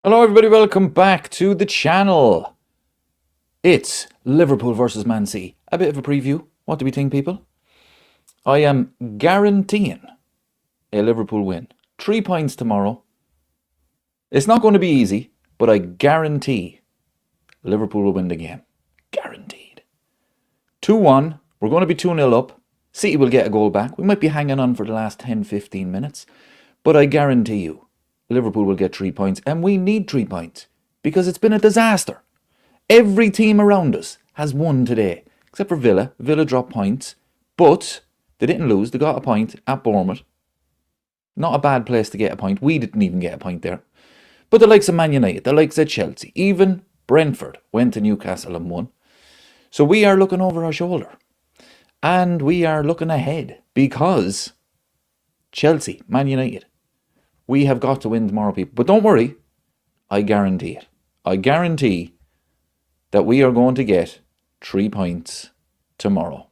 Hello everybody, welcome back to the channel. It's Liverpool versus Man City. A bit of a preview. What do we think, people? I am guaranteeing a Liverpool win. 3 points tomorrow. It's not going to be easy, but I guarantee Liverpool will win the game. Guaranteed. 2-1. We're going to be 2-0 up. City will get a goal back. We might be hanging on for the last 10-15 minutes, but I guarantee you Liverpool will get 3 points, and we need 3 points because it's been a disaster. Every team around us has won today, except for Villa. Villa dropped points, but they didn't lose. They got a point at Bournemouth. Not a bad place to get a point. We didn't even get a point there. But the likes of Man United, the likes of Chelsea, even Brentford went to Newcastle and won. So we are looking over our shoulder. And we are looking ahead because Chelsea, Man United, we have got to win tomorrow, people. But don't worry, I guarantee it. I guarantee that we are going to get 3 points tomorrow.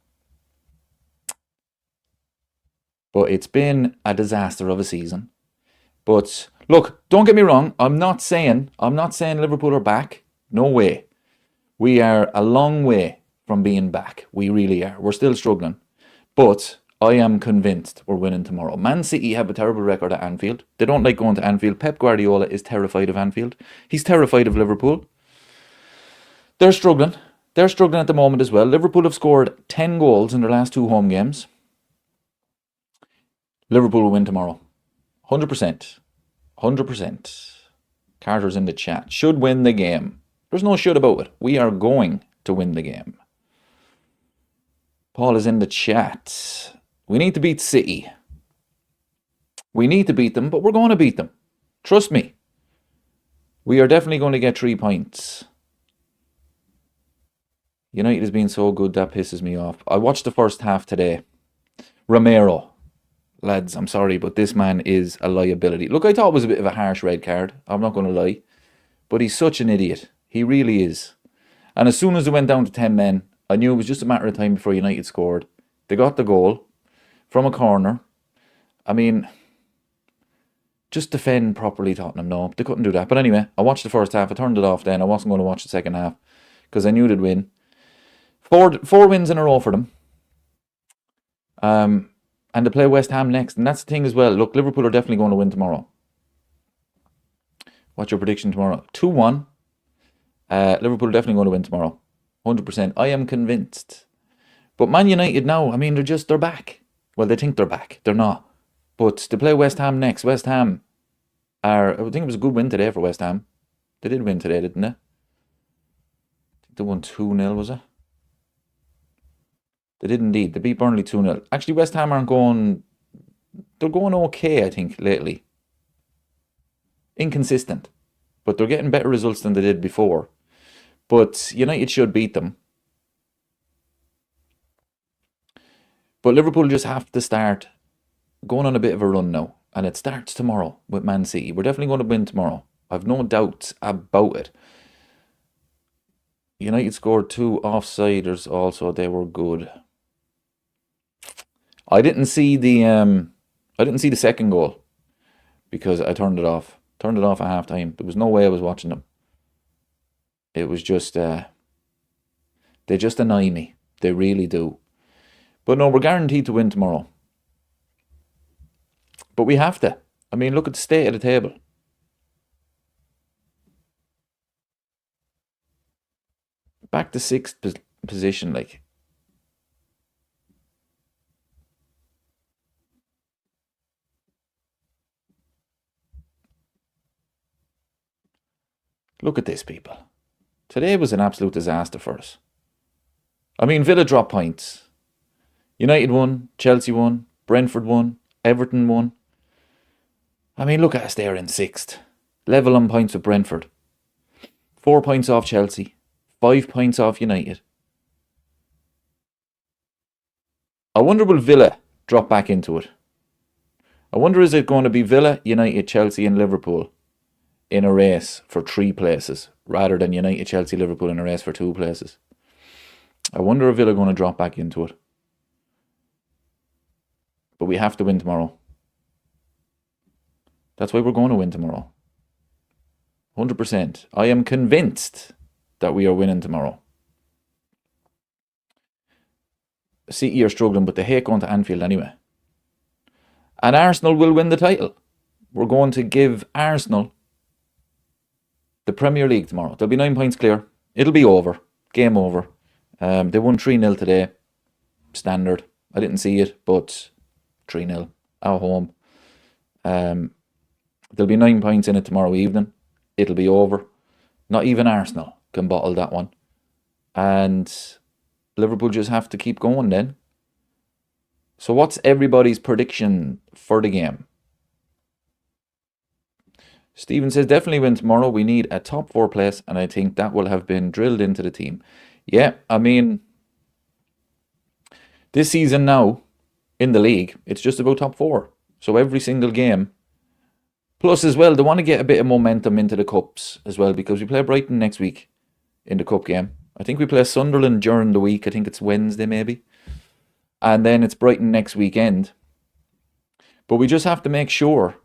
But it's been a disaster of a season. But look, don't get me wrong. I'm not saying Liverpool are back. No way. We are a long way from being back. We really are. We're still struggling. But I am convinced we're winning tomorrow. Man City have a terrible record at Anfield. They don't like going to Anfield. Pep Guardiola is terrified of Anfield. He's terrified of Liverpool. They're struggling. They're struggling at the moment as well. Liverpool have scored 10 goals in their last 2 home games. Liverpool will win tomorrow. 100%. 100%. Carter's in the chat. Should win the game. There's no should about it. We are going to win the game. Paul is in the chat. We need to beat City. We need to beat them, but we're going to beat them. Trust me. We are definitely going to get 3 points. United has been so good, that pisses me off. I watched the first half today. Romero. Lads, I'm sorry, but this man is a liability. Look, I thought it was a bit of a harsh red card. I'm not going to lie. But he's such an idiot. He really is. And as soon as it went down to 10 men, I knew it was just a matter of time before United scored. They got the goal from a corner. I mean, just defend properly, Tottenham. No, they couldn't do that. But anyway, I watched the first half. I turned it off then. I wasn't going to watch the second half because I knew they'd win. Four wins in a row for them. And they play West Ham next. And that's the thing as well. Look, Liverpool are definitely going to win tomorrow. What's your prediction tomorrow? 2-1. Liverpool are definitely going to win tomorrow. 100%. I am convinced. But Man United now, I mean, they're back. Well, they think they're back. They're not. But they play West Ham next. West Ham I think it was a good win today for West Ham. They did win today, didn't they? I think they won 2-0, was it? They did indeed. They beat Burnley 2-0. Actually, West Ham aren't going... They're going okay, I think, lately. Inconsistent. But they're getting better results than they did before. But United should beat them. But Liverpool just have to start going on a bit of a run now. And it starts tomorrow with Man City. We're definitely going to win tomorrow. I've no doubts about it. United scored 2 offsiders also. They were good. I didn't see the second goal because I turned it off. Turned it off at half time. There was no way I was watching them. It was just they just annoy me. They really do. But no, we're guaranteed to win tomorrow. But we have to. I mean, look at the state of the table. Back to 6th position, like. Look at this, people. Today was an absolute disaster for us. I mean, Villa dropped points. United won, Chelsea won, Brentford won, Everton won. I mean, look at us there in 6th. Level on points with Brentford. 4 points off Chelsea. 5 points off United. I wonder will Villa drop back into it? I wonder is it going to be Villa, United, Chelsea and Liverpool in a race for 3 places rather than United, Chelsea, Liverpool in a race for 2 places? I wonder if Villa are going to drop back into it. But we have to win tomorrow. That's why we're going to win tomorrow. 100%. I am convinced that we are winning tomorrow. City are struggling, but they hate going to Anfield anyway. And Arsenal will win the title. We're going to give Arsenal the Premier League tomorrow. They'll be 9 points clear. It'll be over. Game over. They won 3-0 today. Standard. I didn't see it, but 3-0 at home. There'll be 9 points in it tomorrow evening. It'll be over. Not even Arsenal can bottle that one. And Liverpool just have to keep going then. So what's everybody's prediction for the game? Stephen says, definitely win tomorrow. We need a top 4 place, and I think that will have been drilled into the team. Yeah, I mean, this season now, in the league, it's just about top 4. So every single game. Plus as well, they want to get a bit of momentum into the cups as well, because we play Brighton next week in the cup game. I think we play Sunderland during the week. I think it's Wednesday maybe. And then it's Brighton next weekend. But we just have to make sure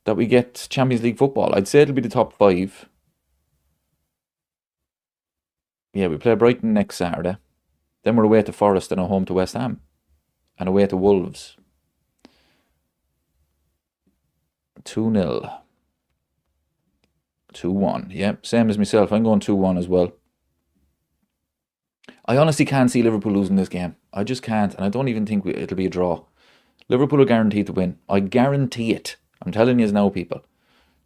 that we get Champions League football. I'd say it'll be the top 5. Yeah, we play Brighton next Saturday. Then we're away to Forest and home to West Ham. And away to Wolves. 2-0. 2-1. Yep, same as myself. I'm going 2-1 as well. I honestly can't see Liverpool losing this game. I just can't. And I don't even think it'll be a draw. Liverpool are guaranteed to win. I guarantee it. I'm telling you now, people.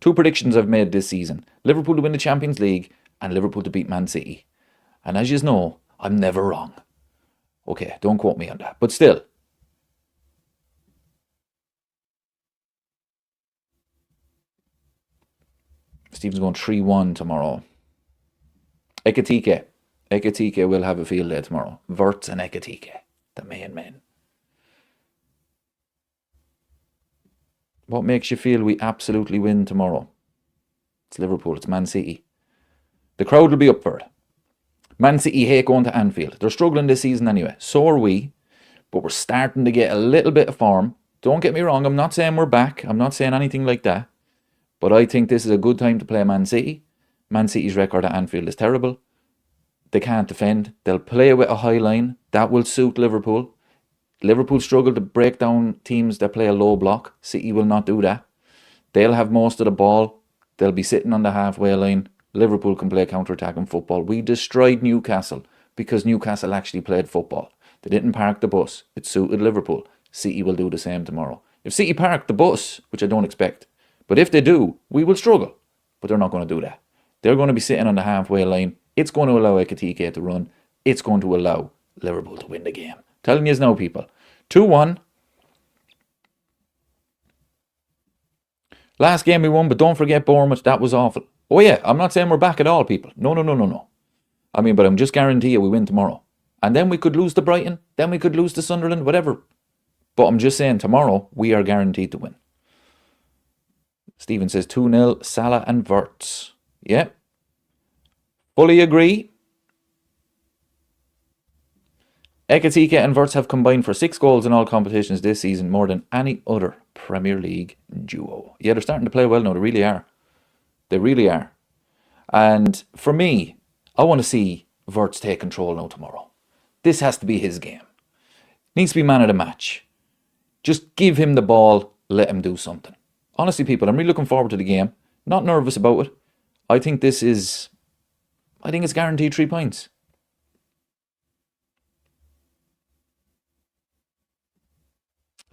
2 predictions I've made this season. Liverpool to win the Champions League and Liverpool to beat Man City. And as you know, I'm never wrong. Okay, don't quote me on that. But still. Stephen's going 3-1 tomorrow. Ekitike. Ekitike will have a field day tomorrow. Wirtz and Ekitike. The main men. What makes you feel we absolutely win tomorrow? It's Liverpool. It's Man City. The crowd will be up for it. Man City hate going to Anfield. They're struggling this season anyway. So are we. But we're starting to get a little bit of form. Don't get me wrong. I'm not saying we're back. I'm not saying anything like that. But I think this is a good time to play Man City. Man City's record at Anfield is terrible. They can't defend. They'll play with a high line. That will suit Liverpool. Liverpool struggle to break down teams that play a low block. City will not do that. They'll have most of the ball. They'll be sitting on the halfway line. Liverpool can play counter-attacking football. We destroyed Newcastle because Newcastle actually played football. They didn't park the bus. It suited Liverpool. City will do the same tomorrow. If City park the bus, which I don't expect, but if they do, we will struggle. But they're not going to do that. They're going to be sitting on the halfway line. It's going to allow Ekitike to run. It's going to allow Liverpool to win the game. Telling you now, people. 2-1. Last game we won, but don't forget Bournemouth. That was awful. Oh yeah, I'm not saying we're back at all, people. No. I mean, but I'm just guaranteeing you we win tomorrow. And then we could lose to Brighton. Then we could lose to Sunderland, whatever. But I'm just saying tomorrow we are guaranteed to win. Stephen says 2-0, Salah and Wirtz. Yep. Fully agree. Ekitike and Wirtz have combined for 6 goals in all competitions this season, more than any other Premier League duo. Yeah, they're starting to play well now. They really are. They really are. And for me, I want to see Wirtz take control now tomorrow. This has to be his game. Needs to be man of the match. Just give him the ball, let him do something. Honestly, people, I'm really looking forward to the game. Not nervous about it. I think it's guaranteed 3 points.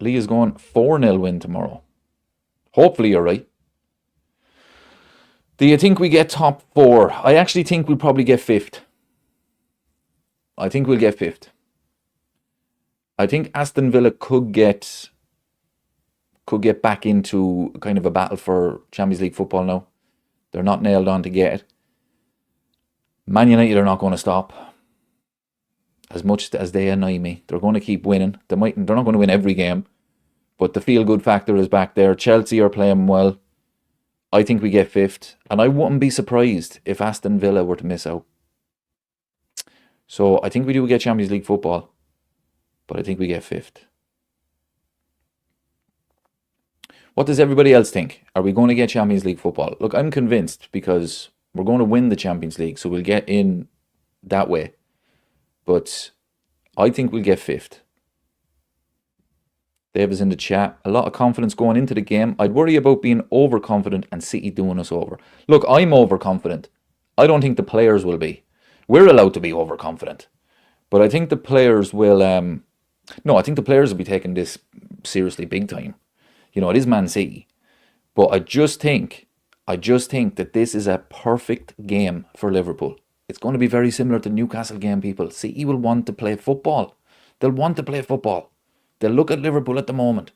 Lee is going 4-0 win tomorrow. Hopefully you're right. Do you think we get top 4? I actually think we'll probably get 5th. I think we'll get 5th. I think Aston Villa could get back into kind of a battle for Champions League football now. They're not nailed on to get it. Man United are not going to stop. As much as they annoy me, they're going to keep winning. They're not going to win every game, but the feel-good factor is back there. Chelsea are playing well. I think we get 5th, and I wouldn't be surprised if Aston Villa were to miss out. So I think we do get Champions League football, but I think we get 5th. What does everybody else think? Are we going to get Champions League football? Look, I'm convinced because we're going to win the Champions League, so we'll get in that way. But I think we'll get 5th. Dave is in the chat. A lot of confidence going into the game. I'd worry about being overconfident and City doing us over. Look, I'm overconfident. I don't think the players will be. We're allowed to be overconfident. But I think the players will... No, I think the players will be taking this seriously big time. You know, it is Man City. But I just think that this is a perfect game for Liverpool. It's going to be very similar to the Newcastle game, people. City will want to play football. They'll want to play football. They'll look at Liverpool at the moment.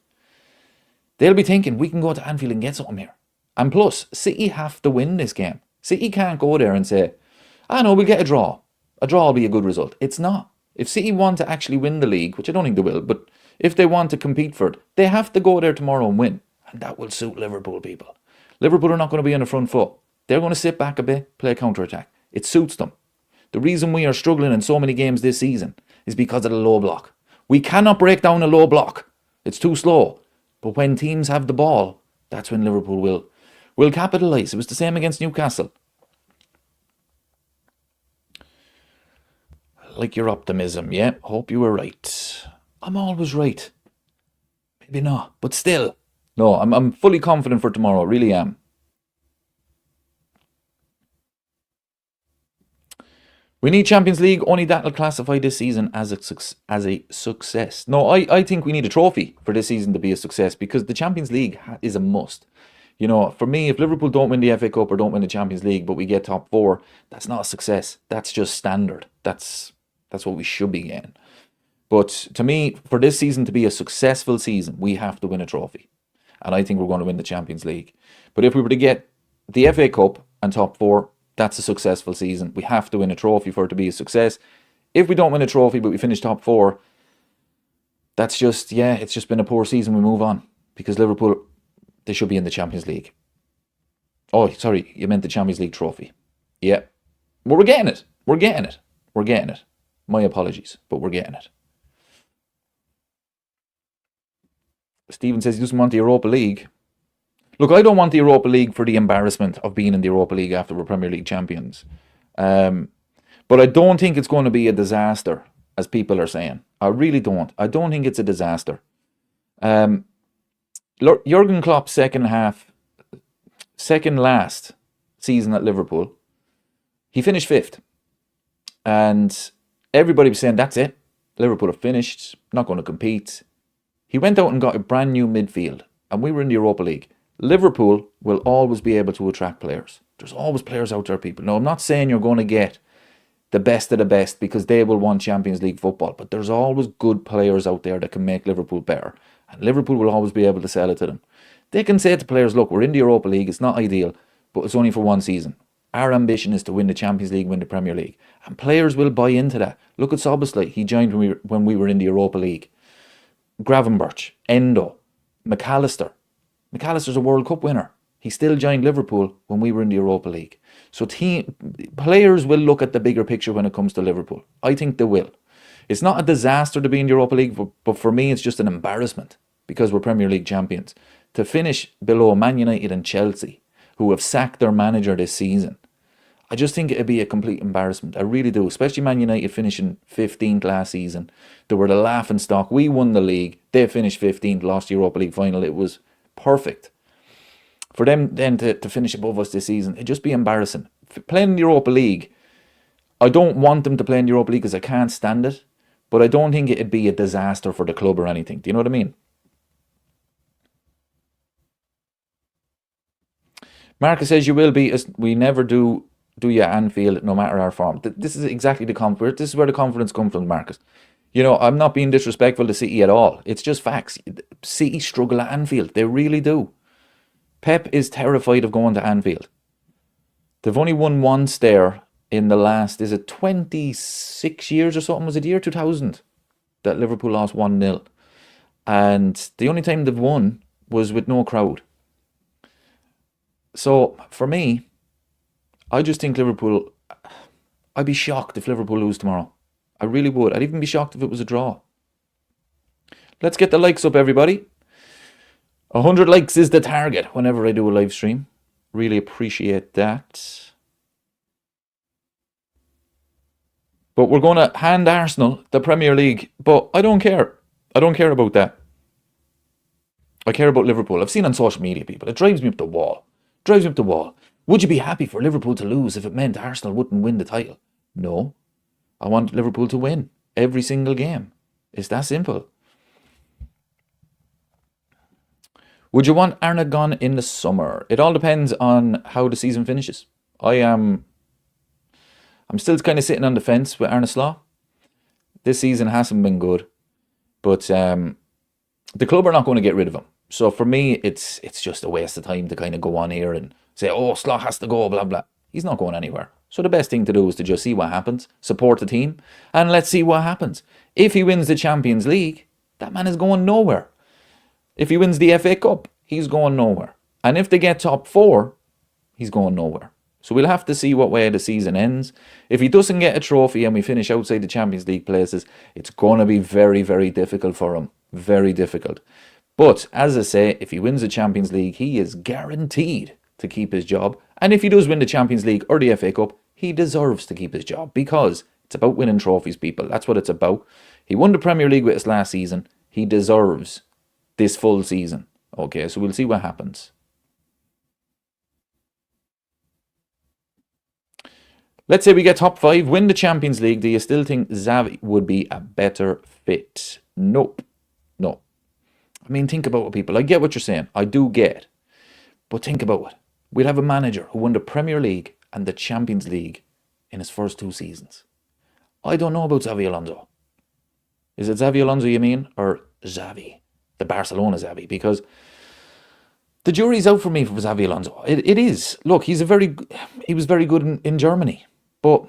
They'll be thinking, we can go to Anfield and get something here. And plus, City have to win this game. City can't go there and say, no, we'll get a draw. A draw will be a good result. It's not. If City want to actually win the league, which I don't think they will, but if they want to compete for it, they have to go there tomorrow and win. And that will suit Liverpool, people. Liverpool are not going to be on the front foot. They're going to sit back a bit, play a counter-attack. It suits them. The reason we are struggling in so many games this season is because of the low block. We cannot break down a low block. It's too slow. But when teams have the ball, that's when Liverpool will capitalise. It was the same against Newcastle. I like your optimism. Yeah, hope you were right. I'm always right. Maybe not, but still. No, I'm fully confident for tomorrow. I really am. We need Champions League. Only that will classify this season as a success. No, I think we need a trophy for this season to be a success because the Champions League is a must. You know, for me, if Liverpool don't win the FA Cup or don't win the Champions League, but we get top 4, that's not a success. That's just standard. That's what we should be getting. But to me, for this season to be a successful season, we have to win a trophy. And I think we're going to win the Champions League. But if we were to get the FA Cup and top 4, that's a successful season. We have to win a trophy for it to be a success. If we don't win a trophy but we finish top 4, that's just, it's just been a poor season. We move on. Because Liverpool, they should be in the Champions League. Oh, sorry, you meant the Champions League trophy. Yeah. Well, we're getting it. We're getting it. We're getting it. My apologies, but we're getting it. Stephen says he doesn't want the Europa League. Look, I don't want the Europa League for the embarrassment of being in the Europa League after we're Premier League champions. But I don't think it's going to be a disaster, as people are saying. I really don't. I don't think it's a disaster. Jurgen Klopp's second last season at Liverpool, he finished 5th. And everybody was saying, that's it. Liverpool have finished, not going to compete. He went out and got a brand new midfield, and we were in the Europa League. Liverpool will always be able to attract players. There's always players out there, people. No, I'm not saying you're going to get the best of the best because they will want Champions League football, but there's always good players out there that can make Liverpool better, and Liverpool will always be able to sell it to them. They can say to players, look, we're in the Europa League, it's not ideal, but it's only for one season. Our ambition is to win the Champions League, win the Premier League, and players will buy into that. Look at Soboszlai, he joined when we were in the Europa League. Gravenberch, Endo, McAllister. McAllister's a World Cup winner. He still joined Liverpool when we were in the Europa League. So players will look at the bigger picture when it comes to Liverpool. I think they will. It's not a disaster to be in the Europa League, but for me it's just an embarrassment because we're Premier League champions. To finish below Man United and Chelsea, who have sacked their manager this season, I just think it'd be a complete embarrassment. I really do, especially Man United finishing 15th last season. They were the laughing stock. We won the league. They finished 15th, lost the Europa League final. It was perfect. For them then to finish above us this season, it'd just be embarrassing. Playing in the Europa League, I don't want them to play in the Europa League because I can't stand it, but I don't think it'd be a disaster for the club or anything. Do you know what I mean? Marcus says you will be. We never do you at Anfield, no matter our form. This is exactly the confidence. This is where the confidence comes from, Marcus. You know, I'm not being disrespectful to City at all. It's just facts. City struggle at Anfield. They really do. Pep is terrified of going to Anfield. They've only won once there in the last, is it 26 years or something? Was it the year 2000 that Liverpool lost 1-0? And the only time they've won was with no crowd. So, for me, I just think Liverpool, I'd be shocked if Liverpool lose tomorrow. I really would. I'd even be shocked if it was a draw. Let's get the likes up, everybody. 100 likes is the target whenever I do a live stream. Really appreciate that. But we're going to hand Arsenal the Premier League. But I don't care. I don't care about that. I care about Liverpool. I've seen on social media, people, it drives me up the wall. Drives me up the wall. Would you be happy for Liverpool to lose if it meant Arsenal wouldn't win the title? No. I want Liverpool to win every single game. It's that simple. Would you want Arne gone in the summer? It all depends on how the season finishes. I'm still kind of sitting on the fence with Arne Slot. This season hasn't been good, but the club are not going to get rid of him. So for me, it's just a waste of time to kind of go on here and say, oh, Slot has to go, blah, blah. He's not going anywhere. So the best thing to do is to just see what happens, support the team, and let's see what happens. If he wins the Champions League, that man is going nowhere. If he wins the FA Cup, he's going nowhere. And if they get top 4, he's going nowhere. So we'll have to see what way the season ends. If he doesn't get a trophy and we finish outside the Champions League places, it's going to be very, very difficult for him. Very difficult. But, as I say, if he wins the Champions League, he is guaranteed to keep his job. And if he does win the Champions League or the FA Cup, he deserves to keep his job. Because it's about winning trophies, people. That's what it's about. He won the Premier League with us last season. He deserves this full season. Okay, so we'll see what happens. Let's say we get top 5, win the Champions League. Do you still think Xavi would be a better fit? Nope. No. I mean, think about it, people. I get what you're saying. I do get. But think about it. We'll have a manager who won the Premier League and the Champions League in his first 2 seasons. I don't know about Xavi Alonso. Is it Xavi Alonso you mean? Or Xavi? The Barcelona Xavi? Because the jury's out for me for Xavi Alonso. It is. Look, he was very good in Germany. But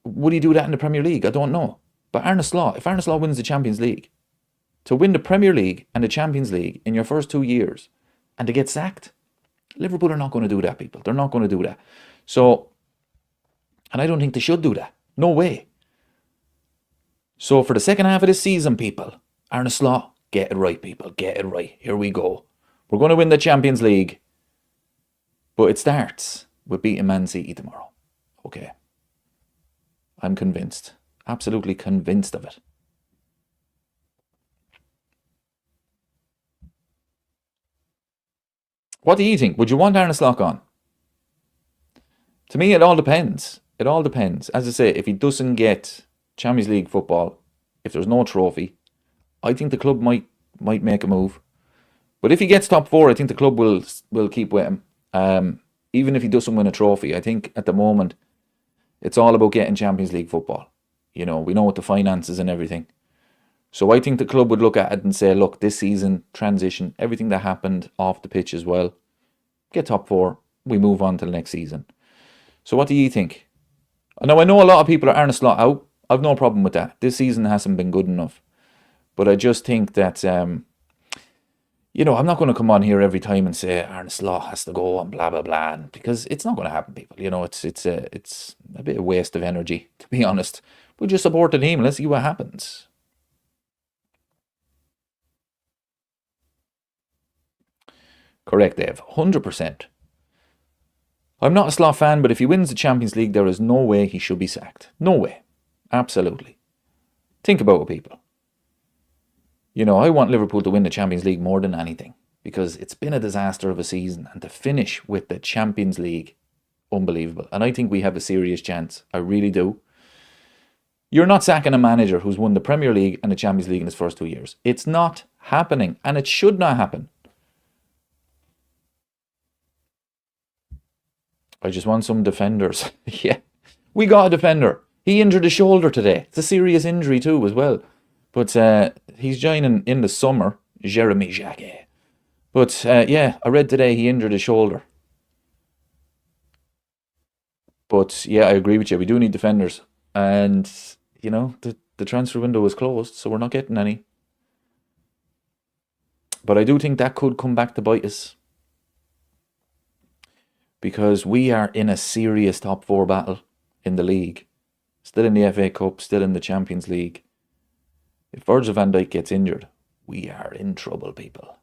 would he do that in the Premier League? I don't know. But Arne Slot, if Arne Slot wins the Champions League, to win the Premier League and the Champions League in your first 2 years and to get sacked, Liverpool are not going to do that, people. They're not going to do that. So, and I don't think they should do that. No way. So for the second half of this season, people, Arne Slot, get it right, people. Get it right. Here we go. We're going to win the Champions League. But it starts with beating Man City tomorrow. Okay. I'm convinced. Absolutely convinced of it. What do you think? Would you want Arne Slot on? To me, it all depends. It all depends. As I say, if he doesn't get Champions League football, if there's no trophy, I think the club might make a move. But if he gets top 4, I think the club will keep with him. Even if he doesn't win a trophy, I think at the moment it's all about getting Champions League football. You know, we know what the finances and everything. So I think the club would look at it and say, look, this season, transition, everything that happened off the pitch as well, get top 4, we move on to the next season. So what do you think? Now, I know a lot of people are Arne Slot out. I've no problem with that. This season hasn't been good enough. But I just think that, you know, I'm not going to come on here every time and say Arne Slot has to go and blah, blah, blah. Because it's not going to happen, people. You know, it's a bit of waste of energy, to be honest. We'll just support the team and let's see what happens. Correct, Dave. 100%. I'm not a Slot fan, but if he wins the Champions League, there is no way he should be sacked. No way. Absolutely. Think about it, people. You know, I want Liverpool to win the Champions League more than anything because it's been a disaster of a season, and to finish with the Champions League, unbelievable. And I think we have a serious chance. I really do. You're not sacking a manager who's won the Premier League and the Champions League in his first 2 years. It's not happening, and it should not happen. I just want some defenders. Yeah, we got a defender. He injured his shoulder today. It's a serious injury too as well. But he's joining in the summer, Jeremy Jacquet. But yeah, I read today he injured his shoulder. But yeah, I agree with you. We do need defenders. And, you know, the transfer window is closed, so we're not getting any. But I do think that could come back to bite us. Because we are in a serious top 4 battle in the league. Still in the FA Cup, still in the Champions League. If Virgil van Dijk gets injured, we are in trouble, people.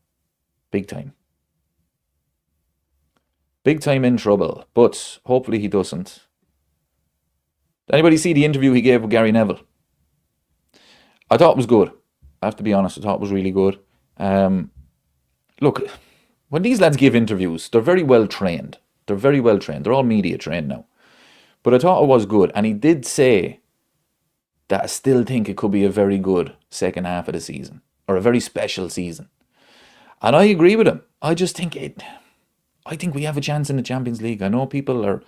Big time. Big time in trouble, but hopefully he doesn't. Did anybody see the interview he gave with Gary Neville? I thought it was good. I have to be honest, I thought it was really good. Look, when these lads give interviews, they're very well trained. They're very well trained. They're all media trained now. But I thought it was good. And he did say that I still think it could be a very good second half of the season. Or a very special season. And I agree with him. I just think I think we have a chance in the Champions League. I know people are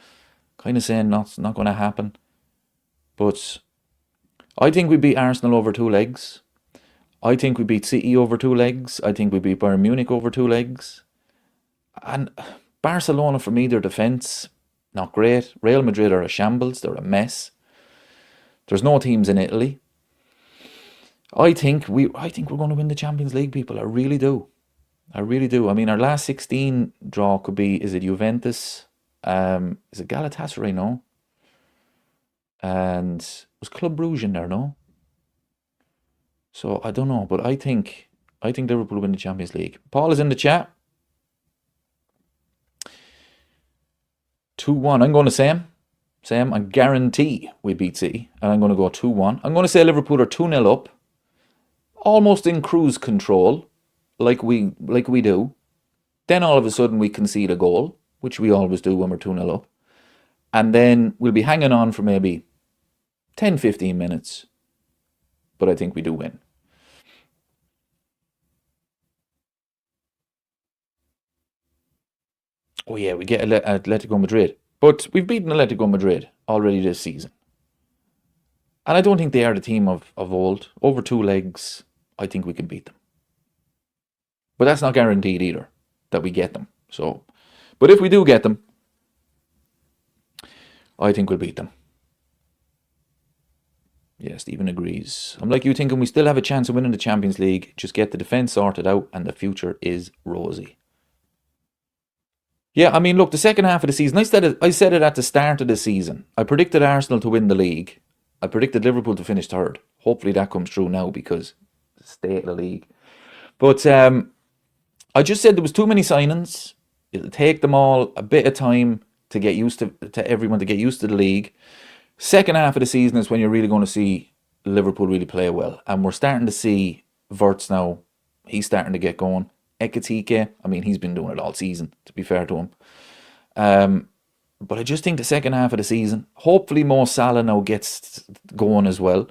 kind of saying that's not going to happen. But I think we beat Arsenal over 2 legs. I think we beat City over 2 legs. I think we beat Bayern Munich over 2 legs. And Barcelona, for me, their defence, not great. Real Madrid are a shambles. They're a mess. There's no teams in Italy. I think we're going to win the Champions League, people. I really do. I really do. I mean, our last 16 draw could be, is it Juventus? Is it Galatasaray? No. And was Club Brugge in there? No. So I don't know, but I think Liverpool will win the Champions League. Paul is in the chat. 2-1. I'm going to Sam. I guarantee we beat City, and I'm going to go 2-1. I'm going to say Liverpool are 2-0 up, almost in cruise control, like we do. Then all of a sudden we concede a goal, which we always do when we're 2-0 up. And then we'll be hanging on for maybe 10-15 minutes. But I think we do win. Oh yeah, we get Atletico Madrid. But we've beaten Atletico Madrid already this season. And I don't think they are the team of old. Over 2 legs, I think we can beat them. But that's not guaranteed either, that we get them. So, but if we do get them, I think we'll beat them. Yeah, Stephen agrees. I'm like you, thinking we still have a chance of winning the Champions League. Just get the defence sorted out and the future is rosy. Yeah, I mean, look, the second half of the season, I said it at the start of the season. I predicted Arsenal to win the league. I predicted Liverpool to finish 3rd. Hopefully that comes true now because the state of the league. But I just said there was too many signings. It'll take them all a bit of time to get used to everyone to get used to the league. Second half of the season is when you're really going to see Liverpool really play well. And we're starting to see Wirtz now. He's starting to get going. Ekitike, I mean, he's been doing it all season, to be fair to him. But I just think the second half of the season, hopefully Mo Salah now gets going as well.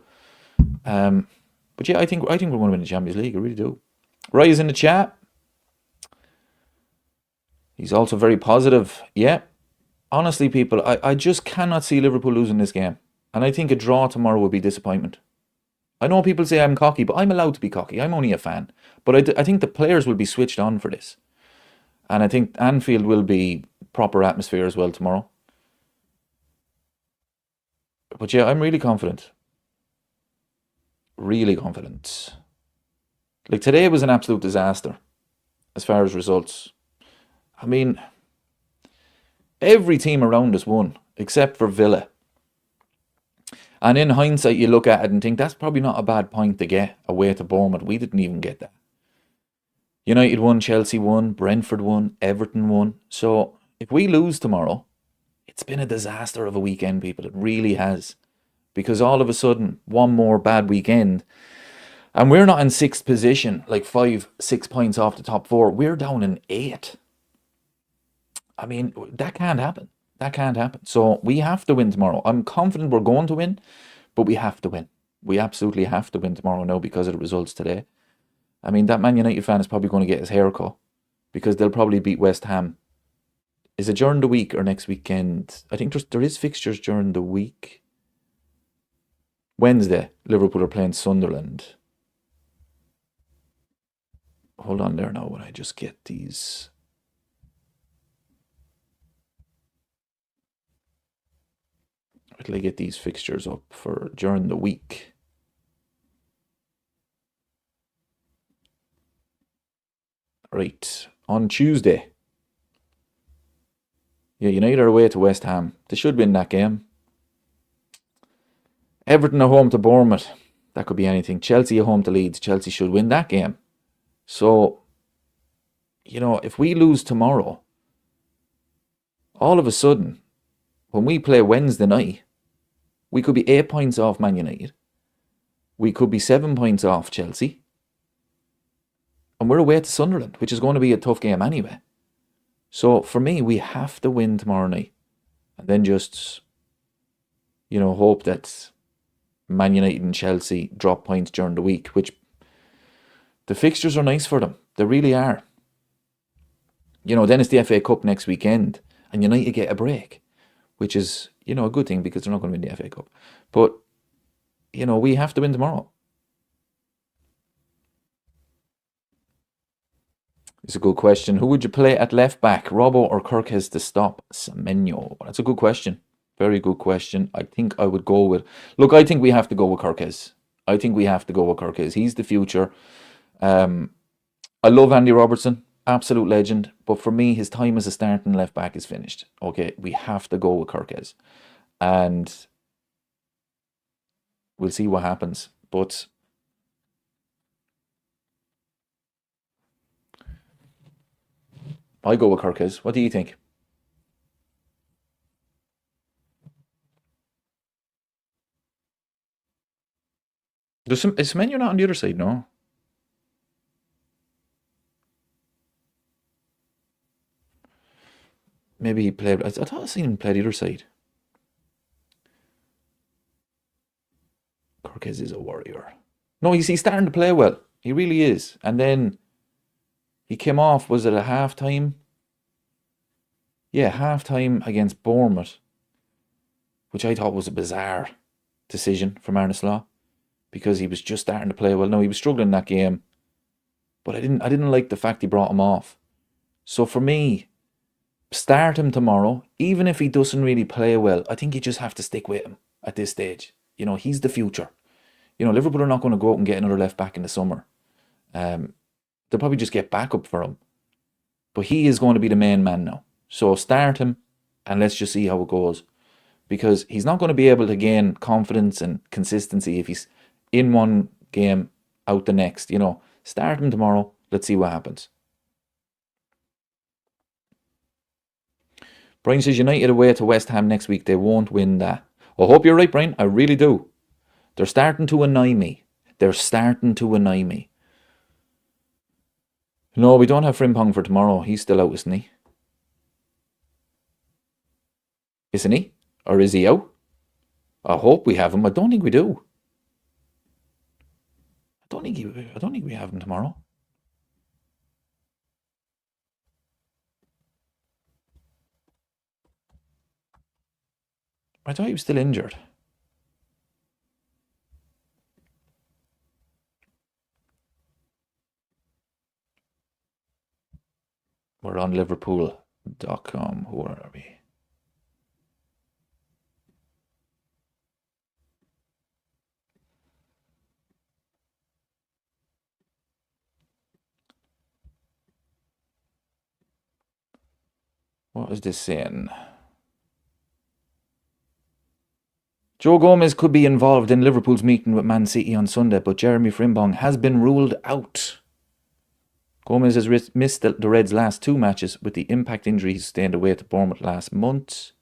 But yeah, I think we're going to win the Champions League. I really do. Ray is in the chat. He's also very positive. Yeah. Honestly, people, I just cannot see Liverpool losing this game. And I think a draw tomorrow would be disappointment. I know people say I'm cocky, but I'm allowed to be cocky. I'm only a fan. But I think the players will be switched on for this. And I think Anfield will be proper atmosphere as well tomorrow. But yeah, I'm really confident. Really confident. Like today was an absolute disaster as far as results. I mean, every team around us won except for Villa. And in hindsight, you look at it and think that's probably not a bad point to get away to Bournemouth. We didn't even get that. United won, Chelsea won, Brentford won, Everton won. So if we lose tomorrow, it's been a disaster of a weekend, people. It really has. Because all of a sudden, one more bad weekend, and we're not in 6th position, like 5-6 points off the top 4. We're down in 8. I mean, that can't happen. That can't happen. So we have to win tomorrow. I'm confident we're going to win, but we have to win. We absolutely have to win tomorrow now because of the results today. I mean, that Man United fan is probably going to get his hair cut because they'll probably beat West Ham. Is it during the week or next weekend? I think there is fixtures during the week. Wednesday, Liverpool are playing Sunderland. Hold on there now when I just get these. Wait till I get these fixtures up for during the week. Right, on Tuesday. Yeah, United are away to West Ham. They should win that game. Everton are home to Bournemouth. That could be anything. Chelsea are home to Leeds. Chelsea should win that game. So, if we lose tomorrow, all of a sudden, when we play Wednesday night, we could be 8 points off Man United. We could be 7 points off Chelsea. And we're away to Sunderland, which is going to be a tough game anyway. So for me, we have to win tomorrow night. And then just, hope that Man United and Chelsea drop points during the week, which the fixtures are nice for them. They really are. Then it's the FA Cup next weekend, and United get a break, which is, a good thing because they're not going to win the FA Cup. But, we have to win tomorrow. It's a good question. Who would you play at left back, Robbo or Kirkes to stop Semenyo? That's a good question. Very good question. I think I would go with... Look, I think we have to go with Kirkes. He's the future. I love Andy Robertson. Absolute legend. But for me, his time as a starting left back is finished. Okay, we have to go with Kirkes. And we'll see what happens. But... I go with Kirkes. What do you think? Is Semenyo not on the other side? No. Maybe he played... I thought I seen him play the other side. Kirkes is a warrior. No, he's starting to play well. He really is. And then... he came off, was it a half-time? Yeah, half-time against Bournemouth, which I thought was a bizarre decision from Arne Slot, because he was just starting to play well. No, he was struggling in that game, but I didn't like the fact he brought him off. So for me, start him tomorrow, even if he doesn't really play well. I think you just have to stick with him at this stage. He's the future. Liverpool are not going to go out and get another left back in the summer. They'll probably just get backup for him. But he is going to be the main man now. So start him and let's just see how it goes. Because he's not going to be able to gain confidence and consistency if he's in one game, out the next. Start him tomorrow. Let's see what happens. Brian says United away to West Ham next week. They won't win that. I hope you're right, Brian. I really do. They're starting to annoy me. No, we don't have Frimpong for tomorrow. He's still out, isn't he? Isn't he? Or is he out? I hope we have him. I don't think we do. I don't think we have him tomorrow. I thought he was still injured. We're on Liverpool.com. Who are we? What is this saying? Joe Gomez could be involved in Liverpool's meeting with Man City on Sunday, but Jeremy Frimpong has been ruled out. Gomez has missed the Reds' last two matches with the impact injury he sustained away to Bournemouth last month.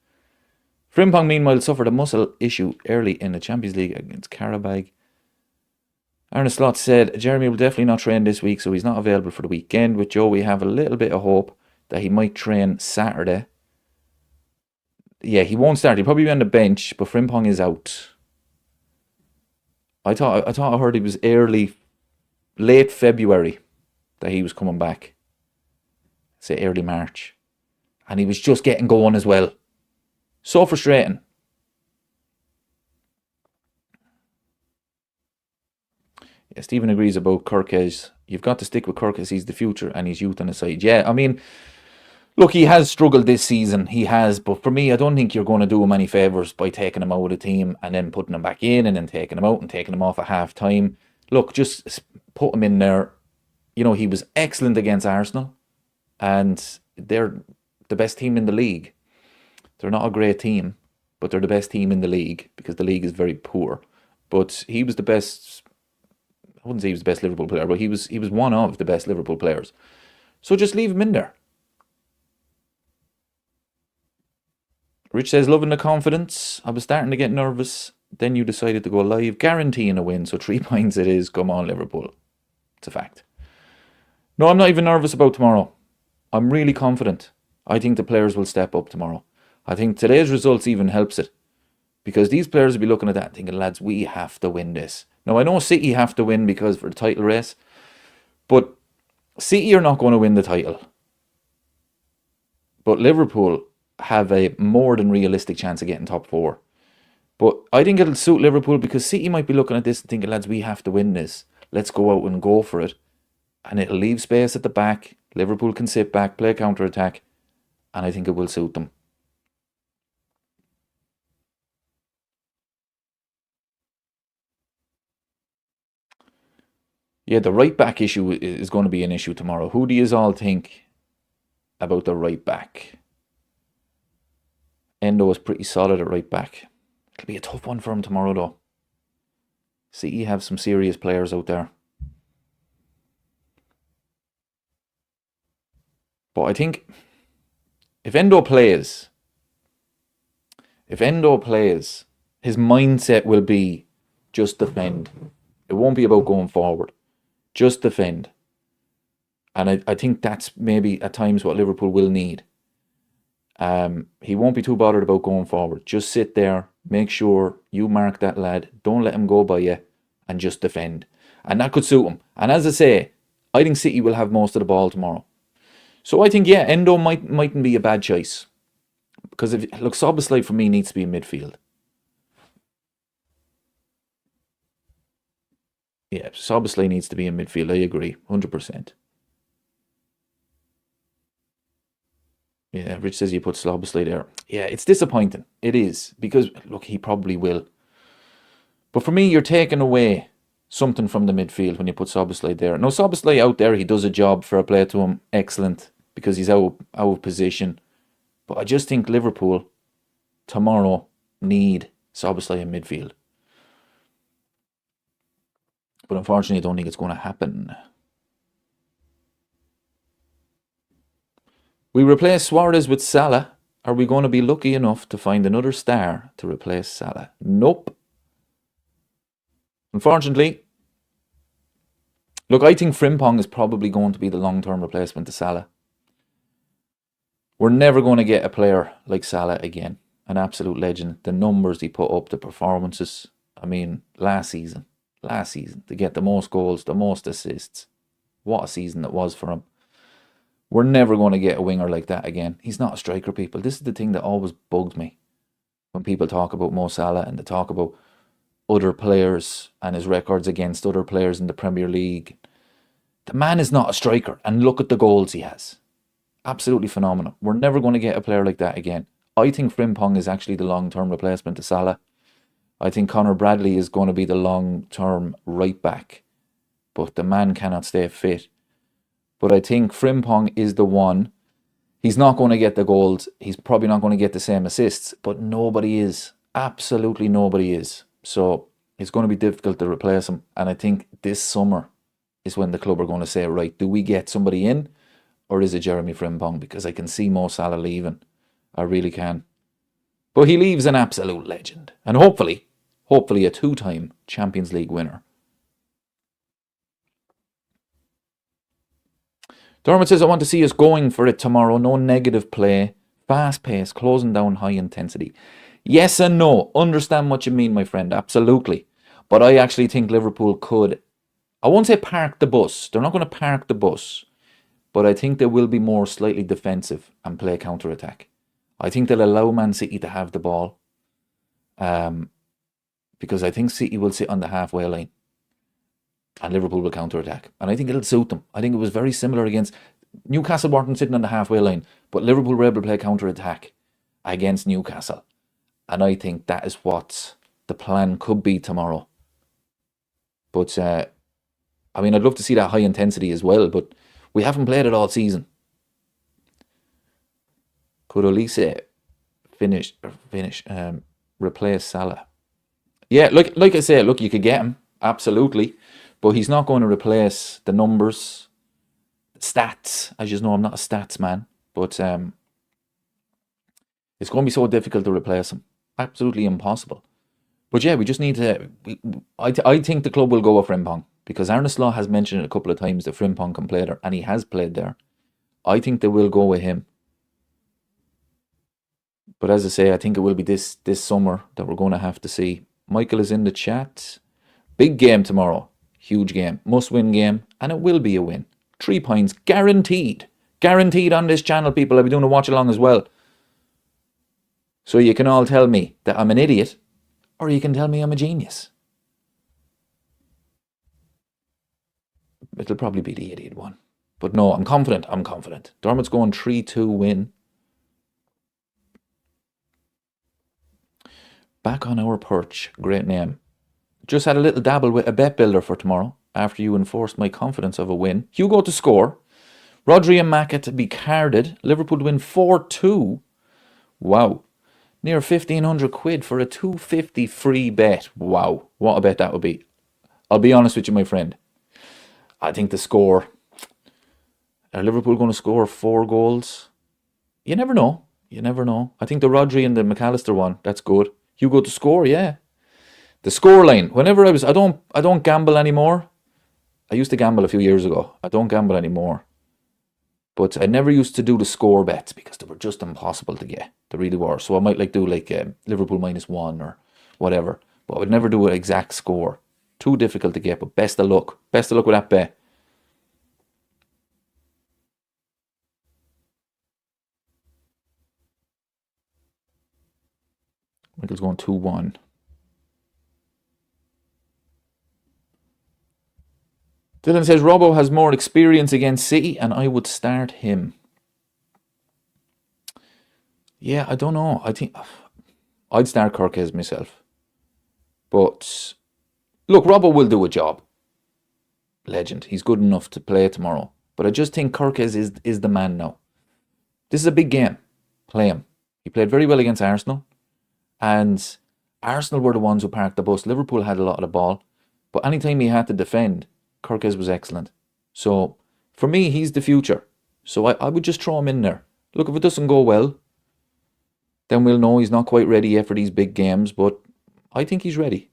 Frimpong, meanwhile, suffered a muscle issue early in the Champions League against Karabakh. Arne Slot said Jeremy will definitely not train this week, so he's not available for the weekend. With Joe, we have a little bit of hope that he might train Saturday. Yeah, he won't start. He'll probably be on the bench, but Frimpong is out. I thought I heard he was late February that he was coming back. Say early March. And he was just getting going as well. So frustrating. Yeah, Stephen agrees about Kirkes. You've got to stick with Kirkes. He's the future and he's youth on the side. Yeah, I mean, look, he has struggled this season. He has. But for me, I don't think you're going to do him any favours by taking him out of the team and then putting him back in and then taking him out and taking him off at half time. Look, just put him in there. He was excellent against Arsenal. And they're the best team in the league. They're not a great team, but they're the best team in the league because the league is very poor. But he was the best... I wouldn't say he was the best Liverpool player, but he was one of the best Liverpool players. So just leave him in there. Rich says, loving the confidence. I was starting to get nervous. Then you decided to go live. Guaranteeing a win. So 3 points it is. Come on, Liverpool. It's a fact. No, I'm not even nervous about tomorrow. I'm really confident. I think the players will step up tomorrow. I think today's results even helps it. Because these players will be looking at that thinking, lads, we have to win this. Now, I know City have to win because for the title race. But City are not going to win the title. But Liverpool have a more than realistic chance of getting top 4. But I think it'll suit Liverpool because City might be looking at this and thinking, lads, we have to win this. Let's go out and go for it. And it'll leave space at the back. Liverpool can sit back, play counter-attack. And I think it will suit them. Yeah, the right back issue is going to be an issue tomorrow. Who do you all think about the right back? Endo is pretty solid at right back. It'll be a tough one for him tomorrow, though. City have some serious players out there. But I think if Endo plays, his mindset will be just defend. It won't be about going forward. Just defend. And I think that's maybe at times what Liverpool will need. He won't be too bothered about going forward. Just sit there, make sure you mark that lad, don't let him go by you, and just defend. And that could suit him. And as I say, I think City will have most of the ball tomorrow. So I think, yeah, Endo mightn't be a bad choice. Because, look, Soboszlai for me needs to be in midfield. Yeah, Soboszlai needs to be in midfield, I agree, 100%. Yeah, Rich says you put Soboszlai there. Yeah, it's disappointing. It is. Because, look, he probably will. But for me, you're taking away something from the midfield when you put Soboszlai there. No, Soboszlai out there, he does a job, fair play to him. Excellent. Because he's out of position. But I just think Liverpool tomorrow need Soboszlai in midfield. But unfortunately, I don't think it's going to happen. We replace Suarez with Salah. Are we going to be lucky enough to find another star to replace Salah? Nope. Unfortunately, look, I think Frimpong is probably going to be the long-term replacement to Salah. We're never going to get a player like Salah again. An absolute legend. The numbers he put up, the performances. I mean, last season, to get the most goals, the most assists. What a season it was for him. We're never going to get a winger like that again. He's not a striker, people. This is the thing that always bugs me. When people talk about Mo Salah and they talk about other players and his records against other players in the Premier League. The man is not a striker. And look at the goals he has. Absolutely phenomenal. We're never going to get a player like that again. I think Frimpong is actually the long-term replacement to Salah. I think Conor Bradley is going to be the long-term right back. But the man cannot stay fit. But I think Frimpong is the one. He's not going to get the goals. He's probably not going to get the same assists. But nobody is. Absolutely nobody is. So it's going to be difficult to replace him. And I think this summer is when the club are going to say, right, do we get somebody in? Or is it Jeremy Frimpong? Because I can see Mo Salah leaving. I really can. But he leaves an absolute legend. And hopefully a 2-time Champions League winner. Dermot says, I want to see us going for it tomorrow. No negative play. Fast pace. Closing down high intensity. Yes and no. Understand what you mean, my friend. Absolutely. But I actually think Liverpool could, I won't say park the bus. They're not going to park the bus. But I think they will be more slightly defensive and play counter-attack. I think they'll allow Man City to have the ball. Because I think City will sit on the halfway line. And Liverpool will counter-attack. And I think it'll suit them. I think it was very similar against Newcastle weren't sitting on the halfway line. But Liverpool were able to play counter-attack against Newcastle. And I think that is what the plan could be tomorrow. But, I mean, I'd love to see that high intensity as well. But we haven't played it all season. Could Olise replace Salah? Yeah, like I say, look, you could get him. Absolutely. But he's not going to replace the numbers, the stats. As you know, I'm not a stats man, but it's going to be so difficult to replace him. Absolutely impossible. But yeah, we just need to. I think the club will go with Frimpong because Arne Slot has mentioned it a couple of times that Frimpong can play there, and he has played there. I think they will go with him. But as I say, I think it will be this summer that we're going to have to see. Michael is in the chat. Big game tomorrow. Huge game. Must-win game. And it will be a win. 3 points. Guaranteed. Guaranteed on this channel, people. I'll be doing a watch-along as well. So you can all tell me that I'm an idiot. Or you can tell me I'm a genius. It'll probably be the idiot one. But no, I'm confident. I'm confident. Dermot's going 3-2 win. Back on our perch. Great name. Just had a little dabble with a bet builder for tomorrow after you enforced my confidence of a win. Hugo to score. Rodri and Maka to be carded. Liverpool to win 4-2. Wow. Near 1,500 quid for a 250 free bet. Wow. What a bet that would be. I'll be honest with you, my friend. I think the score... Are Liverpool going to score 4 goals? You never know. You never know. I think the Rodri and the McAllister one, that's good. Hugo to score, yeah. The scoreline. Whenever I don't gamble anymore. I used to gamble a few years ago. I don't gamble anymore. But I never used to do the score bets because they were just impossible to get. They really were. So I might do Liverpool -1 or whatever. But I would never do an exact score. Too difficult to get, but best of luck. Best of luck with that bet. Michael's going 2-1. Dylan says Robbo has more experience against City and I would start him. Yeah, I don't know. I think I'd start Kirkes myself. But look, Robbo will do a job. Legend. He's good enough to play tomorrow. But I just think Kirkes is the man now. This is a big game. Play him. He played very well against Arsenal. And Arsenal were the ones who parked the bus. Liverpool had a lot of the ball. But anytime he had to defend, Kirkes was excellent. So, for me, he's the future. So I would just throw him in there. Look, if it doesn't go well, then we'll know he's not quite ready yet for these big games. But I think he's ready.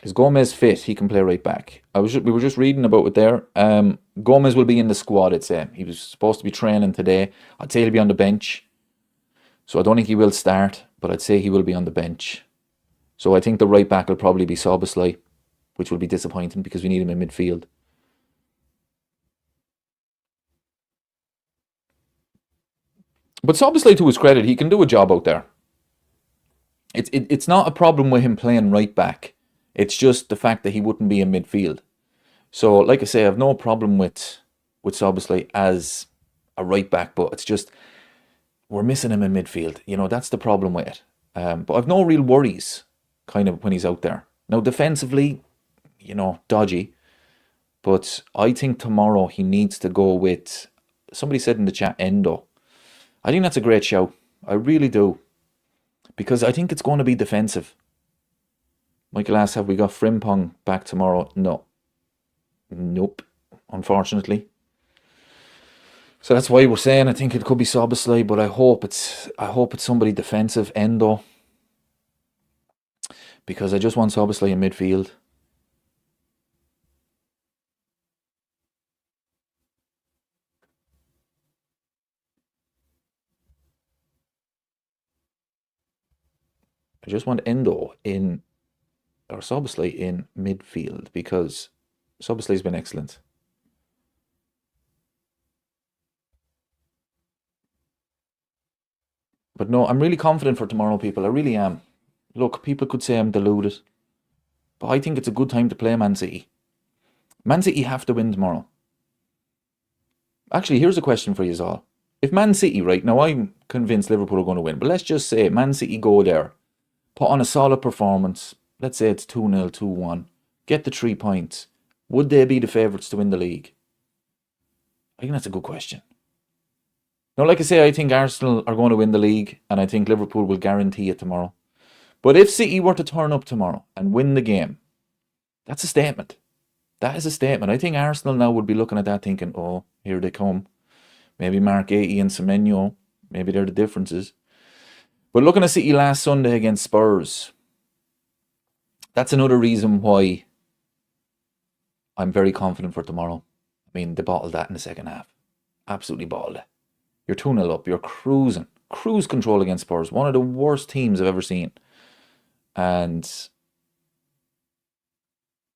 Is Gomez fit? He can play right back. We were just reading about it there. Gomez will be in the squad, I'd say. He was supposed to be training today. I'd say he'll be on the bench. So I don't think he will start, but I'd say he will be on the bench. So I think the right back will probably be Soboszlai, which will be disappointing because we need him in midfield. But Soboszlai, to his credit, he can do a job out there. It's not a problem with him playing right back. It's just the fact that he wouldn't be in midfield. So, like I say, I have no problem with Soboszlai as a right back, but it's just we're missing him in midfield. You know, that's the problem with it. But I've no real worries kind of when he's out there. Now, defensively, you know, dodgy. But I think tomorrow he needs to go with, somebody said in the chat, Endo. I think that's a great shout. I really do. Because I think it's going to be defensive. Michael asks, have we got Frimpong back tomorrow? No. Nope. Unfortunately. So that's why we're saying I think it could be Soboszlai, but I hope it's somebody defensive, Endo. Because I just want Soboszlai in midfield. I just want Endo in, or Soboszlai in midfield, because Soboszlai's been excellent. But no, I'm really confident for tomorrow, people. I really am. Look, people could say I'm deluded, but I think it's a good time to play Man City. Man City have to win tomorrow. Actually, here's a question for you all. If Man City, right, now I'm convinced Liverpool are going to win, but let's just say Man City go there, put on a solid performance, let's say it's 2-0, 2-1, get the 3 points, would they be the favourites to win the league? I think that's a good question. Now, like I say, I think Arsenal are going to win the league, and I think Liverpool will guarantee it tomorrow. But if City were to turn up tomorrow and win the game, that's a statement. That is a statement. I think Arsenal now would be looking at that thinking, oh, here they come. Maybe Mark Gatey and Semenyo, maybe they're the differences. But looking at City last Sunday against Spurs, that's another reason why I'm very confident for tomorrow. I mean, they bottled that in the second half. Absolutely bottled it. You're 2-0 up. You're cruising. Cruise control against Spurs. One of the worst teams I've ever seen. And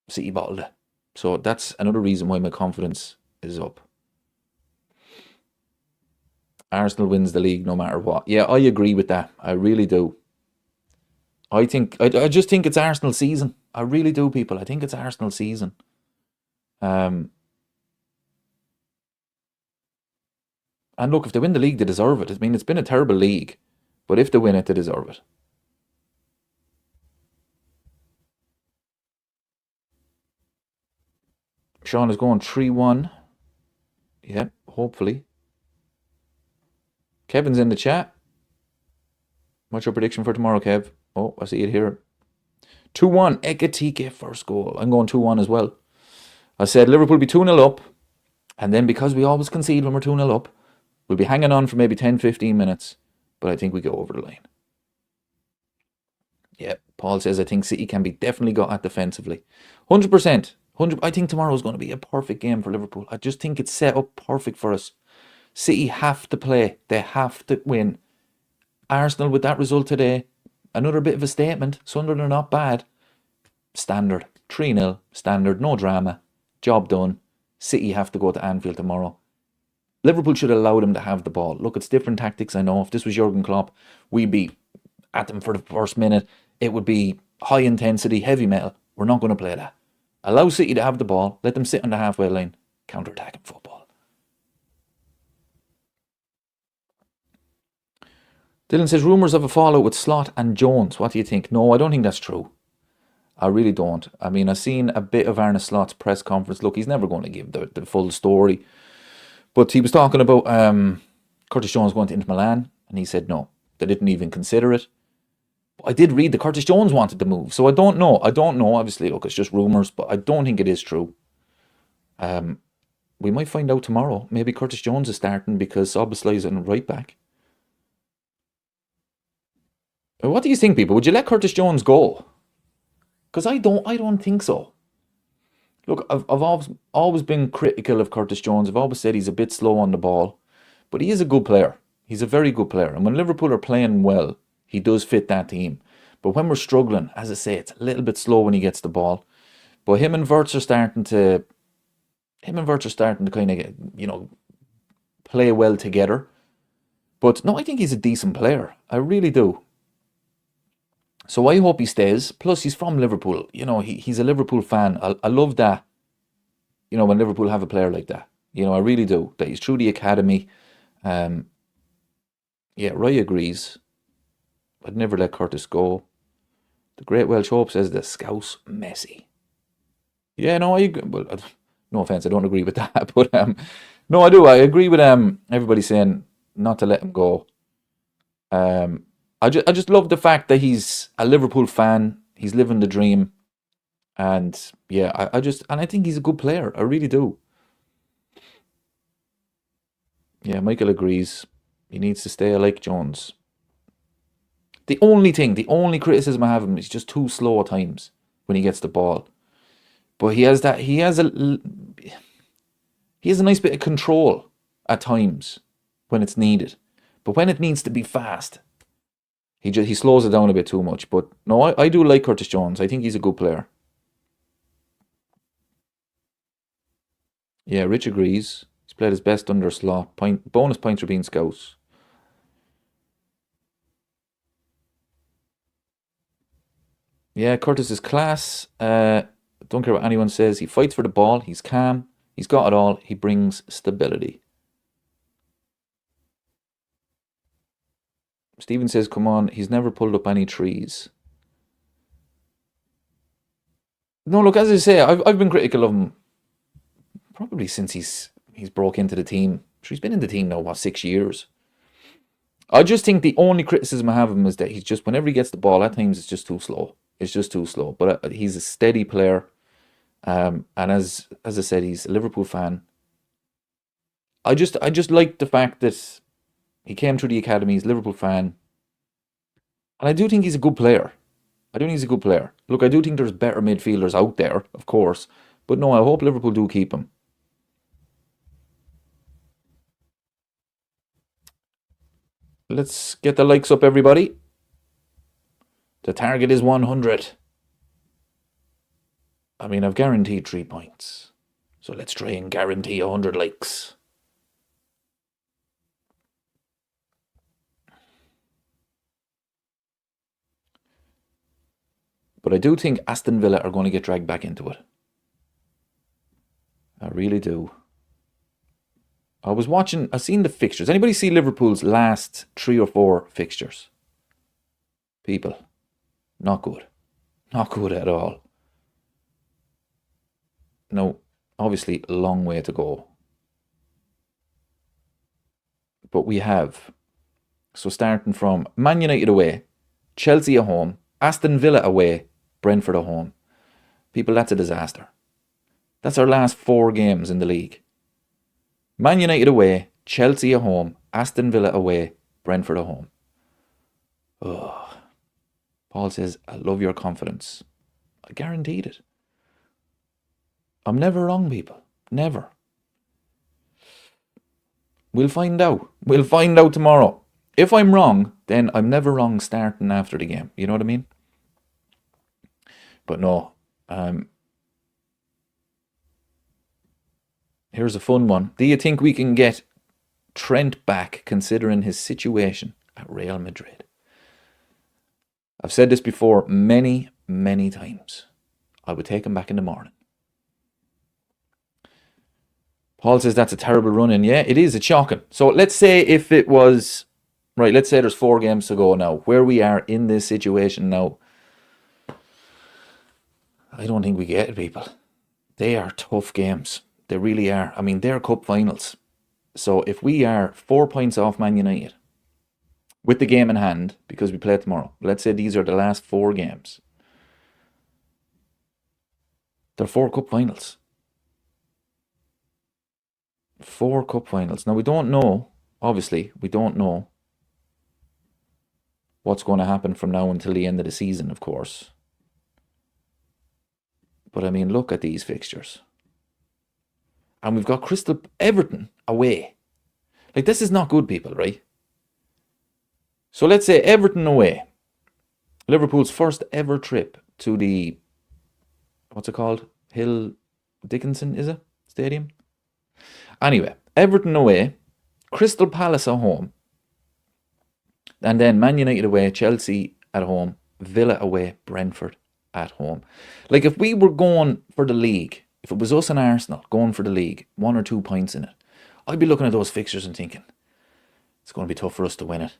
City bottled it. So that's another reason why my confidence is up. Arsenal wins the league no matter what. Yeah, I agree with that. I really do. I just think it's Arsenal season. I really do, people. I think it's Arsenal season. And look, if they win the league, they deserve it. I mean, it's been a terrible league. But if they win it, they deserve it. Sean is going 3-1. Yeah, hopefully. Kevin's in the chat. What's your prediction for tomorrow, Kev? Oh, I see it here. 2-1. Ekatike first goal. I'm going 2-1 as well. I said Liverpool will be 2-0 up. And then because we always concede when we're 2-0 up, we'll be hanging on for maybe 10-15 minutes. But I think we go over the line. Yeah, Paul says I think City can be definitely got at defensively. 100%. I think tomorrow is going to be a perfect game for Liverpool. I just think it's set up perfect for us. City have to play. They have to win. Arsenal with that result today, another bit of a statement. Sunderland are not bad. Standard. 3-0. Standard. No drama. Job done. City have to go to Anfield tomorrow. Liverpool should allow them to have the ball. Look, it's different tactics, I know. If this was Jurgen Klopp, we'd be at them for the first minute. It would be high intensity, heavy metal. We're not going to play that. Allow City to have the ball. Let them sit on the halfway line. Counter-attacking football. Dylan says, rumours of a fallout with Slot and Jones. What do you think? No, I don't think that's true. I really don't. I mean, I've seen a bit of Arne Slot's press conference. Look, he's never going to give the full story. But he was talking about Curtis Jones going to Inter Milan. And he said no. They didn't even consider it. I did read that Curtis Jones wanted to move, so I don't know. Obviously, look, it's just rumours, but I don't think it is true. We might find out tomorrow. Maybe Curtis Jones is starting because Soboszlai is in right back. What do you think, people? Would you let Curtis Jones go? Because I don't think so. Look, I've always been critical of Curtis Jones. I've always said he's a bit slow on the ball, but he is a good player. He's a very good player, and when Liverpool are playing well, he does fit that team. But when we're struggling, as I say, it's a little bit slow when he gets the ball. But him and Wirtz are starting to kind of, play well together. But no, I think he's a decent player. I really do. So I hope he stays. Plus, he's from Liverpool. He's a Liverpool fan. I love that, when Liverpool have a player like that. I really do. That he's through the academy. Yeah, Roy agrees. I'd never let Curtis go. The Great Welsh Hope says the Scouse Messi. Yeah, no, no offense, I don't agree with that, but no, I do. I agree with everybody saying not to let him go. I just love the fact that he's a Liverpool fan. He's living the dream, and yeah, I think he's a good player. I really do. Yeah, Michael agrees. He needs to stay like Jones. The only criticism I have of him is just too slow at times when he gets the ball. But he has a nice bit of control at times when it's needed. But when it needs to be fast, he slows it down a bit too much. But no, I do like Curtis Jones. I think he's a good player. Yeah, Rich agrees. He's played his best under Slot. Bonus points for being Scouts. Yeah, Curtis is class. Don't care what anyone says. He fights for the ball. He's calm. He's got it all. He brings stability. Stephen says, come on, he's never pulled up any trees. No, look, as I say, I've been critical of him probably since he's broke into the team. He's been in the team now, 6 years? I just think the only criticism I have of him is that he's just, whenever he gets the ball, at times it's just too slow. It's just too slow. But he's a steady player. And as I said, he's a Liverpool fan. I just like the fact that he came through the academy, he's a Liverpool fan. And I do think he's a good player. Look, I do think there's better midfielders out there, of course. But no, I hope Liverpool do keep him. Let's get the likes up, everybody. The target is 100. I mean, I've guaranteed 3 points. So let's try and guarantee 100 likes. But I do think Aston Villa are going to get dragged back into it. I really do. I've seen the fixtures. Anybody see Liverpool's last 3 or 4 fixtures? People, not good. Not good at all. No, obviously a long way to go. But we have, so starting from Man United away, Chelsea at home, Aston Villa away, Brentford at home. People, that's a disaster. That's our last 4 games in the league. Man United away, Chelsea at home, Aston Villa away, Brentford at home. Oh. Paul says, I love your confidence. I guaranteed it. I'm never wrong, people. Never. We'll find out. We'll find out tomorrow. If I'm wrong, then I'm never wrong starting after the game. You know what I mean? But no. Here's a fun one. Do you think we can get Trent back considering his situation at Real Madrid? I've said this before many, many times. I would take him back in the morning. Paul says that's a terrible run-in. Yeah, it is. It's shocking. So let's say if it was... Right, let's say there's 4 games to go now. Where we are in this situation now, I don't think we get it, people. They are tough games. They really are. I mean, they're cup finals. So if we are 4 points off Man United, with the game in hand, because we play tomorrow, let's say these are the last 4 games. They're 4 cup finals. 4 cup finals. Now, we don't know, obviously, we don't know what's going to happen from now until the end of the season, of course. But I mean, look at these fixtures. And we've got Everton away. Like, this is not good, people, right? So let's say Everton away. Liverpool's first ever trip to the, what's it called? Hill Dickinson, is it? Stadium? Anyway, Everton away, Crystal Palace at home, and then Man United away, Chelsea at home, Villa away, Brentford at home. Like, if we were going for the league, if it was us and Arsenal going for the league, 1 or 2 points in it, I'd be looking at those fixtures and thinking, it's going to be tough for us to win it.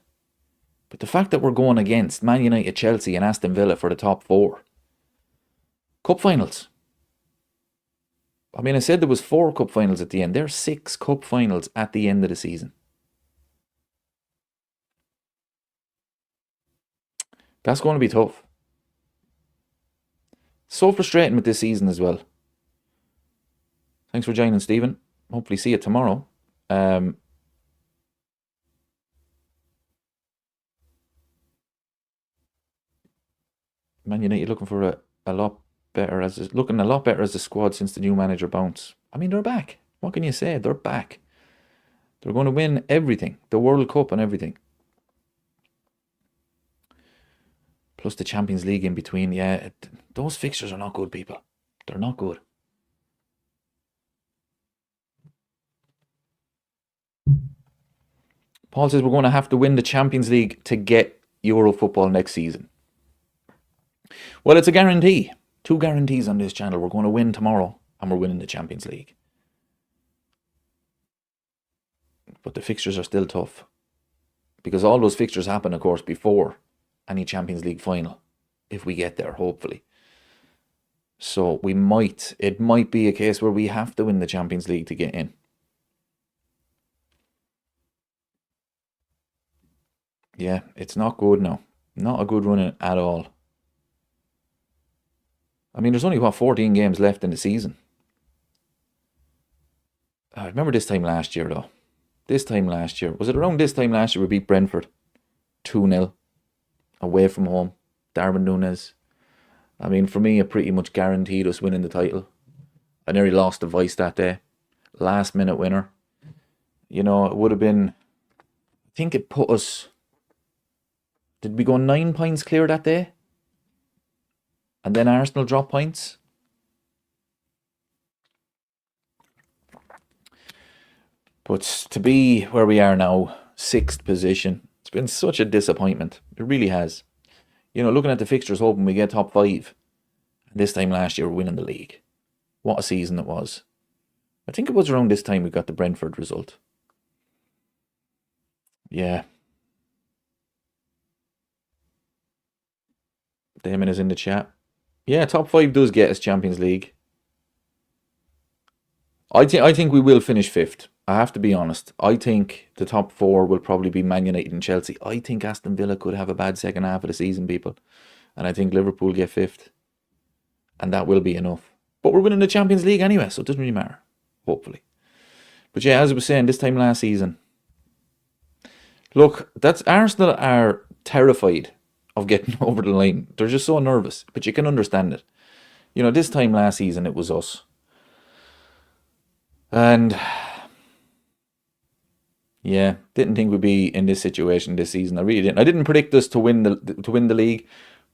But the fact that we're going against Man United, Chelsea and Aston Villa for the top 4, cup finals. I mean, I said there was 4 cup finals at the end. There's 6 cup finals at the end of the season. That's going to be tough. So frustrating with this season as well. Thanks for joining, Stephen. Hopefully see you tomorrow. Man United looking for a lot better looking a lot better as a squad since the new manager bounced. I mean, they're back. What can you say? They're back. They're going to win everything, the World Cup and everything. Plus the Champions League in between. Yeah, those fixtures are not good, people. They're not good. Paul says we're going to have to win the Champions League to get Euro football next season. Well, it's a guarantee. 2 guarantees on this channel. We're going to win tomorrow and we're winning the Champions League. But the fixtures are still tough. Because all those fixtures happen, of course, before any Champions League final. If we get there, hopefully. So it might be a case where we have to win the Champions League to get in. Yeah, it's not good now. Not a good run at all. I mean, there's only, 14 games left in the season. I remember this time last year, though. This time last year. Was it around this time last year we beat Brentford 2-0 away from home? Darwin Núñez. I mean, for me, it pretty much guaranteed us winning the title. I nearly lost the voice that day. Last minute winner. You know, it would have been, I think it put us, did we go 9 points clear that day? And then Arsenal dropped points. But to be where we are now, 6th position, it's been such a disappointment. It really has. You know, looking at the fixtures, hoping we get top 5. This time last year, we're winning the league. What a season it was. I think it was around this time we got the Brentford result. Yeah. Damon is in the chat. Yeah, top 5 does get us Champions League. I think we will finish 5th. I have to be honest. I think the top 4 will probably be Man United and Chelsea. I think Aston Villa could have a bad second half of the season, people. And I think Liverpool get 5th. And that will be enough. But we're winning the Champions League anyway, so it doesn't really matter. Hopefully. But yeah, as I was saying, this time last season. Look, Arsenal are terrified of getting over the line. They're just so nervous. But you can understand it. You know, this time last season, it was us. And yeah, didn't think we'd be in this situation this season. I really didn't. I didn't predict us to win the league,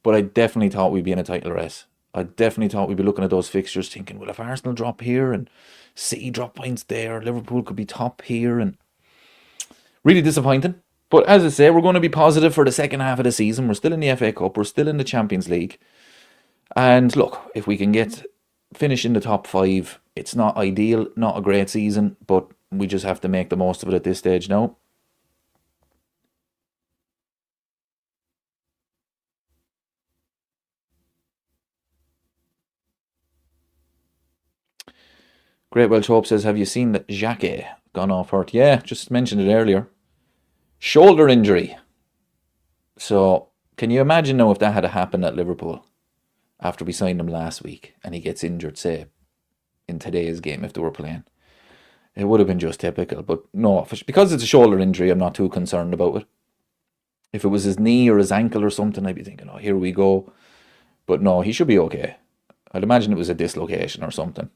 but I definitely thought we'd be in a title race. I definitely thought we'd be looking at those fixtures thinking, well, if Arsenal drop here and City drop points there, Liverpool could be top here, and really disappointing. But as I say, we're going to be positive for the second half of the season. We're still in the FA Cup. We're still in the Champions League. And look, if we can finish in the top 5, it's not ideal, not a great season, but we just have to make the most of it at this stage now. Great Welsh Hope says, have you seen that Xhaka gone off hurt? Yeah, just mentioned it earlier. Shoulder injury. So, can you imagine now if that had happened at Liverpool after we signed him last week and he gets injured, say, in today's game if they were playing? It would have been just typical. But no, because it's a shoulder injury, I'm not too concerned about it. If it was his knee or his ankle or something, I'd be thinking, oh, here we go. But no, he should be okay. I'd imagine it was a dislocation or something.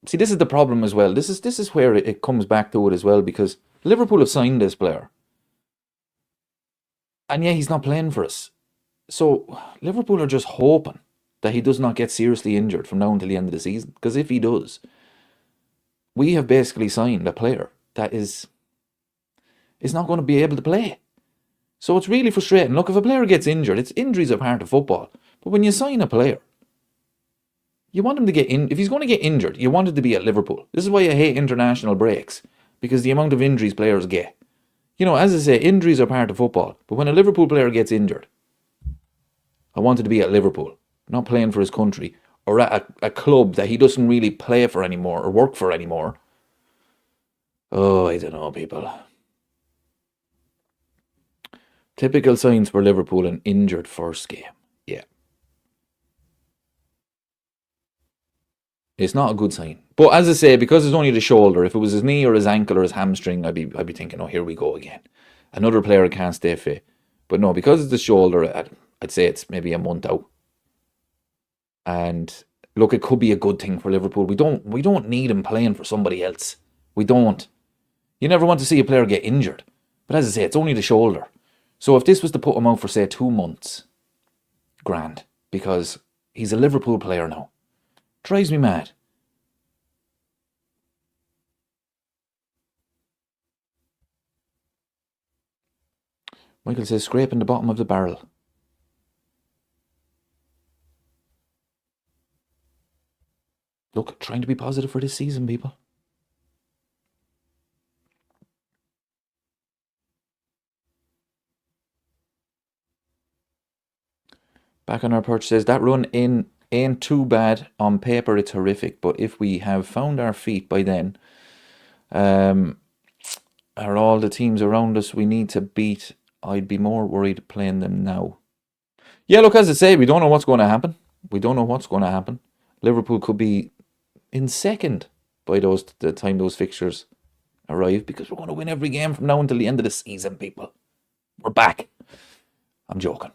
See, this is the problem as well. This is where it comes back to it as well, because Liverpool have signed this player. And yeah, he's not playing for us. So Liverpool are just hoping that he does not get seriously injured from now until the end of the season. Because if he does, we have basically signed a player that is not going to be able to play. So it's really frustrating. Look, if a player gets injured, injuries are part of football. But when you sign a player, you want him to get in. If he's going to get injured, you want it to be at Liverpool. This is why I hate international breaks, because the amount of injuries players get. You know, as I say, injuries are part of football. But when a Liverpool player gets injured, I want it to be at Liverpool, not playing for his country, or at a club that he doesn't really play for anymore or work for anymore. Oh, I don't know, people. Typical signs for Liverpool: an injured first game. Yeah. It's not a good sign. But as I say, because it's only the shoulder, if it was his knee or his ankle or his hamstring, I'd be thinking, oh, here we go again. Another player can't stay fit. But no, because it's the shoulder, I'd say it's maybe a month out. And look, it could be a good thing for Liverpool. We don't need him playing for somebody else. We don't. You never want to see a player get injured. But as I say, it's only the shoulder. So if this was to put him out for, say, 2 months, grand. Because he's a Liverpool player now. Drives me mad. Michael says, scraping the bottom of the barrel. Look, trying to be positive for this season, people. Back on our perch says, that run in ain't too bad. On paper, it's horrific. But if we have found our feet by then, are all the teams around us we need to beat. I'd be more worried playing them now. Yeah, look, as I say, we don't know what's going to happen. We don't know what's going to happen. Liverpool could be in second by the time those fixtures arrive, because we're going to win every game from now until the end of the season, people. We're back. I'm joking.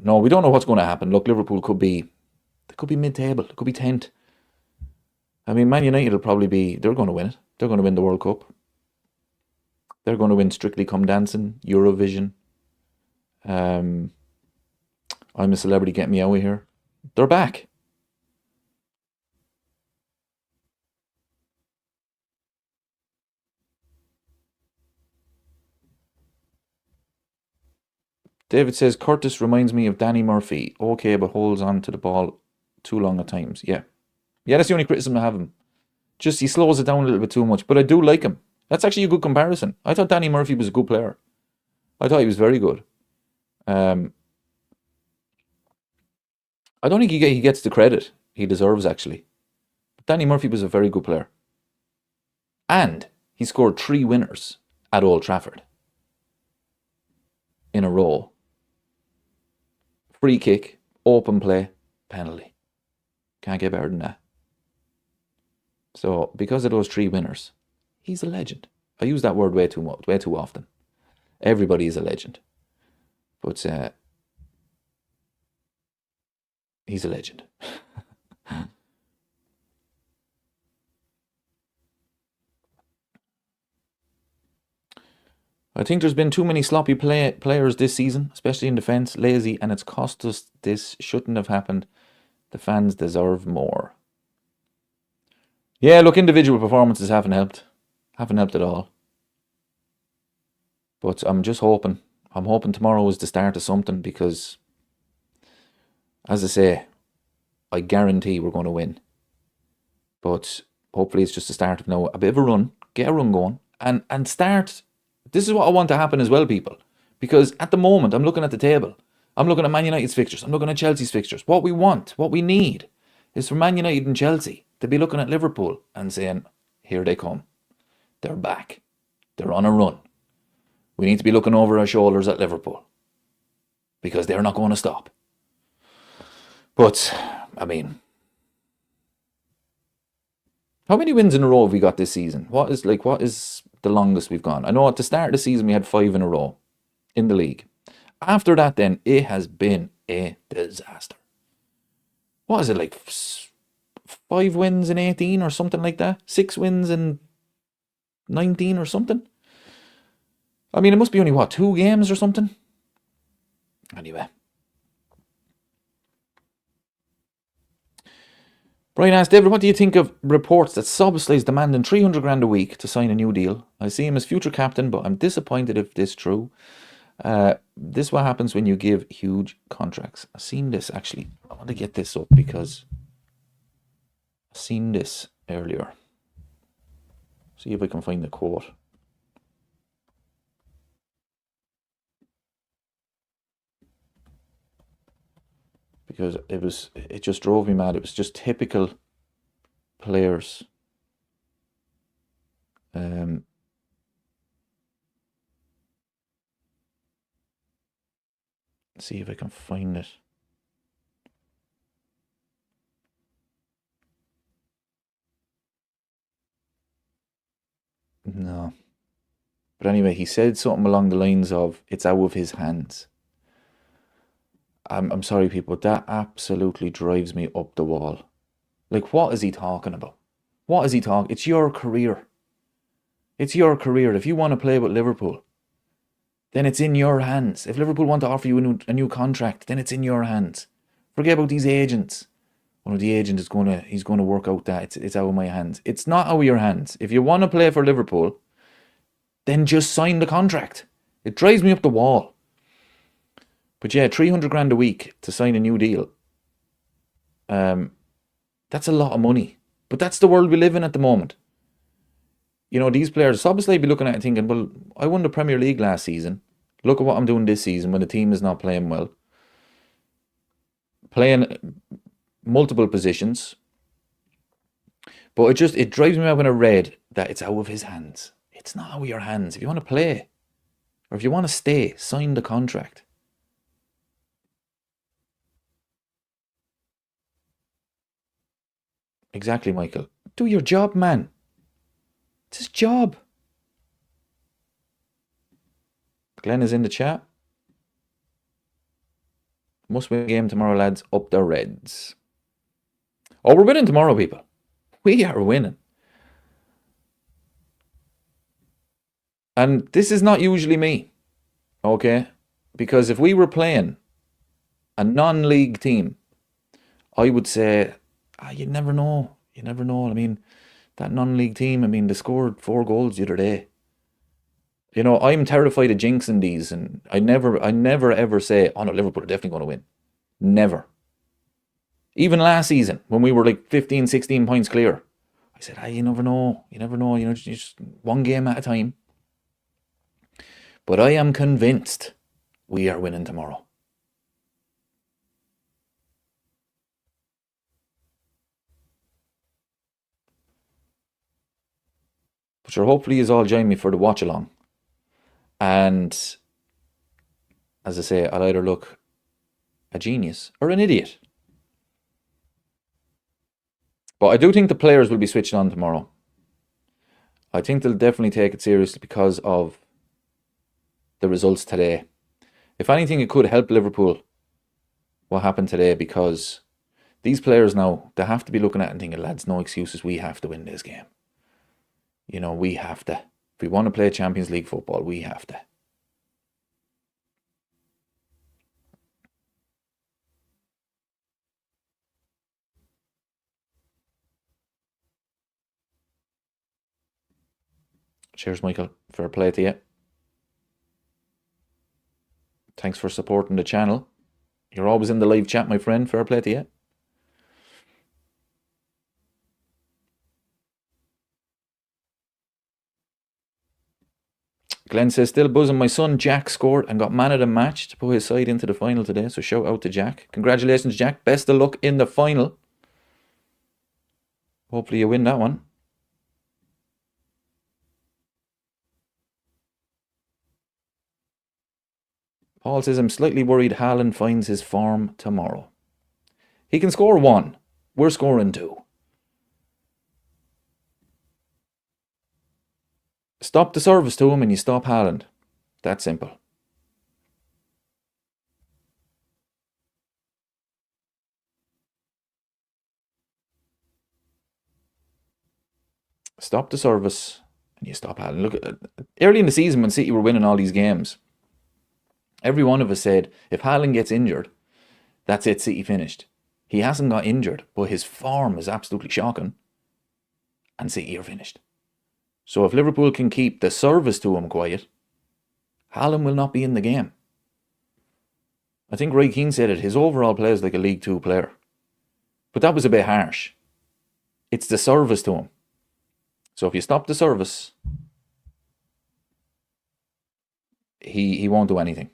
No, we don't know what's going to happen. Look, Liverpool could be mid-table. It could be 10th. I mean, Man United will probably be, they're going to win it. They're going to win the World Cup. They're going to win Strictly Come Dancing, Eurovision. I'm a Celebrity, Get Me Out of Here. They're back. David says, Curtis reminds me of Danny Murphy. Okay, but holds on to the ball too long at times. Yeah, that's the only criticism I have of him. Just he slows it down a little bit too much. But I do like him. That's actually a good comparison. I thought Danny Murphy was a good player. I thought he was very good. I don't think he gets the credit he deserves, actually. But Danny Murphy was a very good player. And he scored 3 winners at Old Trafford in a row. Free kick, open play, penalty. Can't get better than that. So, because of those 3 winners, he's a legend. I use that word way too often. Everybody is a legend. But he's a legend. I think there's been too many sloppy players this season, especially in defence, lazy, and it's cost us. This shouldn't have happened. The fans deserve more. Yeah, look, individual performances haven't helped. Haven't helped at all. But I'm just hoping. I'm hoping tomorrow is the start of something, because, as I say, I guarantee we're going to win. But hopefully it's just the start of now. A bit of a run. Get a run going. And start. This is what I want to happen as well, people. Because at the moment, I'm looking at the table. I'm looking at Man United's fixtures. I'm looking at Chelsea's fixtures. What we want, what we need, is for Man United and Chelsea to be looking at Liverpool and saying, here they come. They're back. They're on a run. We need to be looking over our shoulders at Liverpool, because they're not going to stop. But, I mean, how many wins in a row have we got this season? What is the longest we've gone? I know at the start of the season we had 5 in a row in the league. After that, then, it has been a disaster. What is it, like 5 wins in 18 or something like that? 6 wins in 19 or something? I mean, it must be only, 2 games or something? Anyway. Brian asked, David, what do you think of reports that Soboszlai is demanding 300 grand a week to sign a new deal? I see him as future captain, but I'm disappointed if this is true. This is what happens when you give huge contracts. I've seen this, actually. I want to get this up because I've seen this earlier. See if I can find the quote. Because it just drove me mad. It was just typical players. See if I can find it. No. But anyway, he said something along the lines of, it's out of his hands. I'm sorry, people, that absolutely drives me up the wall. Like, what is he talking about? What is he talking? It's your career. It's your career. If you want to play with Liverpool, then it's in your hands. If Liverpool want to offer you a new contract, then it's in your hands. Forget about these agents. One of the agents is he's going to work out that it's out of my hands. It's not out of your hands. If you want to play for Liverpool, then just sign the contract. It drives me up the wall. But yeah, 300 grand a week to sign a new deal. That's a lot of money. But that's the world we live in at the moment. You know, these players, Soboszlai be looking at it thinking, well, I won the Premier League last season. Look at what I'm doing this season when the team is not playing well. Playing multiple positions. But it drives me out when I read that it's out of his hands. It's not out of your hands. If you want to play, or if you want to stay, sign the contract. Exactly, Michael. Do your job, man. It's his job. Glenn is in the chat. Must win game tomorrow, lads. Up the Reds. Oh, we're winning tomorrow, people. We are winning. And this is not usually me. Okay? Because if we were playing a non-league team, I would say, you never know. You never know. I mean, that non-league team, they scored 4 goals the other day. You know, I'm terrified of jinxing these, and I never ever say, oh no, Liverpool are definitely going to win. Never. Even last season, when we were like 15, 16 points clear, I said, you never know. You never know. You know, just one game at a time. But I am convinced we are winning tomorrow. But sure, hopefully you all join me for the watch along. And as I say, I'll either look a genius or an idiot. But I do think the players will be switched on tomorrow. I think they'll definitely take it seriously because of the results today. If anything, it could help Liverpool what happened today, because these players now, they have to be looking at it and thinking, lads, no excuses, we have to win this game. You know, we have to. If we want to play Champions League football, we have to. Cheers, Michael. Fair play to you. Thanks for supporting the channel. You're always in the live chat, my friend. Fair play to you. Glenn says, still buzzing. My son Jack scored and got man of the match to put his side into the final today. So shout out to Jack. Congratulations, Jack. Best of luck in the final. Hopefully you win that one. Paul says, I'm slightly worried Haaland finds his form tomorrow. He can score 1. We're scoring 2. Stop the service to him and you stop Haaland. That simple. Stop the service and you stop Haaland. Look, early in the season when City were winning all these games, every one of us said, if Haaland gets injured, that's it, City finished. He hasn't got injured, but his form is absolutely shocking. And City are finished. So if Liverpool can keep the service to him quiet, Haaland will not be in the game. I think Roy Keane said it, his overall play is like a League 2 player. But that was a bit harsh. It's the service to him. So if you stop the service, he won't do anything.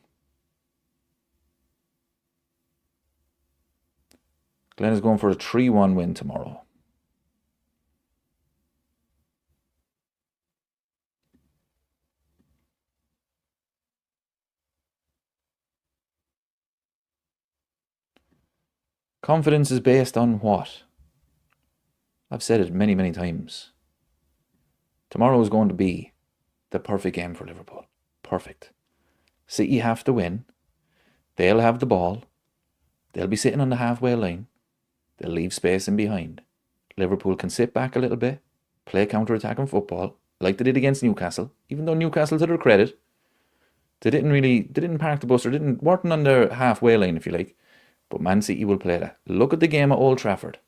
Glenn is going for a 3-1 win tomorrow. Confidence is based on what? I've said it many, many times. Tomorrow is going to be the perfect game for Liverpool. Perfect. City have to win. They'll have the ball. They'll be sitting on the halfway line. They'll leave space in behind. Liverpool can sit back a little bit, play counter-attacking football, like they did against Newcastle. Even though Newcastle, to their credit, they didn't park the bus or weren't on their halfway line, if you like. But Man City will play that. Look at the game at Old Trafford.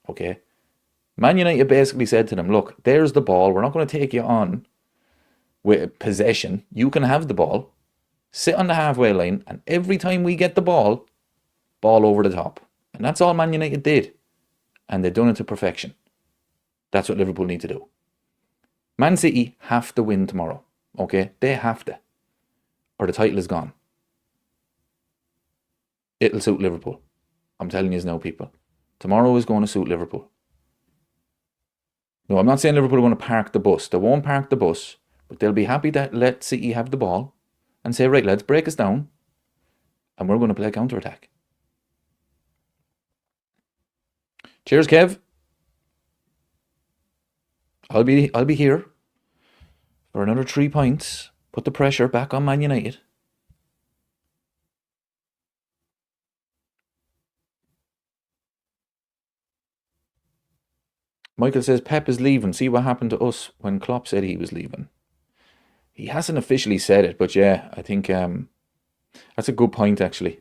Okay? Man United basically said to them, look, there's the ball. We're not going to take you on with possession. You can have the ball. Sit on the halfway line. And every time we get the ball over the top. And that's all Man United did. And they've done it to perfection. That's what Liverpool need to do. Man City have to win tomorrow. Okay? They have to. Or the title is gone. It'll suit Liverpool. I'm telling you now, people. Tomorrow is going to suit Liverpool. No, I'm not saying Liverpool are going to park the bus. They won't park the bus, But they'll be happy to let City have the ball and say, right, lads, break us down and we're going to play counter-attack. Cheers, Kev. I'll be here for another 3 points. Put the pressure back on Man United. Michael says Pep is leaving. See what happened to us when Klopp said he was leaving. He hasn't officially said it, but yeah, I think that's a good point actually.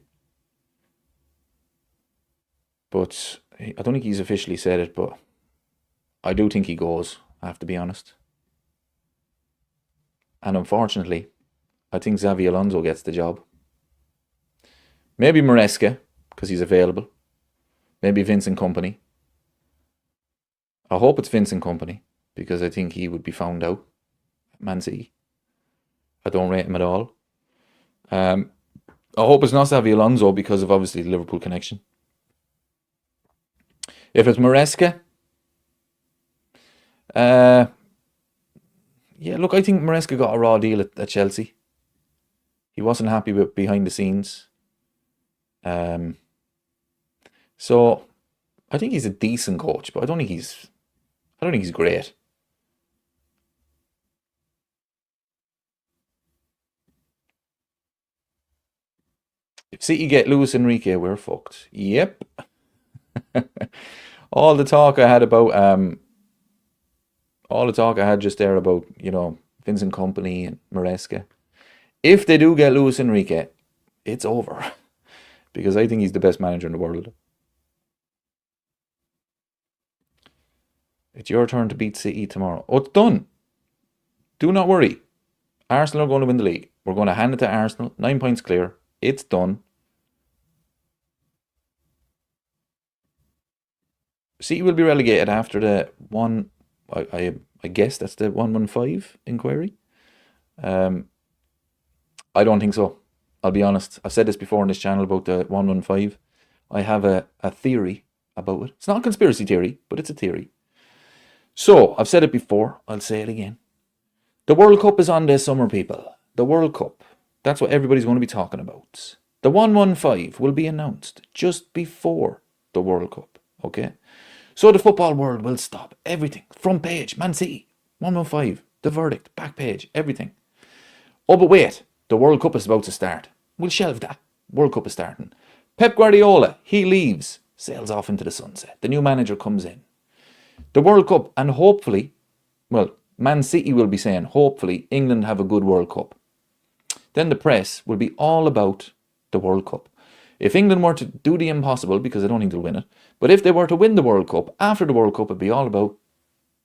But I don't think he's officially said it, but I do think he goes, I have to be honest. And unfortunately, I think Xavi Alonso gets the job. Maybe Maresca, because he's available. Maybe Vincent Kompany. I hope it's Vincent Kompany, because I think he would be found out at Man City. I don't rate him at all. I hope it's not Xavi Alonso because of obviously the Liverpool connection. If it's Maresca, yeah, look, I think Maresca got a raw deal at Chelsea. He wasn't happy with behind the scenes. So I think he's a decent coach, but I don't think he's great. If City get Luis Enrique, we're fucked. Yep. All the talk I had just there about, Vincent Kompany and Maresca. If they do get Luis Enrique, it's over. Because I think he's the best manager in the world. It's your turn to beat City tomorrow. Oh, it's done. Do not worry. Arsenal are going to win the league. We're going to hand it to Arsenal. 9 points clear. It's done. City will be relegated after the one. I guess that's the 115 inquiry. I don't think so. I'll be honest. I've said this before on this channel about the 115. I have a theory about it. It's not a conspiracy theory, but it's a theory. So, I've said it before. I'll say it again. The World Cup is on this summer, people. The World Cup. That's what everybody's going to be talking about. The 115 will be announced just before the World Cup. Okay? So the football world will stop everything. Front page, Man City, 115, the verdict, back page, everything. Oh, but wait, the World Cup is about to start. We'll shelve that. World Cup is starting. Pep Guardiola, he leaves, sails off into the sunset. The new manager comes in. The World Cup, and hopefully, well, Man City will be saying, hopefully, England have a good World Cup. Then the press will be all about the World Cup. If England were to do the impossible, because I don't think they'll win it, but if they were to win the World Cup, after the World Cup, it'd be all about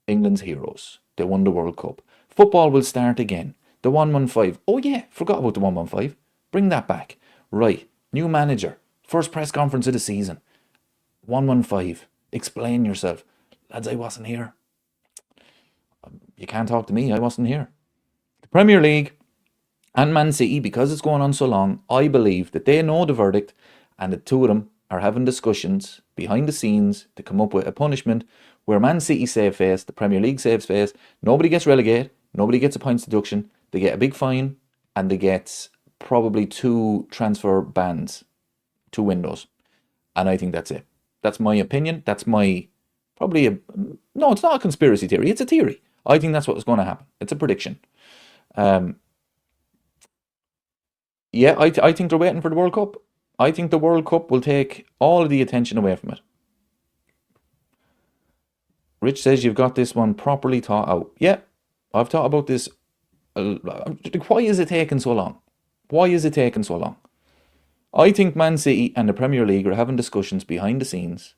England's heroes. They won the World Cup. Football will start again. The 115. Oh yeah, forgot about the 115. Bring that back. Right, new manager. First press conference of the season. 115. Explain yourself. Lads, I wasn't here. You can't talk to me, I wasn't here. The Premier League and Man City, because it's going on so long, I believe that they know the verdict and the two of them are having discussions behind the scenes to come up with a punishment where Man City save face, the Premier League saves face, nobody gets relegated, nobody gets a points deduction, they get a big fine and they get probably 2 transfer bans, 2 windows. And I think that's it. That's my opinion. That's my, no, it's not a conspiracy theory, it's a theory. I think that's what's going to happen. It's a prediction. Yeah, I think they're waiting for the World Cup. I think the World Cup will take all of the attention away from it. Rich says you've got this one properly thought out. Yeah, I've thought about this. Why is it taking so long? Why is it taking so long? I think Man City and the Premier League are having discussions behind the scenes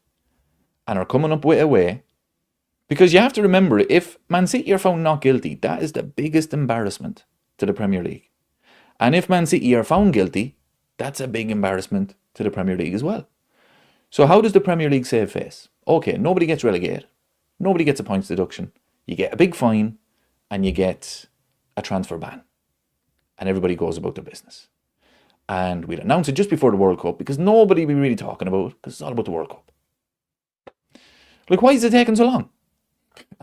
and are coming up with a way. Because you have to remember, if Man City are found not guilty, that is the biggest embarrassment to the Premier League. And if Man City are found guilty, that's a big embarrassment to the Premier League as well. So how does the Premier League save face? Okay, nobody gets relegated. Nobody gets a points deduction. You get a big fine and you get a transfer ban. And everybody goes about their business. And we'll announce it just before the World Cup because nobody will be really talking about it because it's all about the World Cup. Like, why is it taking so long?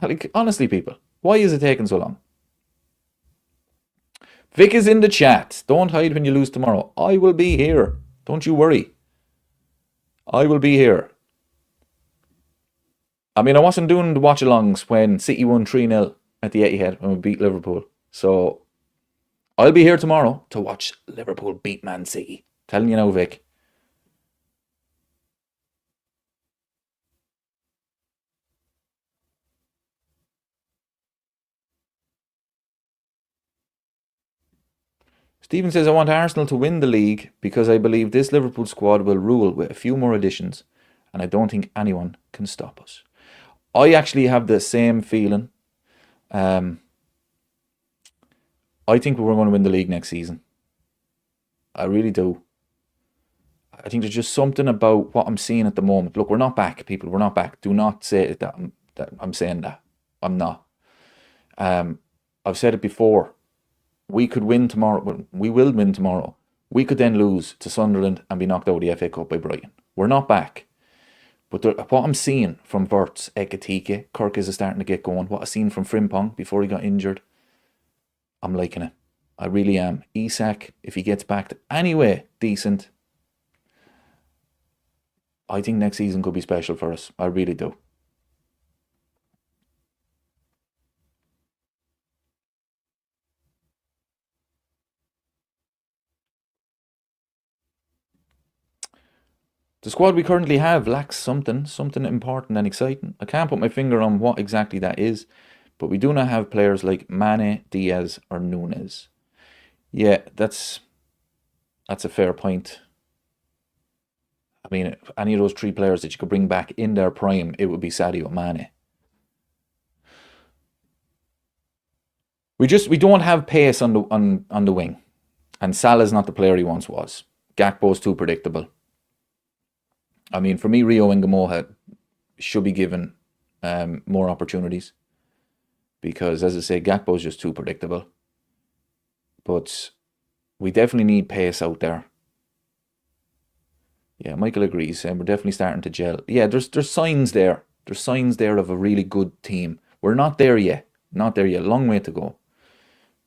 Like, honestly, people, why is it taking so long? Vic is in the chat. Don't hide when you lose tomorrow. I will be here. Don't you worry. I will be here. I mean, I wasn't doing the watch-alongs when City won 3-0 at the Etihad when we beat Liverpool. So, I'll be here tomorrow to watch Liverpool beat Man City. Telling you now, Vic. Stephen says, I want Arsenal to win the league because I believe this Liverpool squad will rule with a few more additions and I don't think anyone can stop us. I actually have the same feeling. I think we're going to win the league next season. I really do. I think there's just something about what I'm seeing at the moment. Look, we're not back, people. We're not back. Do not say that I'm saying that. I'm not. I've said it before. We could win tomorrow. We will win tomorrow. We could then lose to Sunderland and be knocked out of the FA Cup by Brighton. We're not back. But what I'm seeing from Wirtz, Ekitike, Kirk is starting to get going. What I've seen from Frimpong before he got injured, I'm liking it. I really am. Isak, if he gets back to anyway decent, I think next season could be special for us. I really do. The squad we currently have lacks something important and exciting. I can't put my finger on what exactly that is, but we do not have players like Mane, Diaz, or Nunes. Yeah, that's a fair point. I mean, if any of those three players that you could bring back in their prime, it would be Sadio Mane. We don't have pace on the wing, and Salah's not the player he once was. Gakpo's too predictable. I mean, for me, Rio Ngamoha should be given more opportunities because, as I say, Gakpo's just too predictable. But we definitely need pace out there. Yeah, Michael agrees, and we're definitely starting to gel. Yeah, there's signs there. There's signs there of a really good team. We're not there yet. Not there yet. Long way to go.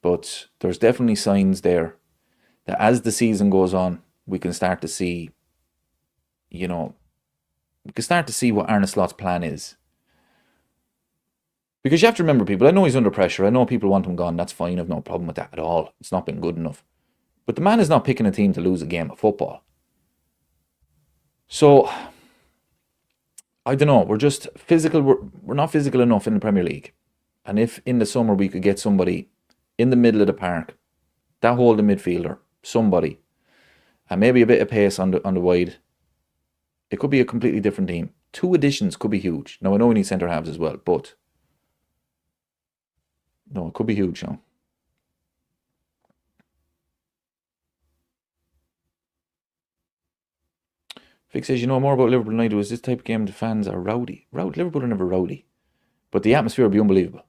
But there's definitely signs there that as the season goes on, we can start to see, we can start to see what Arne Slot's plan is. Because you have to remember, people, I know he's under pressure. I know people want him gone. That's fine. I've no problem with that at all. It's not been good enough. But the man is not picking a team to lose a game of football. So, I don't know. We're just physical. We're not physical enough in the Premier League. And if in the summer we could get somebody in the middle of the park, that holding midfielder, somebody, and maybe a bit of pace on the wide, it could be a completely different team. 2 additions could be huge. Now, I know we need centre halves as well, but no, it could be huge, Vic says, you know more about Liverpool than I do. Is this type of game the fans are rowdy? Liverpool are never rowdy. But the atmosphere will be unbelievable.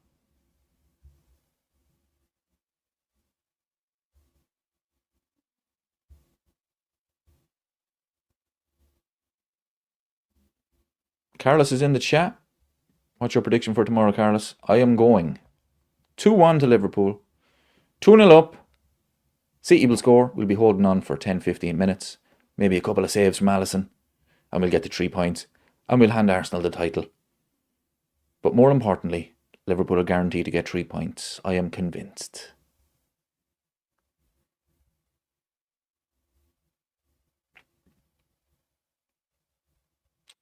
Carlos is in the chat. What's your prediction for tomorrow, Carlos? I am going 2-1 to Liverpool. 2-0 up. City will score. We'll be holding on for 10-15 minutes. Maybe a couple of saves from Alisson. And we'll get the 3 points. And we'll hand Arsenal the title. But more importantly, Liverpool are guaranteed to get 3 points. I am convinced.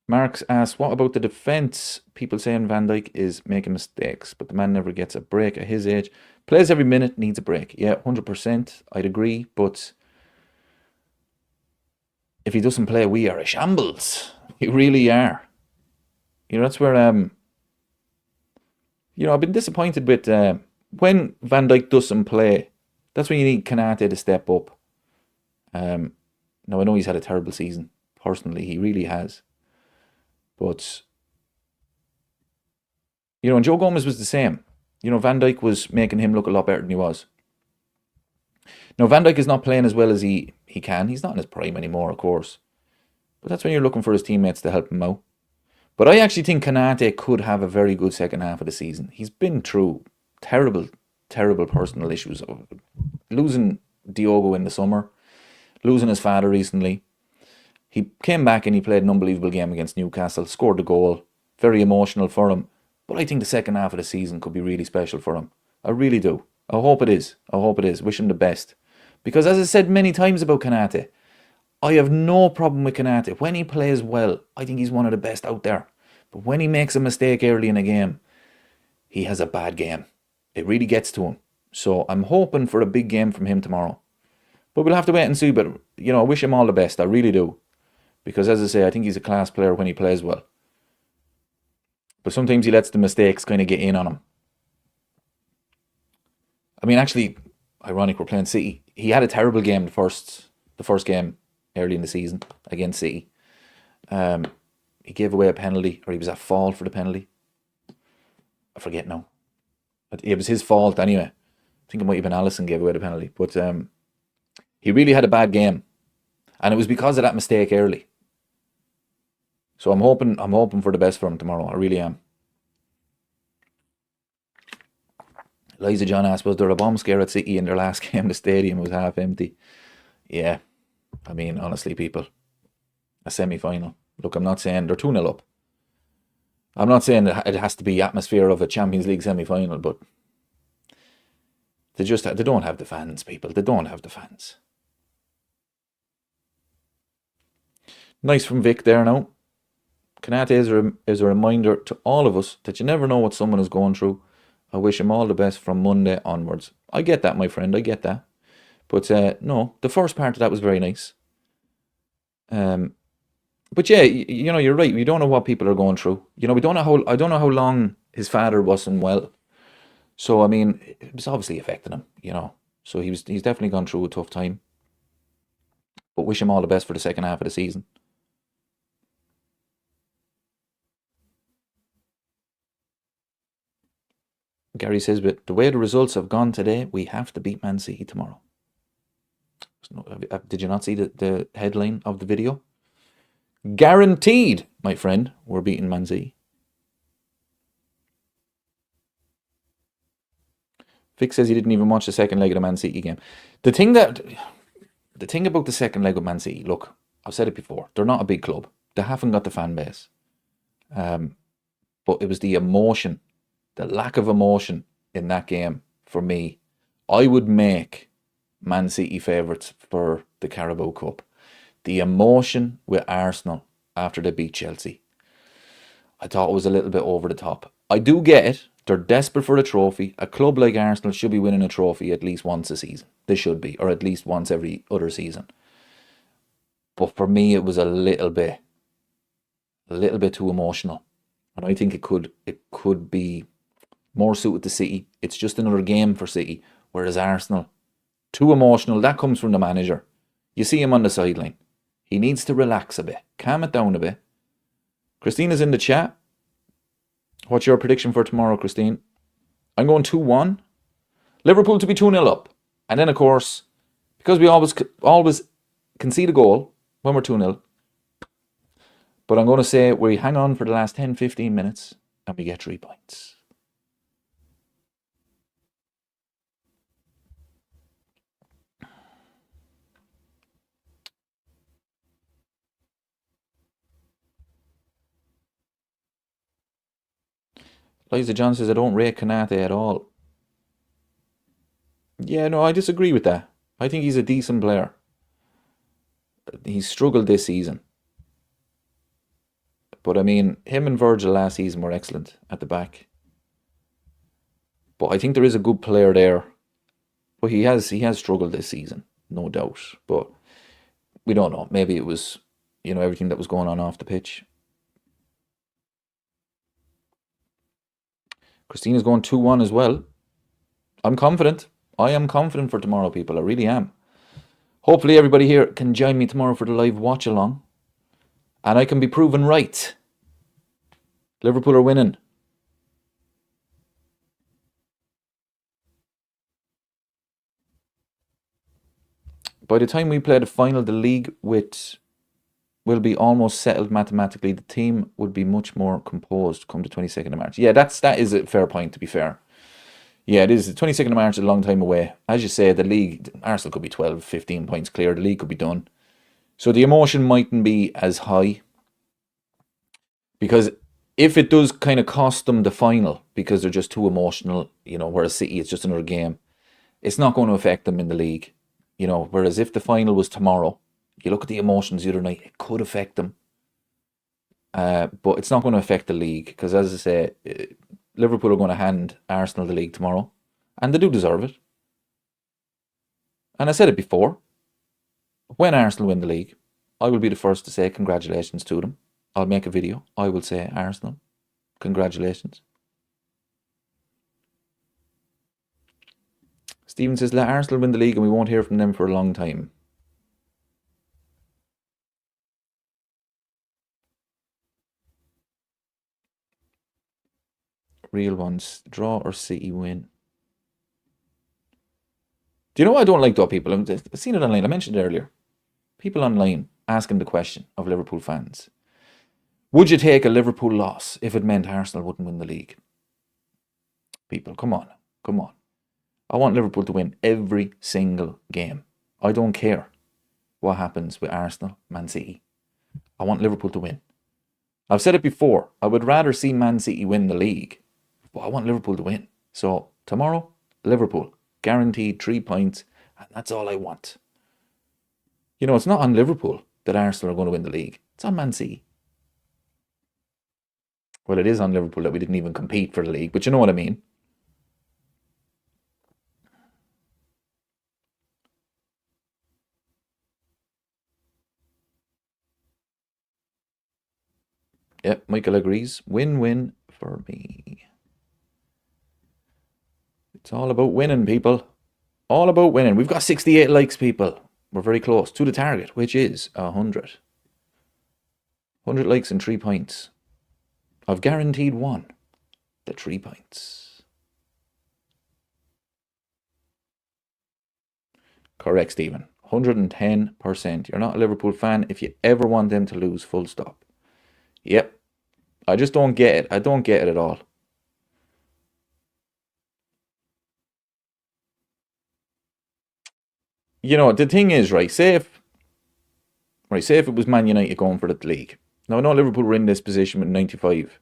Marx asks, what about the defence? People saying Van Dijk is making mistakes, but the man never gets a break at his age. Plays every minute, needs a break. Yeah, 100%. I'd agree, but if he doesn't play, we are a shambles. We really are. That's where, I've been disappointed with when Van Dijk doesn't play. That's when you need Konate to step up. Now, I know he's had a terrible season. Personally, he really has. But, and Joe Gomez was the same. Van Dijk was making him look a lot better than he was. Now, Van Dijk is not playing as well as he can. He's not in his prime anymore, of course. But that's when you're looking for his teammates to help him out. But I actually think Konate could have a very good second half of the season. He's been through terrible, terrible personal issues losing Diogo in the summer, losing his father recently. He came back and he played an unbelievable game against Newcastle, scored the goal, very emotional for him. But I think the second half of the season could be really special for him. I really do. I hope it is. I hope it is. Wish him the best. Because as I said many times about Konate, I have no problem with Konate. When he plays well, I think he's one of the best out there. But when he makes a mistake early in a game, he has a bad game. It really gets to him. So I'm hoping for a big game from him tomorrow. But we'll have to wait and see. But, I wish him all the best. I really do. Because as I say, I think he's a class player when he plays well. But sometimes he lets the mistakes kind of get in on him. I mean, actually, ironic, we're playing City. He had a terrible game the first game early in the season against City. He gave away a penalty, or he was at fault for the penalty. I forget now. It was his fault anyway. I think it might have been Alisson gave away the penalty. But he really had a bad game. And it was because of that mistake early. So I'm hoping for the best for him tomorrow. I really am. Liza John asked, was there a bomb scare at City in their last game? The stadium was half empty. Yeah. I mean, honestly, people. A semi-final. Look, I'm not saying they're 2-0 up. I'm not saying that it has to be atmosphere of a Champions League semi-final, but they don't have the fans, people. They don't have the fans. Nice from Vic there now. Konate is a reminder to all of us that you never know what someone is going through. I wish him all the best from Monday onwards. I get that, my friend. I get that. But no, the first part of that was very nice. But yeah, you're right. We don't know what people are going through. I don't know how long his father wasn't well. So I mean, it was obviously affecting him. So he's definitely gone through a tough time. But wish him all the best for the second half of the season. Gary says, but the way the results have gone today, we have to beat Man City tomorrow. Did you not see the headline of the video? Guaranteed, my friend, we're beating Man City. Vic says he didn't even watch the second leg of the Man City game. The thing about the second leg of Man City, look, I've said it before, they're not a big club. They haven't got the fan base. But it was the emotion, the lack of emotion in that game for me. I would make Man City favourites for the Carabao Cup. The emotion with Arsenal after they beat Chelsea, I thought it was a little bit over the top. I do get it. They're desperate for a trophy. A club like Arsenal should be winning a trophy at least once a season. They should be, or at least once every other season. But for me, it was a little bit too emotional. And I think it could be more suited to City. It's just another game for City. Whereas Arsenal, too emotional. That comes from the manager. You see him on the sideline. He needs to relax a bit. Calm it down a bit. Christina's in the chat. What's your prediction for tomorrow, Christine? I'm going 2-1. Liverpool to be 2-0 up. And then, of course, because we always concede a goal when we're 2-0. But I'm going to say we hang on for the last 10-15 minutes and we get 3 points. Liza John says, I don't rate Konate at all. Yeah, no, I disagree with that. I think he's a decent player. He's struggled this season. But I mean, him and Virgil last season were excellent at the back. But I think there is a good player there. But he has struggled this season, no doubt. But we don't know. Maybe it was, everything that was going on off the pitch. Christina's going 2-1 as well. I'm confident. I am confident for tomorrow, people. I really am. Hopefully everybody here can join me tomorrow for the live watch along. And I can be proven right. Liverpool are winning. By the time we play the final, the league will be almost settled mathematically. The team would be much more composed come the 22nd of March. Yeah, that is a fair point, to be fair. Yeah, it is. The 22nd of March is a long time away. As you say, the league, Arsenal could be 12, 15 points clear. The league could be done. So the emotion mightn't be as high. Because if it does kind of cost them the final, because they're just too emotional, whereas City, it's just another game, it's not going to affect them in the league. Whereas if the final was tomorrow, you look at the emotions the other night, it could affect them. But it's not going to affect the league because, as I say, Liverpool are going to hand Arsenal the league tomorrow, and they do deserve it. And I said it before, when Arsenal win the league, I will be the first to say congratulations to them. I'll make a video. I will say, Arsenal, congratulations. Stephen says, let Arsenal win the league and we won't hear from them for a long time. Real ones, draw or City win. Do you know what I don't like though, people? I've seen it online. I mentioned it earlier. People online asking the question of Liverpool fans. Would you take a Liverpool loss if it meant Arsenal wouldn't win the league? People, come on. Come on. I want Liverpool to win every single game. I don't care what happens with Arsenal, Man City. I want Liverpool to win. I've said it before. I would rather see Man City win the league, but I want Liverpool to win. So tomorrow, Liverpool. Guaranteed 3 points, and that's all I want. It's not on Liverpool that Arsenal are going to win the league. It's on Man City. Well, it is on Liverpool that we didn't even compete for the league, but you know what I mean. Yep, Michael agrees. Win-win for me. It's all about winning, people. All about winning. We've got 68 likes, people. We're very close to the target, which is 100. 100 likes and 3 points. I've guaranteed one. The 3 points. Correct, Stephen. 110%. You're not a Liverpool fan if you ever want them to lose, full stop. Yep. I just don't get it. I don't get it at all. The thing is, right, say if it was Man United going for the league. Now, I know Liverpool were in this position with 95,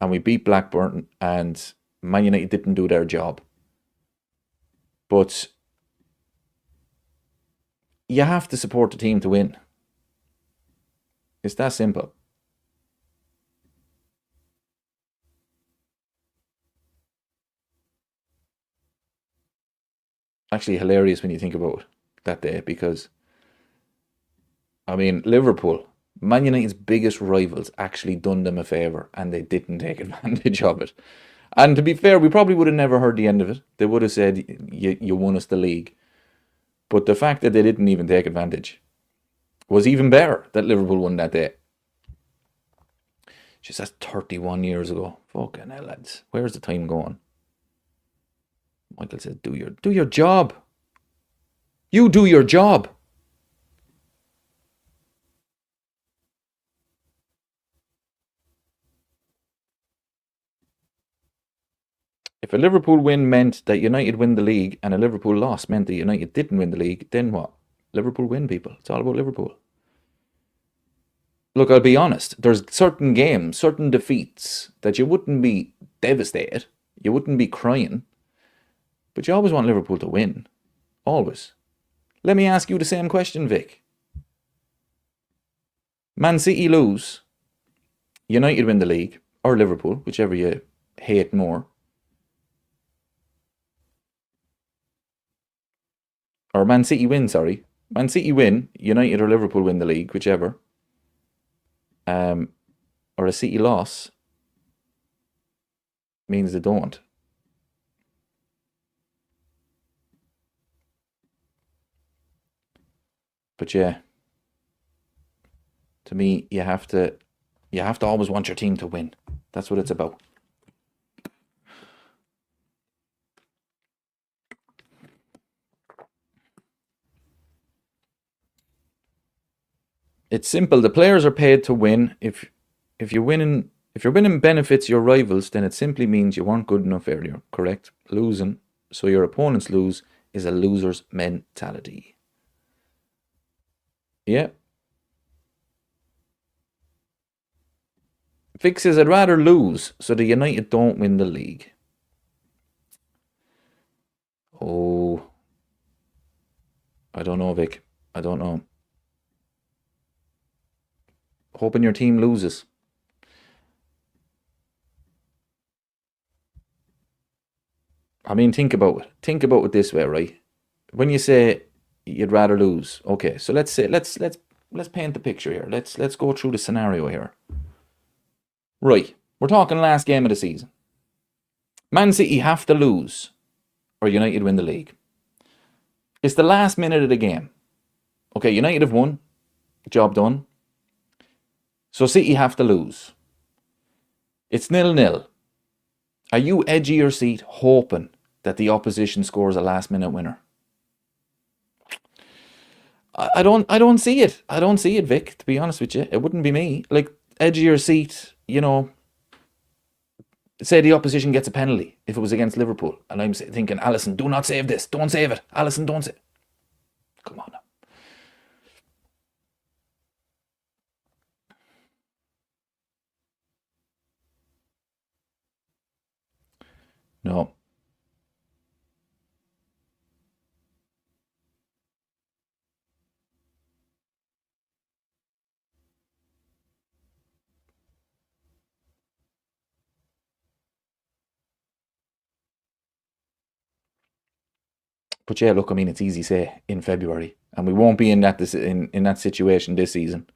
and we beat Blackburn, and Man United didn't do their job. But you have to support the team to win. It's that simple. Actually hilarious when you think about that day because, Liverpool, Man United's biggest rivals, actually done them a favour and they didn't take advantage of it. And to be fair, we probably would have never heard the end of it. They would have said, you won us the league. But the fact that they didn't even take advantage was even better that Liverpool won that day. Just that's 31 years ago. Fucking hell, lads. Where's the time going? Michael says, do your job. You do your job. If a Liverpool win meant that United win the league and a Liverpool loss meant that United didn't win the league, then what? Liverpool win, people. It's all about Liverpool. Look, I'll be honest. There's certain games, certain defeats that you wouldn't be devastated. You wouldn't be crying. But you always want Liverpool to win. Always. Let me ask you the same question, Vic. Man City lose. United win the league. Or Liverpool, whichever you hate more. Or Man City win, sorry. Man City win. United or Liverpool win the league, whichever. Or a City loss means they don't. But yeah, to me, you have to always want your team to win. That's what it's about. It's simple. The players are paid to win. If you're winning If your winning benefits your rivals, then it simply means you weren't good enough earlier, correct? Losing, so your opponents lose, is a loser's mentality. Yeah. Vic says, I'd rather lose so the United don't win the league. Oh, I don't know, Vic. I don't know. Hoping your team loses. I mean, think about it. Think about it this way, right? When you say you'd rather lose, okay. So let's paint the picture here. Let's go through the scenario here. Right, we're talking last game of the season. Man City have to lose, or United win the league. It's the last minute of the game. Okay, United have won. Job done. So City have to lose. It's 0-0. Are you edge of your seat hoping that the opposition scores a last minute winner? I don't see it. I don't see it, Vic, to be honest with you. It wouldn't be me. Like, edge of your seat, you know, say the opposition gets a penalty if it was against Liverpool, and I'm thinking, Alisson, do not save this. Don't save it. Alisson, don't save it. Come on now. No. But yeah, look, I mean, it's easy to say in February, and we won't be in that situation this season.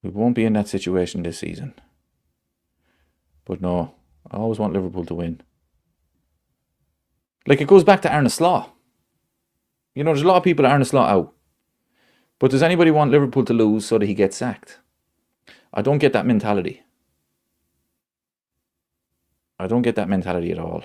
We won't be in that situation this season. But no, I always want Liverpool to win. Like, it goes back to Arne Slot. You know, there's a lot of people Arne Slot out. But does anybody want Liverpool to lose so that he gets sacked? I don't get that mentality. I don't get that mentality at all.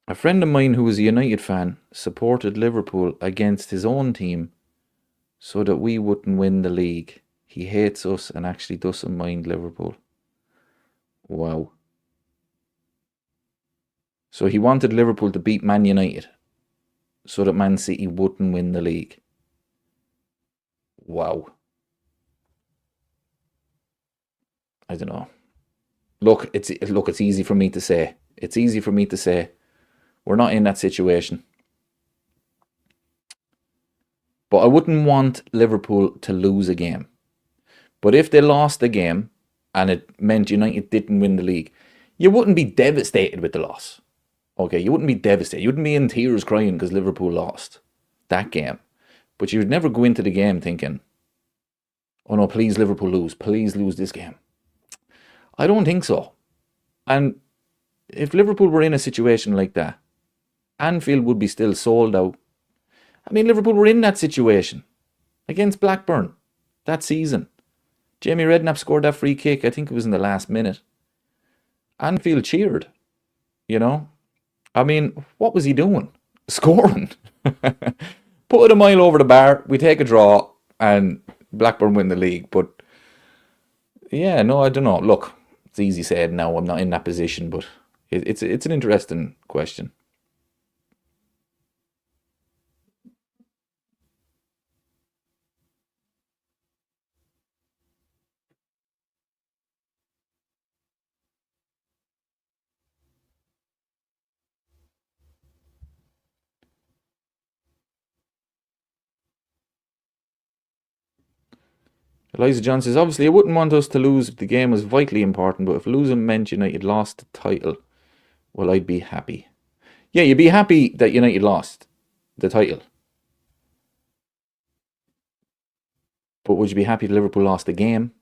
A friend of mine who was a United fan supported Liverpool against his own team so that we wouldn't win the league. He hates us and actually doesn't mind Liverpool. Wow. So he wanted Liverpool to beat Man United so that Man City wouldn't win the league. Wow. I don't know. Look, it's easy for me to say. It's easy for me to say. We're not in that situation. But I wouldn't want Liverpool to lose a game. But if they lost the game and it meant United didn't win the league, you wouldn't be devastated with the loss. Okay, you wouldn't be devastated. You wouldn't be in tears crying because Liverpool lost that game. But you would never go into the game thinking, oh no, please Liverpool lose. Please lose this game. I don't think so. And if Liverpool were in a situation like that, Anfield would be still sold out. I mean, Liverpool were in that situation against Blackburn that season. Jamie Redknapp scored that free kick. I think it was in the last minute. Anfield cheered, you know. I mean, what was he doing? Scoring. Put it a mile over the bar, we take a draw, and Blackburn win the league. But yeah, no, I don't know. Look, it's easy said now. I'm not in that position, but it's an interesting question. Eliza John says, obviously I wouldn't want us to lose if the game was vitally important, but if losing meant United lost the title, well, I'd be happy. Yeah, you'd be happy that United lost the title. But would you be happy that Liverpool lost the game?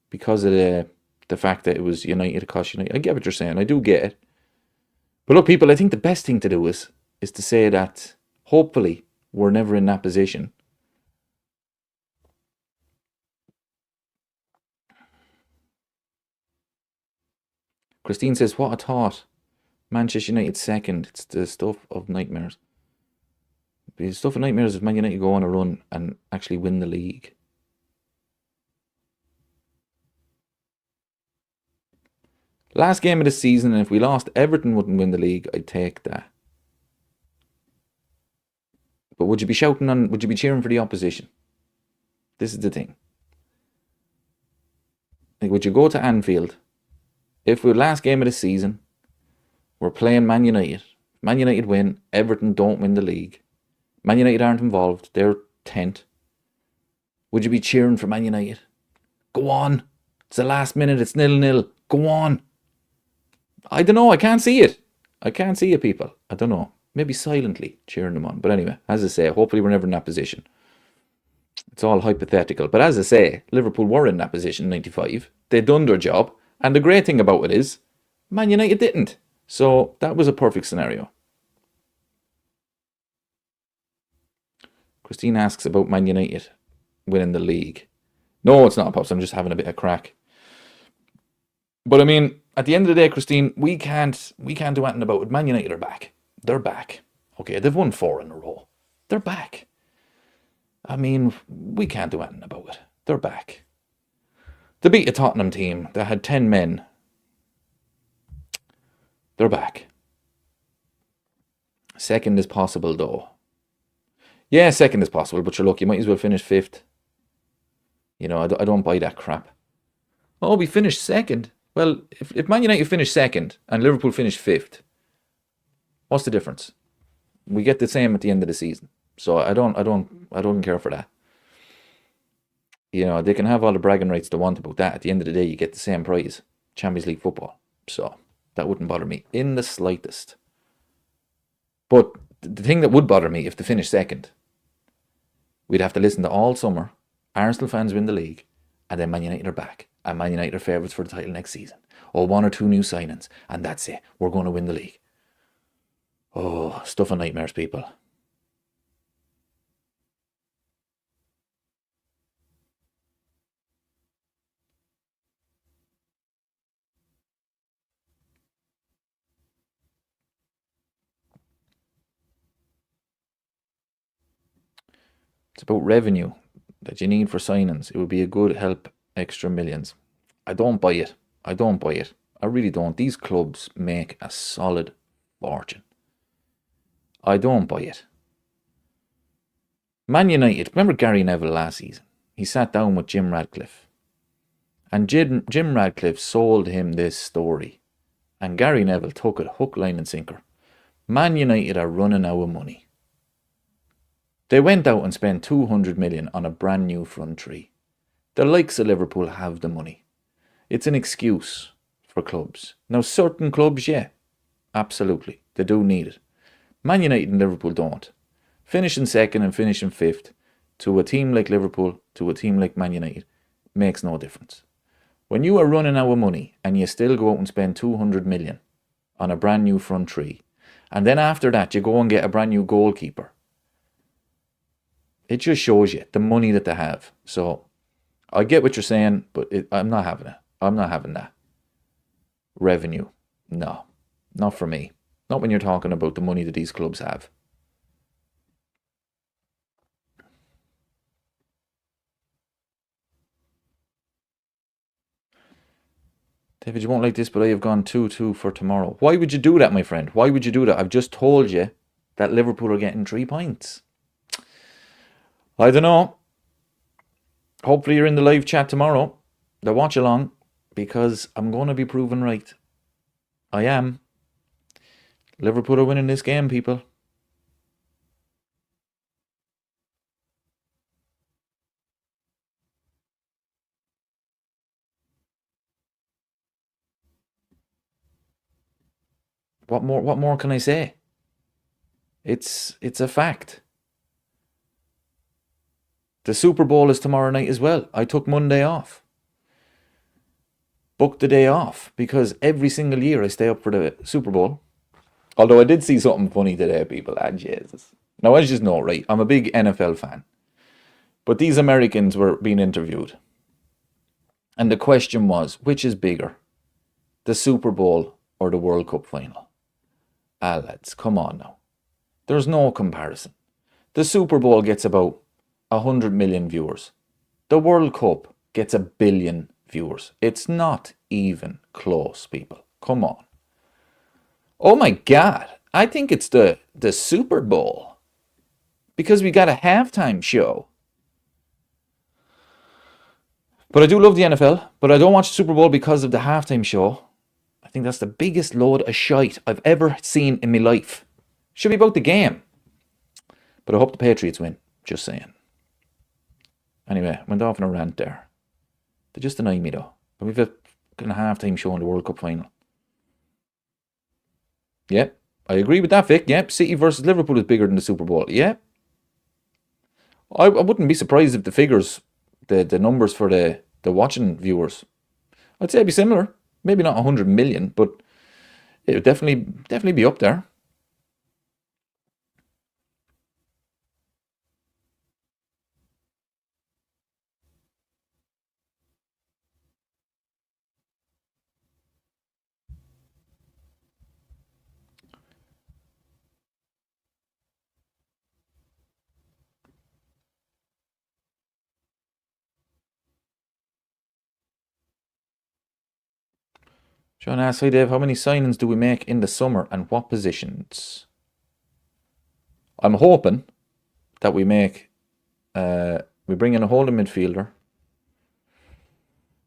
Because of the fact that it was United, it cost United. I get what you're saying. I do get it. But look, people, I think the best thing to do is to say that hopefully we're never in that position. Christine says, what a thought. Manchester United second. It's the stuff of nightmares. The stuff of nightmares is Man United go on a run and actually win the league. Last game of the season, and if we lost, Everton wouldn't win the league. I'd take that. But would you be would you be cheering for the opposition? This is the thing. Like, would you go to Anfield? If we're last game of the season, we're playing Man United. Man United win, Everton don't win the league. Man United aren't involved, they're 10th. Would you be cheering for Man United? Go on. It's the last minute, it's 0-0. Go on. I don't know, I can't see it. I can't see it, people. I don't know. Maybe silently cheering them on. But anyway, as I say, hopefully we're never in that position. It's all hypothetical. But as I say, Liverpool were in that position in 95. They'd done their job. And the great thing about it is, Man United didn't. So that was a perfect scenario. Christine asks about Man United winning the league. No, it's not, Pops. I'm just having a bit of crack. But I mean, at the end of the day, Christine, we can't do anything about it. Man United are back. They're back. Okay, they've won 4 in a row. They're back. I mean, we can't do anything about it. They're back. They beat a Tottenham team that had 10 men. They're back. Second is possible, though. Yeah, second is possible, but look, you might as well finish 5th. You know, I don't buy that crap. Oh, we finished second. Well, if Man United finish second and Liverpool finish 5th, what's the difference? We get the same at the end of the season. So I don't care for that. You know, they can have all the bragging rights they want about that. At the end of the day, you get the same prize. Champions League football. So that wouldn't bother me in the slightest. But the thing that would bother me if they finish second, we'd have to listen to all summer. Arsenal fans win the league. And then Man United are back. And Man United are favourites for the title next season. Or 1 or 2 new signings. And that's it. We're going to win the league. Oh, stuff of nightmares, people. It's about revenue that you need for signings. It would be a good help, extra millions. I don't buy it. I don't buy it. I really don't. These clubs make a solid fortune. I don't buy it. Man United, remember Gary Neville last season? He sat down with Jim Radcliffe. And Jim Radcliffe sold him this story. And Gary Neville took it hook, line and sinker. Man United are running out of money. They went out and spent 200 million on a brand new front three. The likes of Liverpool have the money. It's an excuse for clubs. Now, certain clubs, yeah, absolutely, they do need it. Man United and Liverpool don't. Finishing second and finishing 5th to a team like Liverpool, to a team like Man United, makes no difference. When you are running out of money and you still go out and spend 200 million on a brand new front three, and then after that you go and get a brand new goalkeeper, it just shows you the money that they have. So I get what you're saying, but I'm not having it. I'm not having that. Revenue. No, not for me. Not when you're talking about the money that these clubs have. David, you won't like this, but I have gone 2-2 for tomorrow. Why would you do that, my friend? Why would you do that? I've just told you that Liverpool are getting 3 points. I don't know. Hopefully you're in the live chat tomorrow. The watch along, because I'm going to be proven right. I am. Liverpool are winning this game, people. What more can I say? It's a fact. The Super Bowl is tomorrow night as well. I took Monday off. Booked the day off because every single year I stay up for the Super Bowl. Although I did see something funny today, people. Ah, Jesus. Now, as you just know, right, I'm a big NFL fan. But these Americans were being interviewed. And the question was, which is bigger? The Super Bowl or the World Cup final? Ah, lads, come on now. There's no comparison. The Super Bowl gets about 100 million viewers. The World Cup gets 1 billion viewers. It's not even close, people. Come on. Oh my God. I think it's the Super Bowl. Because we got a halftime show. But I do love the NFL. But I don't watch the Super Bowl because of the halftime show. I think that's the biggest load of shite I've ever seen in my life. Should be about the game. But I hope the Patriots win. Just saying. Anyway, went off on a rant there. They just annoy me though. But we've a halftime show in the World Cup final. Yep, I agree with that, Vic. Yep, City versus Liverpool is bigger than the Super Bowl. Yep. I wouldn't be surprised if the figures, the numbers for the watching viewers, I'd say it'd be similar. Maybe not 100 million, but it would definitely be up there. John asks, "Hi Dave, how many signings do we make in the summer and what positions?" I'm hoping that we bring in a holding midfielder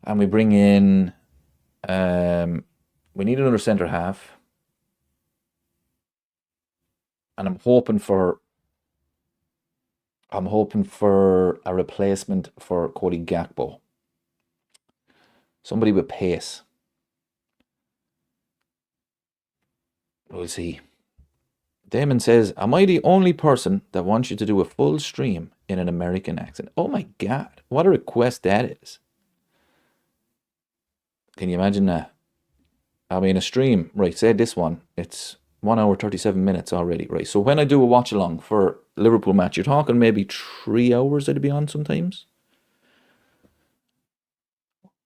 and we bring in, we need another centre half, and I'm hoping for a replacement for Cody Gakpo. Somebody with pace. We'll see. Damon says, "Am I the only person that wants you to do a full stream in an American accent?" Oh my God, what a request that is. Can you imagine that? I mean, a stream, right, say this one, it's 1 hour, 37 minutes already, right? So when I do a watch along for Liverpool match, you're talking maybe 3 hours I'd be on sometimes.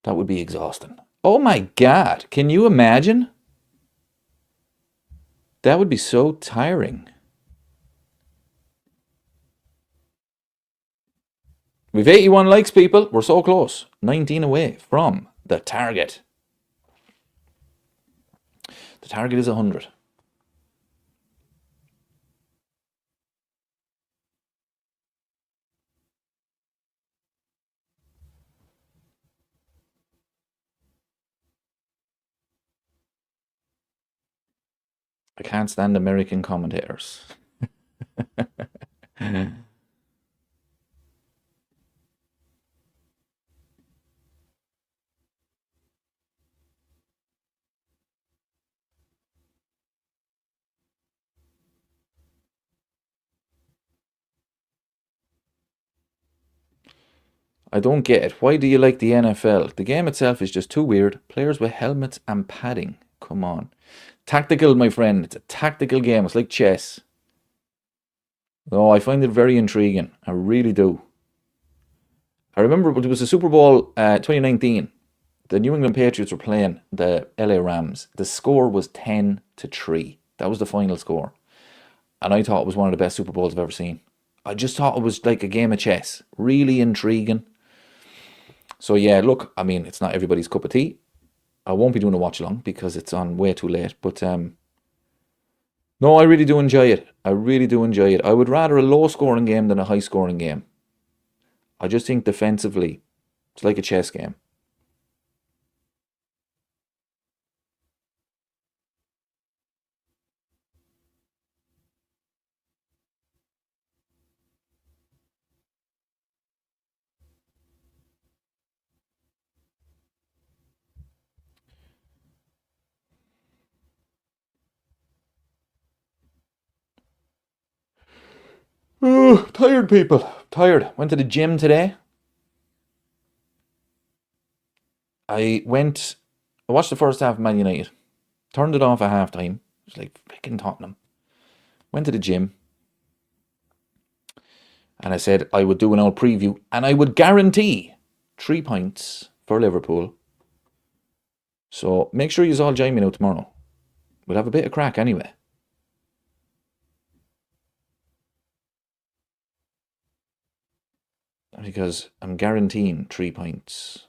That would be exhausting. Oh my God, can you imagine? That would be so tiring. We've 81 likes, people. We're so close. 19 away from the target. The target is 100. I can't stand American commentators. I don't get it. Why do you like the NFL? The game itself is just too weird. Players with helmets and padding. Come on. Tactical, my friend. It's a tactical game. It's like chess. Oh, I find it very intriguing. I really do. I remember it was the Super Bowl 2019. The New England Patriots were playing the LA Rams. The score was 10-3. That was the final score. And I thought it was one of the best Super Bowls I've ever seen. I just thought it was like a game of chess. Really intriguing. So yeah, look, I mean, it's not everybody's cup of tea. I won't be doing a watch along because it's on way too late. But no, I really do enjoy it. I really do enjoy it. I would rather a low scoring game than a high scoring game. I just think defensively, it's like a chess game. Tired, people. Tired. Went to the gym today. I watched the first half of Man United. Turned it off at half time. was like, freaking Tottenham. Went to the gym. And I said I would do an old preview. And I would guarantee 3 points for Liverpool. So make sure you all join me now tomorrow. We'll have a bit of crack anyway. Because I'm guaranteeing 3 points.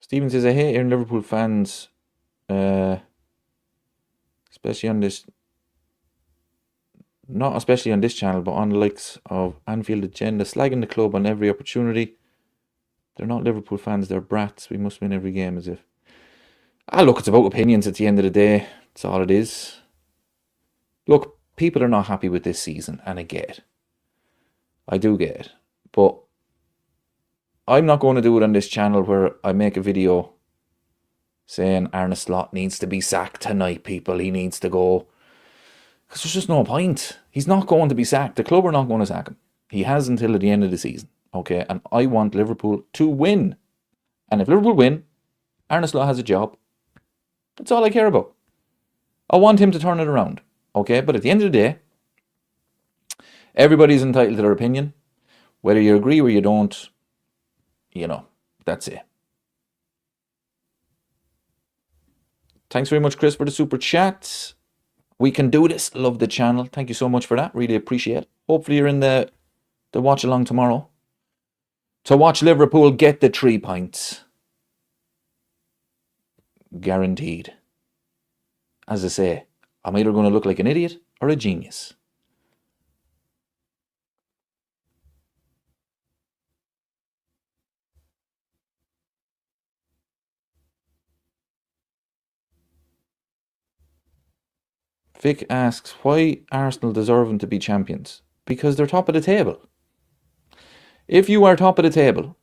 Stephen says, I hate hearing Liverpool fans, especially on this, not especially on this channel, but on the likes of Anfield Agenda, slagging the club on every opportunity. They're not Liverpool fans, they're brats. We must win every game as if. Look, it's about opinions at the end of the day. That's all it is. Look, people are not happy with this season, and I get it. I do get it. But I'm not going to do it on this channel where I make a video saying Arne Slot needs to be sacked tonight, people. He needs to go. Because there's just no point. He's not going to be sacked. The club are not going to sack him. He has until the end of the season. Okay, and I want Liverpool to win. And if Liverpool win, Arne Slot has a job. That's all I care about. I want him to turn it around. Okay, but at the end of the day, everybody's entitled to their opinion. Whether you agree or you don't, you know, that's it. Thanks very much, Chris, for the super chat. We can do this. Love the channel. Thank you so much for that. Really appreciate it. Hopefully you're in the watch along tomorrow. To watch Liverpool get the 3 points. Guaranteed. As I say, I'm either going to look like an idiot or a genius. Vic asks, why Arsenal deserving to be champions? Because they're top of the table. If you are top of the table,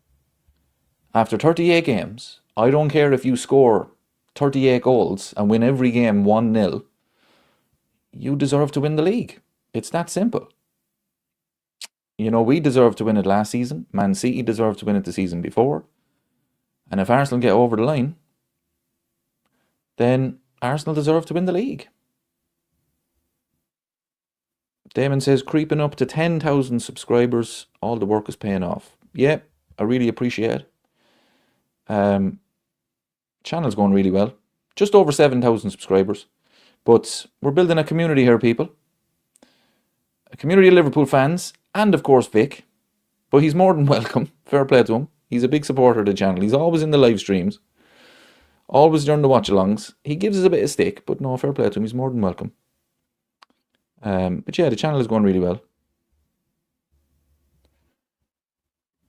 after 38 games, I don't care if you score 38 goals and win every game 1-0, you deserve to win the league. It's that simple. You know, we deserved to win it last season. Man City deserved to win it the season before. And if Arsenal get over the line, then Arsenal deserve to win the league. Damon says, creeping up to 10,000 subscribers, all the work is paying off. Yeah, I really appreciate it. Channel's going really well. Just over 7,000 subscribers. But we're building a community here, people. A community of Liverpool fans, and of course Vic. But he's more than welcome. Fair play to him. He's a big supporter of the channel. He's always in the live streams. Always during the watch-alongs. He gives us a bit of stick, but no, fair play to him. He's more than welcome. But yeah, the channel is going really well.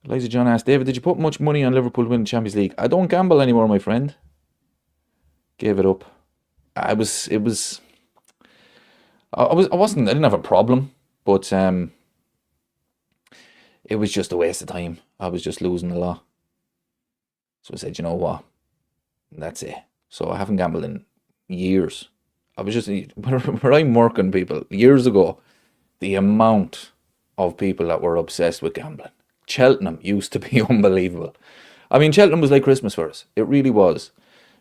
Eliza John asked, David, did you put much money on Liverpool to win the Champions League? I don't gamble anymore, my friend. Gave it up. I didn't have a problem, but it was just a waste of time. I was just losing a lot. So I said, you know what? That's it. So I haven't gambled in years. I was just, where I'm working, people, years ago, the amount of people that were obsessed with gambling. Cheltenham used to be unbelievable. I mean, Cheltenham was like Christmas for us. It really was.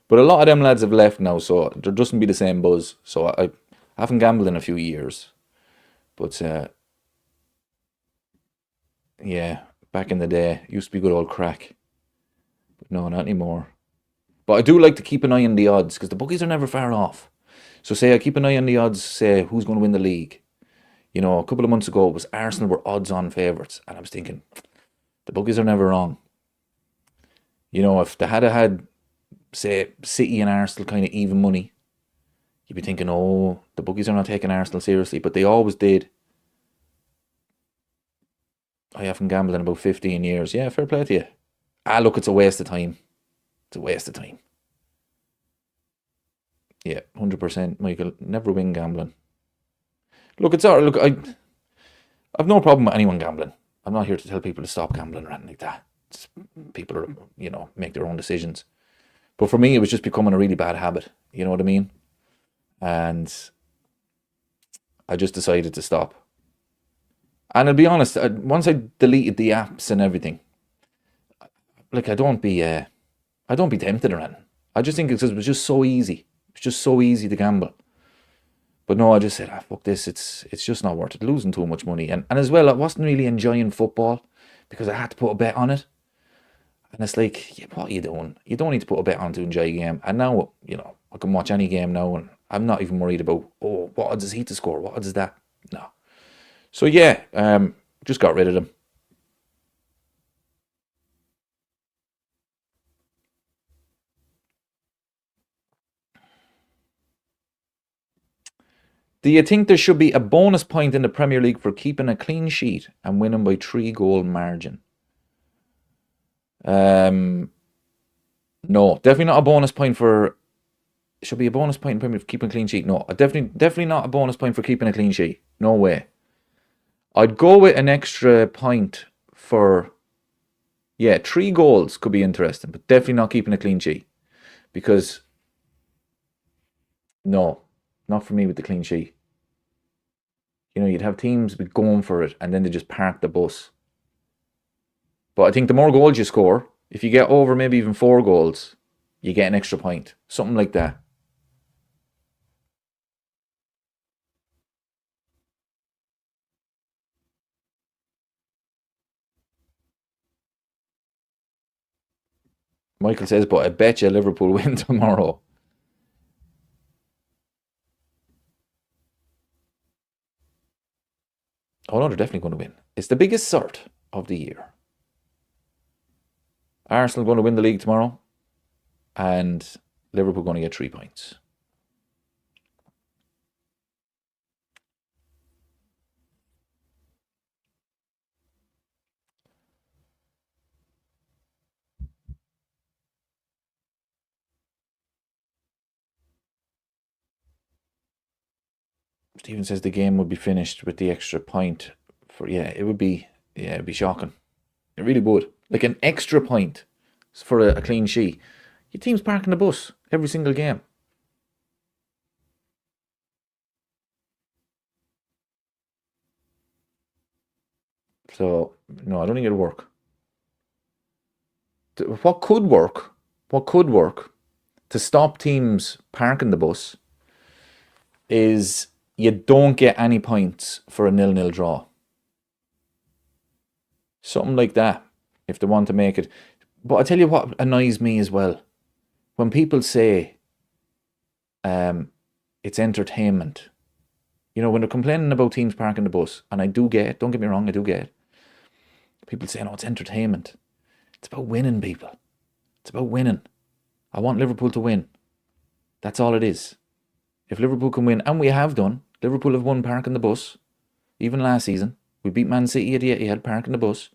But a lot of them lads have left now, so there doesn't be the same buzz. So I haven't gambled in a few years. But, yeah, back in the day, it used to be good old crack. But no, not anymore. But I do like to keep an eye on the odds, because the bookies are never far off. So say I keep an eye on the odds, say who's going to win the league. You know, a couple of months ago, it was Arsenal were odds-on favourites. And I was thinking, the bookies are never wrong. You know, if they had, say, City and Arsenal kind of even money, you'd be thinking, oh, the bookies are not taking Arsenal seriously. But they always did. I haven't gambled in about 15 years. Yeah, fair play to you. Look, it's a waste of time. It's a waste of time. Yeah, 100%, Michael. Never win gambling. Look, it's all right. Look, I've no problem with anyone gambling. I'm not here to tell people to stop gambling or anything like that. People are, you know, make their own decisions. But for me, it was just becoming a really bad habit. You know what I mean? And I just decided to stop. And I'll be honest, once I deleted the apps and everything, like I don't be tempted or anything. I just think it's because it was just so easy. It's just so easy to gamble. But no, I just said, fuck this. It's just not worth it. Losing too much money. And as well, I wasn't really enjoying football because I had to put a bet on it. And it's like, yeah, what are you doing? You don't need to put a bet on to enjoy a game. And now, I can watch any game now and I'm not even worried about, what odds is he to score? What odds is that? No. So yeah, just got rid of them. Do you think there should be a bonus point in the Premier League for keeping a clean sheet and winning by 3-goal margin? No, definitely not a bonus point for. Should be a bonus point in Premier League for keeping a clean sheet. No, definitely not a bonus point for keeping a clean sheet. No way. I'd go with an extra point for. Yeah, 3 goals could be interesting, but definitely not keeping a clean sheet because. No, not for me with the clean sheet. You'd have teams be going for it and then they just park the bus. But I think the more goals you score, if you get over maybe even 4 goals, you get an extra point. Something like that. Michael says, but I bet you Liverpool win tomorrow. Oh no, they're definitely going to win. It's the biggest cert of the year. Arsenal going to win the league tomorrow, and Liverpool going to get 3 points. Stephen says the game would be finished with the extra point. It'd be shocking. It really would. Like an extra point for a clean sheet. Your team's parking the bus every single game. So, no, I don't think it'll work. What could work to stop teams parking the bus is you don't get any points for a 0-0 draw. Something like that, if they want to make it. But I tell you what annoys me as well. When people say it's entertainment. When they're complaining about teams parking the bus, and I do get it, don't get me wrong, I do get it. People say, no, it's entertainment. It's about winning, people. It's about winning. I want Liverpool to win. That's all it is. If Liverpool can win, and we have done, Liverpool have won parking the bus, even last season. We beat Man City at the Etihad parking the bus.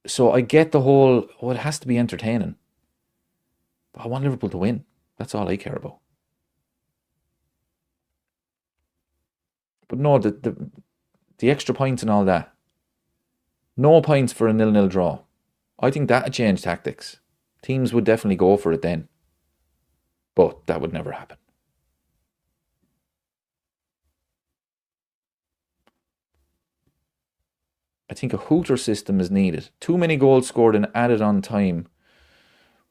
So I get the whole, it has to be entertaining. But I want Liverpool to win. That's all I care about. But no, the extra points and all that. No points for a 0-0 draw. I think that'd change tactics. Teams would definitely go for it then. But that would never happen. I think a hooter system is needed. Too many goals scored and added on time,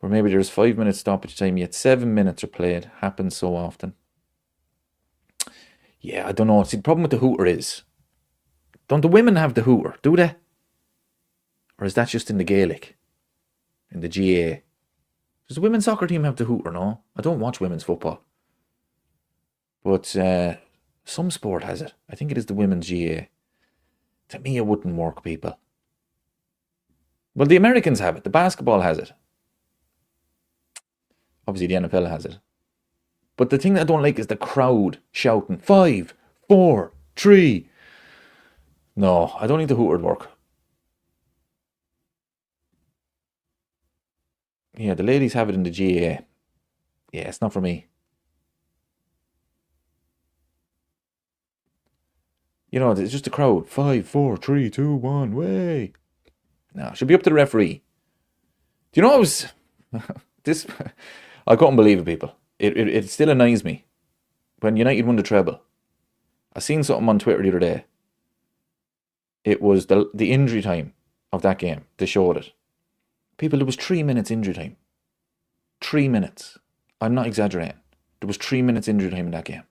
where maybe there's 5 minutes stoppage time, yet 7 minutes are played. Happens so often. Yeah, I don't know. See, the problem with the hooter is, don't the women have the hooter, do they? Or is that just in the Gaelic? In the GA? Does the women's soccer team have the hooter, no? I don't watch women's football. But some sport has it. I think it is the women's GA. To me, it wouldn't work, people. Well, the Americans have it. The basketball has it. Obviously, the NFL has it. But the thing that I don't like is the crowd shouting, 5, 4, 3. No, I don't think the hooter would work. Yeah, the ladies have it in the GAA. Yeah, it's not for me. It's just a crowd. 5, 4, 3, 2, 1, way. No, it should be up to the referee. Do you know what was... this... I couldn't believe it, people. It still annoys me. when United won the treble, I seen something on Twitter the other day. It was the injury time of that game. They showed it. People, there was 3 minutes injury time. 3 minutes. I'm not exaggerating. There was 3 minutes injury time in that game.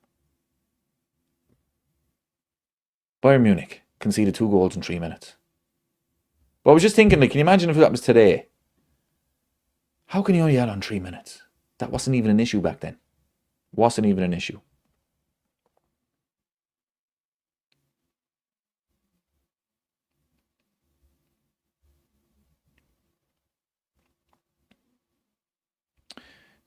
Bayern Munich conceded 2 goals in 3 minutes. But I was just thinking, like, can you imagine if that was today? How can you only add on 3 minutes? That wasn't even an issue back then. Wasn't even an issue.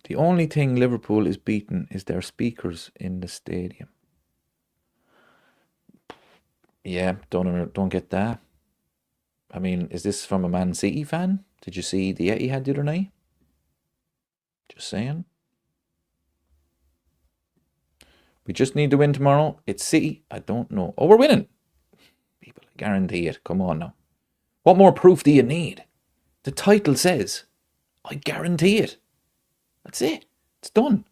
The only thing Liverpool is beaten is their speakers in the stadium. Yeah, don't get that. I mean, is this from a Man City fan? Did you see the Etihad the other night? Just saying. We just need to win tomorrow. It's City. I don't know. Oh, we're winning. People, I guarantee it. Come on now. What more proof do you need? The title says, I guarantee it. That's it. It's done.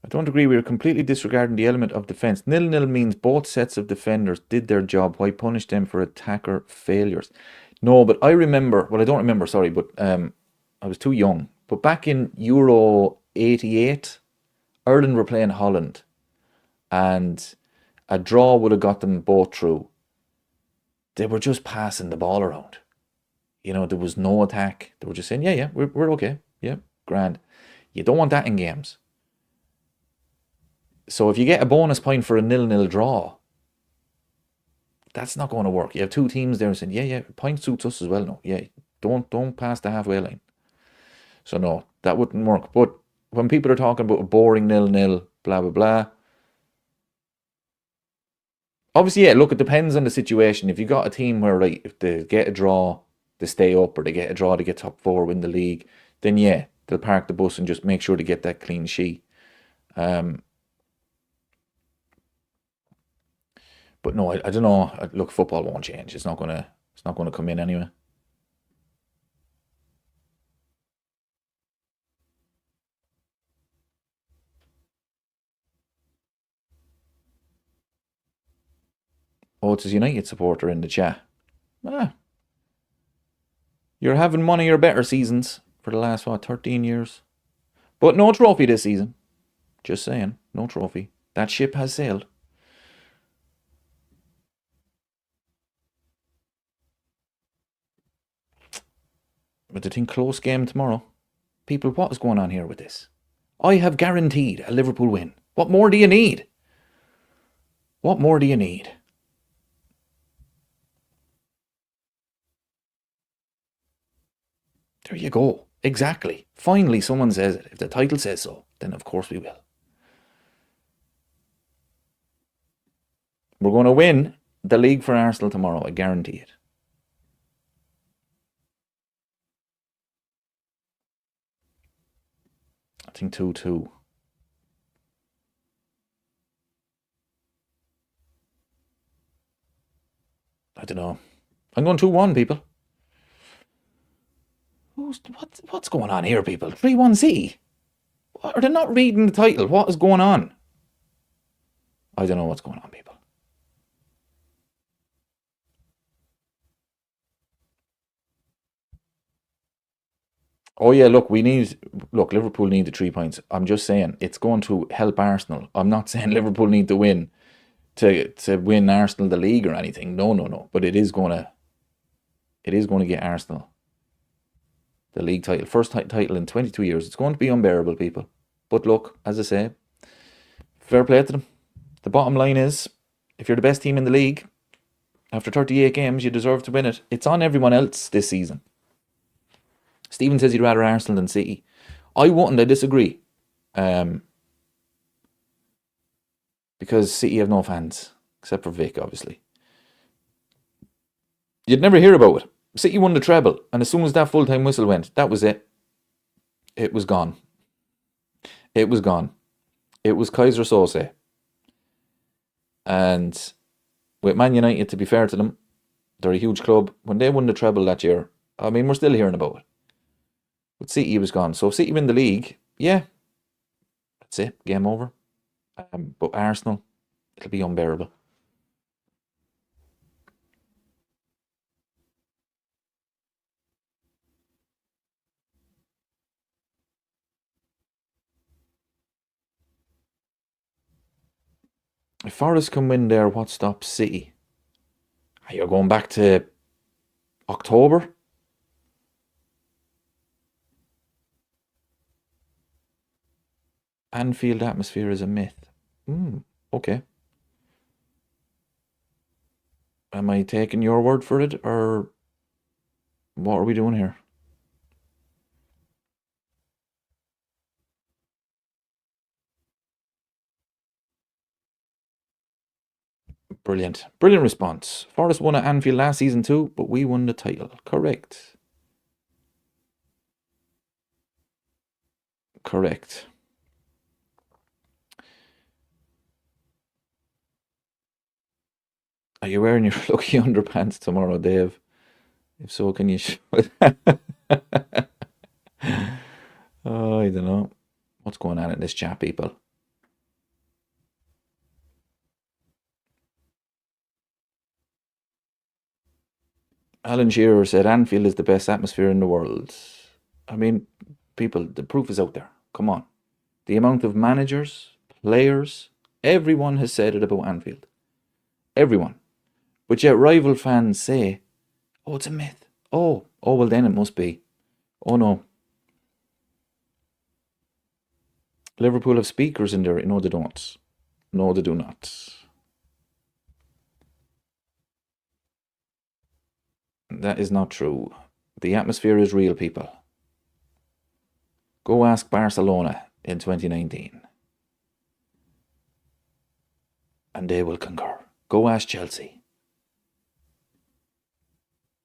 I don't agree. We are completely disregarding the element of defence. 0-0 means both sets of defenders did their job. Why punish them for attacker failures? No, but I remember, well, I don't remember, sorry, but I was too young. But back in Euro 88, Ireland were playing Holland, and a draw would have got them both through. They were just passing the ball around. You know, there was no attack. They were just saying, yeah, we're okay. Yeah, grand. You don't want that in games. So if you get a bonus point for a 0-0 draw, that's not going to work. You have two teams there saying, yeah, point suits us as well. No, yeah, don't pass the halfway line. So no, that wouldn't work. But when people are talking about a boring 0-0, blah, blah, blah, obviously, yeah, look, it depends on the situation. If you got a team where, right, if they get a draw, they stay up, or they get a draw, they get top 4, win the league, then yeah, they'll park the bus and just make sure to get that clean sheet. But no, I don't know. Look, football won't change. It's not gonna come in anyway. Oh, it's a United supporter in the chat. You're having one of your better seasons for the last, 13 years. But no trophy this season. Just saying, no trophy. That ship has sailed. But I think close game tomorrow. People, what is going on here with this? I have guaranteed a Liverpool win. What more do you need? What more do you need? There you go. Exactly. Finally, someone says it. If the title says so, then of course we will. We're going to win the league for Arsenal tomorrow. I guarantee it. I think 2-2. I don't know. I'm going 2-1, people. What's going on here, people? 3-1 City. Are they not reading the title? What is going on? I don't know what's going on, people. Oh yeah, look, Liverpool need the 3 points. I'm just saying it's going to help Arsenal. I'm not saying Liverpool need to win to win Arsenal the league or anything. No. But it is going to get Arsenal the league title, first title in 22 years. It's going to be unbearable, people. But look, as I say, fair play to them. The bottom line is, if you're the best team in the league, after 38 games, you deserve to win it. It's on everyone else this season. Stephen says he'd rather Arsenal than City. I wouldn't. I disagree. Because City have no fans, except for Vic, obviously. You'd never hear about it. City won the treble, and as soon as that full-time whistle went, that was it. It was gone. It was gone. It was Kaiser Sose. And with Man United, to be fair to them, they're a huge club. When they won the treble that year, I mean, we're still hearing about it. But City was gone. So if City win the league, yeah, that's it. Game over. But Arsenal, it'll be unbearable. If Forest can win there, what stops City? You're going back to October? Anfield atmosphere is a myth. Okay. Am I taking your word for it, or what are we doing here? Brilliant. Brilliant response. Forest won at Anfield last season too, but we won the title. Correct. Correct. Are you wearing your lucky underpants tomorrow, Dave? If so, can you show it? Oh, I don't know. What's going on in this chat, people? Alan Shearer said Anfield is the best atmosphere in the world. I mean, people, the proof is out there. Come on. The amount of managers, players, everyone has said it about Anfield. Everyone. But yet rival fans say, oh, it's a myth. Oh, well then it must be. Oh no. Liverpool have speakers in there. No, they don't. No, they do not. That is not true. The atmosphere is real, people. Go ask Barcelona in 2019. And they will concur. Go ask Chelsea.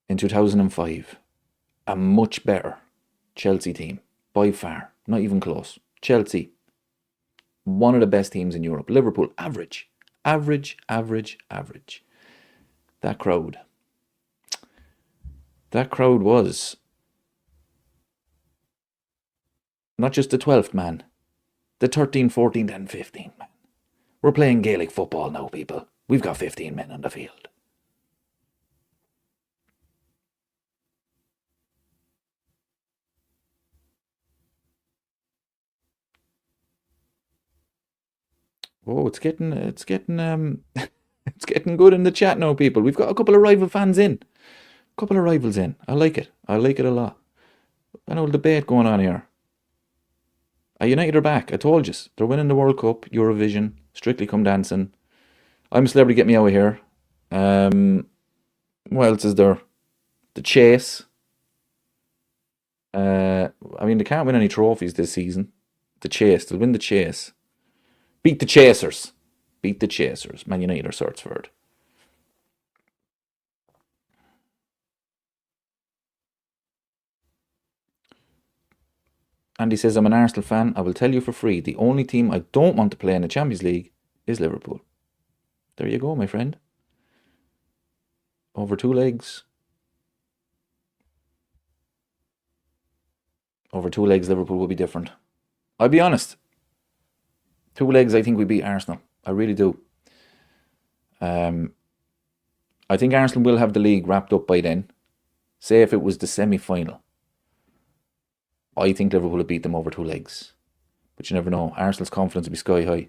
In 2005. A much better Chelsea team. By far. Not even close. Chelsea. One of the best teams in Europe. Liverpool, average. Average. That crowd was not just the 12th man, the 13th, 14th and 15th man. We're playing Gaelic football now, people. We've got 15 men on the field. Oh, it's getting it's getting good in the chat now, people. We've got a couple of rival fans in. A couple of rivals in. I like it. I like it a lot. An old debate going on here. United are back. I told you. They're winning the World Cup, Eurovision, Strictly Come Dancing. I'm a Celebrity, Get Me Out of Here. What else is there? The Chase. I mean, they can't win any trophies this season. The Chase. They'll win the Chase. Beat the Chasers. Beat the Chasers. Man United are sorts for it. Andy says, I'm an Arsenal fan. I will tell you for free, the only team I don't want to play in the Champions League is Liverpool. There you go, my friend. Over 2 legs. Over 2 legs, Liverpool will be different. I'll be honest. 2 legs, I think we beat Arsenal. I really do. I think Arsenal will have the league wrapped up by then. Say if it was the semi-final. I think Liverpool will beat them over 2 legs. But you never know. Arsenal's confidence will be sky high.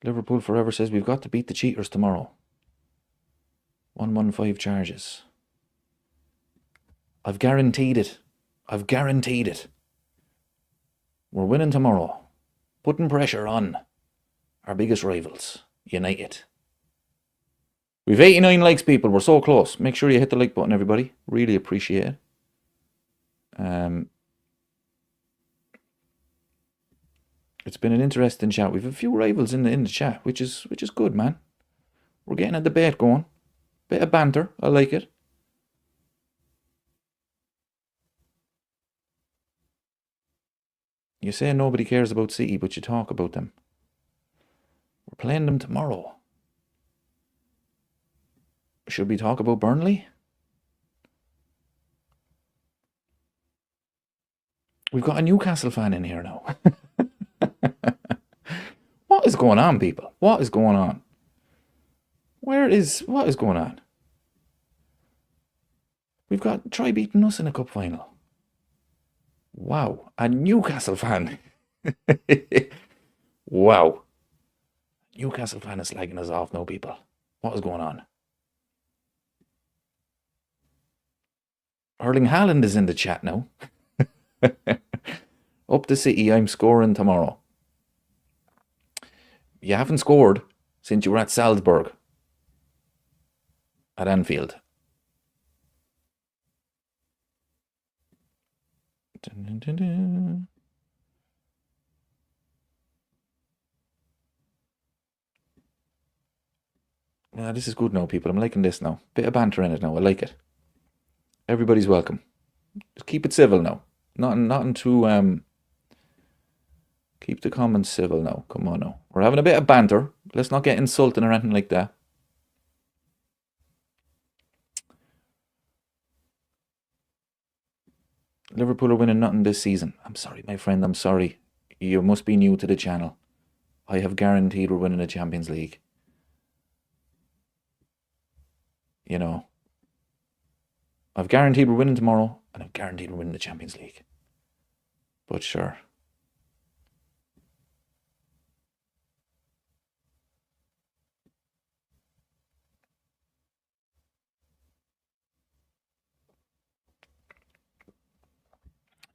Liverpool Forever says we've got to beat the cheaters tomorrow. 115 charges. I've guaranteed it. We're winning tomorrow. Putting pressure on our biggest rivals, United. We've 89 likes, people. We're so close. Make sure you hit the like button, everybody. Really appreciate it. It's been an interesting chat. We've a few rivals in the chat, which is good, man. We're getting a debate going. Bit of banter. I like it. You say nobody cares about City, but you talk about them. We're playing them tomorrow. Should we talk about Burnley? We've got a Newcastle fan in here now. What is going on, people? What is going on? What is going on? We've got try beating us in a cup final. Wow, a Newcastle fan. Wow. Newcastle fan is slagging us off now, people. What is going on? Erling Haaland is in the chat now. Up the City, I'm scoring tomorrow. You haven't scored since you were at Salzburg. At Anfield. Dun, dun, dun, dun. Yeah, this is good now, people. I'm liking this now. Bit of banter in it now. I like it. Everybody's welcome. Just keep it civil now. Nothing too keep the comments civil now. Come on now. We're having a bit of banter. Let's not get insulting or anything like that. Liverpool are winning nothing this season. I'm sorry, my friend. I'm sorry. You must be new to the channel. I have guaranteed we're winning the Champions League. You know. I've guaranteed we're winning tomorrow, and I've guaranteed we're winning the Champions League. But sure.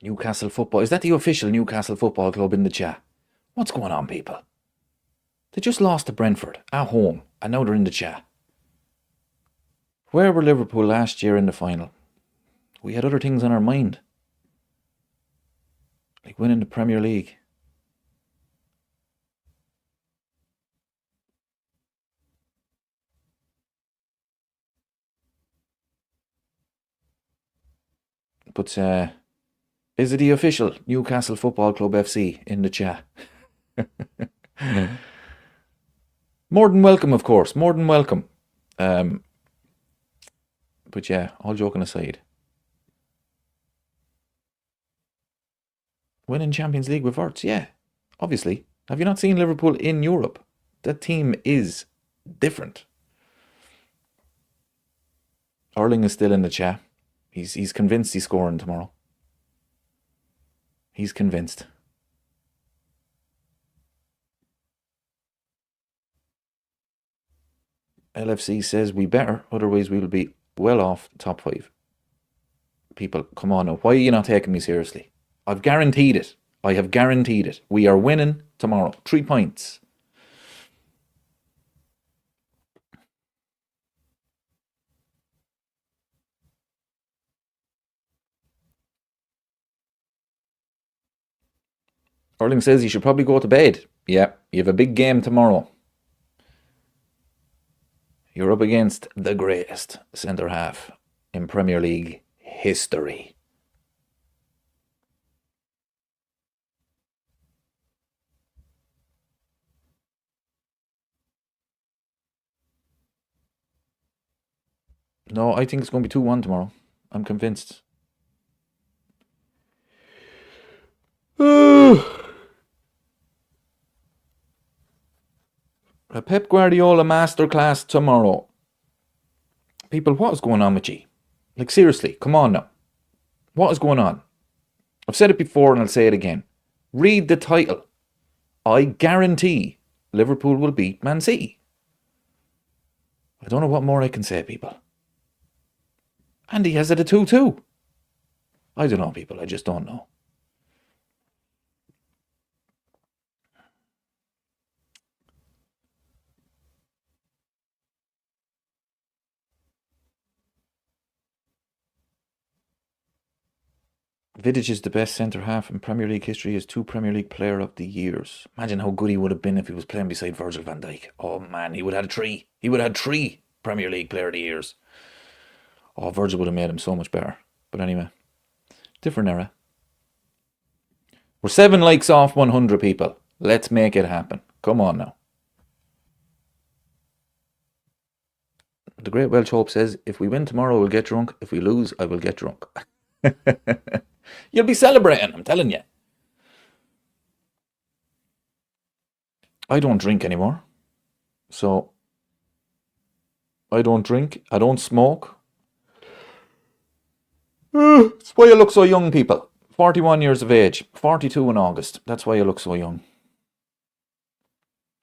Newcastle Football. Is that the official Newcastle Football Club in the chat? What's going on, people? They just lost to Brentford at home, and now they're in the chat. Where were Liverpool last year in the final? We had other things on our mind. Like winning the Premier League. But is it the official Newcastle Football Club FC in the chat? More than welcome, of course. More than welcome. But yeah, all joking aside. Winning Champions League with Havertz, yeah. Obviously. Have you not seen Liverpool in Europe? That team is different. Erling is still in the chat. He's convinced he's scoring tomorrow. He's convinced. LFC says we better, otherwise we will be well off top 5. People, come on now. Why are you not taking me seriously? I've guaranteed it. I have guaranteed it. We are winning tomorrow. 3 points. Erling says you should probably go to bed. Yeah, you have a big game tomorrow. You're up against the greatest centre-half in Premier League history. No, I think it's going to be 2-1 tomorrow. I'm convinced. A Pep Guardiola masterclass tomorrow. People, what is going on with you? Like, seriously, come on now. What is going on? I've said it before and I'll say it again. Read the title. I guarantee Liverpool will beat Man City. I don't know what more I can say, people. And he has it at 2-2. I don't know, people. I just don't know. Vidic is the best centre-half in Premier League history. He has 2 Premier League Player of the Years. Imagine how good he would have been if he was playing beside Virgil van Dijk. Oh man, he would have had 3. He would have had 3 Premier League Player of the Years. Oh, Virgil would have made him so much better. But anyway, different era. We're 7 likes off 100, people. Let's make it happen. Come on now. The Great Welsh Hope says, if we win tomorrow, we'll get drunk. If we lose, I will get drunk. You'll be celebrating, I'm telling you. I don't drink anymore. So, I don't drink. I don't smoke. That's why you look so young, people. 41 years of age. 42 in August. That's why you look so young.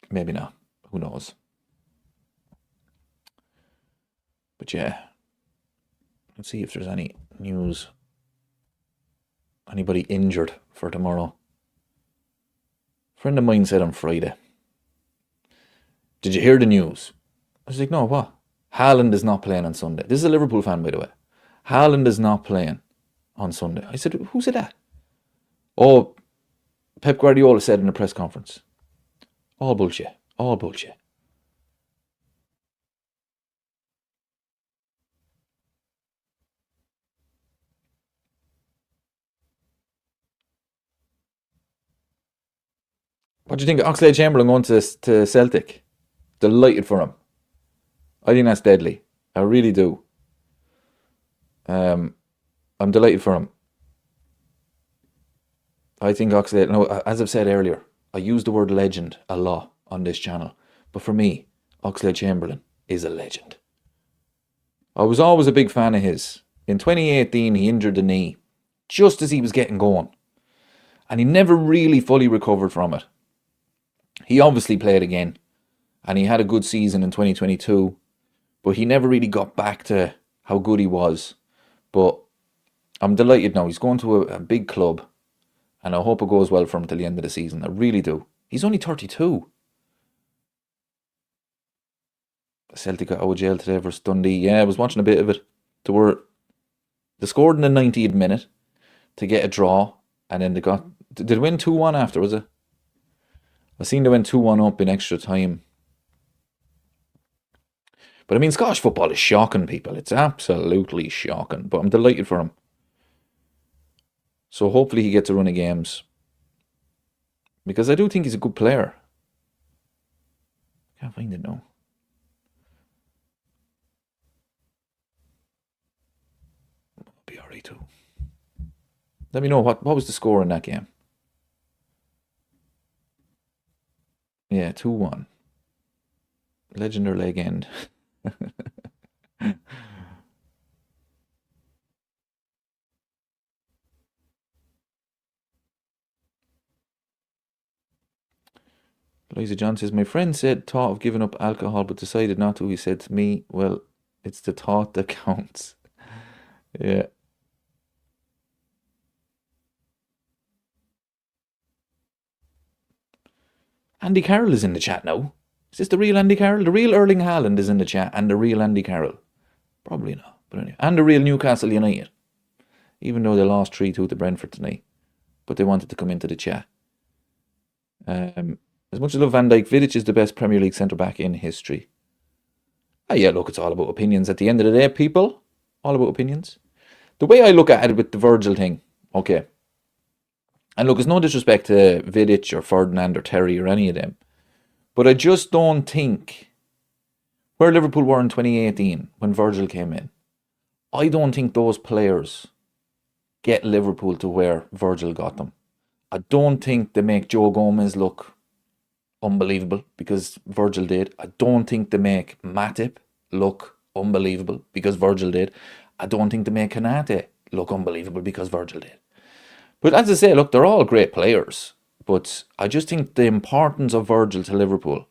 Maybe not. Who knows? But yeah. Let's see if there's any news. Anybody injured for tomorrow? A friend of mine said on Friday. Did you hear the news? I was like, no, what? Haaland is not playing on Sunday. This is a Liverpool fan, by the way. Haaland is not playing on Sunday. I said, who said that? Oh, Pep Guardiola said in a press conference. All bullshit. All bullshit. What do you think of Oxlade-Chamberlain going to Celtic? Delighted for him. I think that's deadly. I really do. I'm delighted for him. I think Oxlade, no, as I've said earlier, I use the word legend a lot on this channel. But for me, Oxlade-Chamberlain is a legend. I was always a big fan of his. In 2018, he injured the knee just as he was getting going. And he never really fully recovered from it. He obviously played again. And he had a good season in 2022. But he never really got back to how good he was. But I'm delighted now. He's going to a big club. And I hope it goes well for him till the end of the season. I really do. He's only 32. Celtic got out of jail today versus Dundee. Yeah, I was watching a bit of it. They scored in the 90th minute to get a draw. And then did they win 2-1 after, was it? I seen they went 2-1 up in extra time. But I mean, Scottish football is shocking, people. It's absolutely shocking. But I'm delighted for him. So hopefully he gets a run of games. Because I do think he's a good player. Can't find it now. I'll be alright too. Let me know, what was the score in that game? Yeah, 2-1. Legend or leg end. Eliza John says, my friend said thought of giving up alcohol but decided not to. He said to me, well, it's the thought that counts. Yeah. Andy Carroll is in the chat now. Is this the real Andy Carroll? The real Erling Haaland is in the chat, and the real Andy Carroll. Probably not, but anyway. And the real Newcastle United. Even though they lost 3-2 to Brentford tonight. But they wanted to come into the chat. As much as I love Van Dijk, Vidic is the best Premier League centre-back in history. Yeah, look, it's all about opinions. At the end of the day, people, all about opinions. The way I look at it with the Virgil thing, okay. And look, it's no disrespect to Vidic or Ferdinand or Terry or any of them. But I just don't think, where Liverpool were in 2018 when Virgil came in, I don't think those players get Liverpool to where Virgil got them. I don't think they make Joe Gomez look unbelievable because Virgil did. I don't think they make Matip look unbelievable because Virgil did. I don't think they make Kanate look unbelievable because Virgil did. But as I say, look, they're all great players. But I just think the importance of Virgil to Liverpool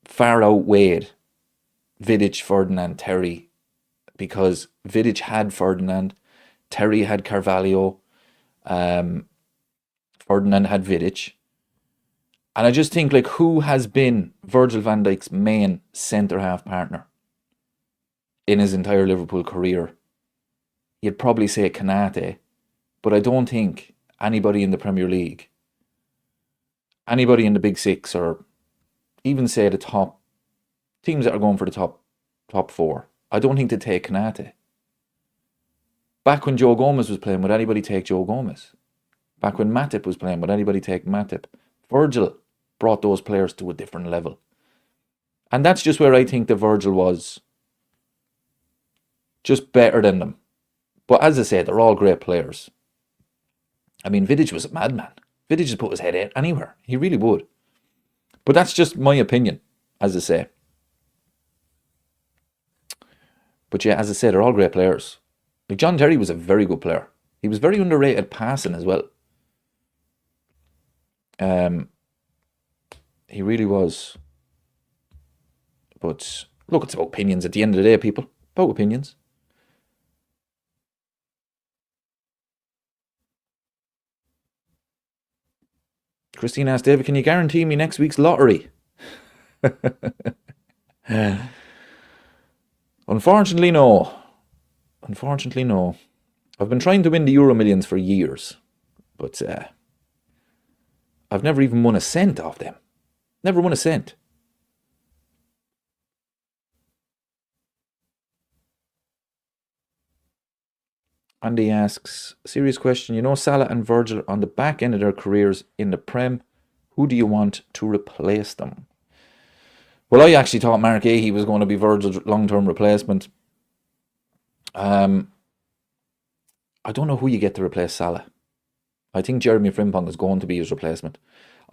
far outweighed Vidic, Ferdinand, Terry. Because Vidic had Ferdinand, Terry had Carvalho, Ferdinand had Vidic. And I just think, like, who has been Virgil van Dijk's main centre-half partner in his entire Liverpool career? You'd probably say Kanate, but I don't think anybody in the Premier League, anybody in the Big Six, or even say the top teams that are going for the top four, I don't think they take Konate. Back when Joe Gomez was playing, would anybody take Joe Gomez? Back when Matip was playing, would anybody take Matip? Virgil brought those players to a different level. And that's just where I think that Virgil was just better than them. But as I said, they're all great players. I mean, Vidic was a madman. Vidic just put his head out anywhere. He really would. But that's just my opinion, as I say. But yeah, as I said, they're all great players. Like John Terry was a very good player. He was very underrated passing as well. He really was. But look, it's about opinions at the end of the day, people. About opinions. Christine asked, David, can you guarantee me next week's lottery? Unfortunately, no. Unfortunately, no. I've been trying to win the Euro Millions for years, but I've never even won a cent off them. Never won a cent. Andy asks, serious question, you know Salah and Virgil on the back end of their careers in the Prem, who do you want to replace them? Well, I actually thought Mark Ahey was going to be Virgil's long-term replacement. I don't know who you get to replace Salah. I think Jeremy Frimpong is going to be his replacement.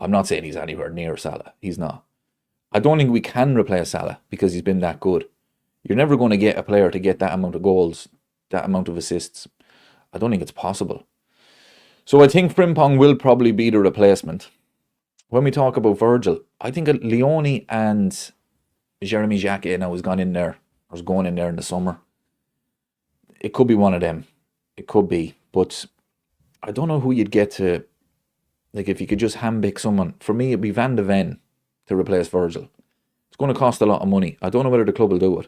I'm not saying he's anywhere near Salah. He's not. I don't think we can replace Salah because he's been that good. You're never going to get a player to get that amount of goals, that amount of assists. I don't think it's possible. So I think Frimpong will probably be the replacement. When we talk about Virgil, I think Leone and Jeremy Jacquet now has gone in there, or is going in there in the summer. It could be one of them. It could be. But I don't know who you'd get to, like if you could just handpick someone. For me, it'd be Van de Ven to replace Virgil. It's going to cost a lot of money. I don't know whether the club will do it.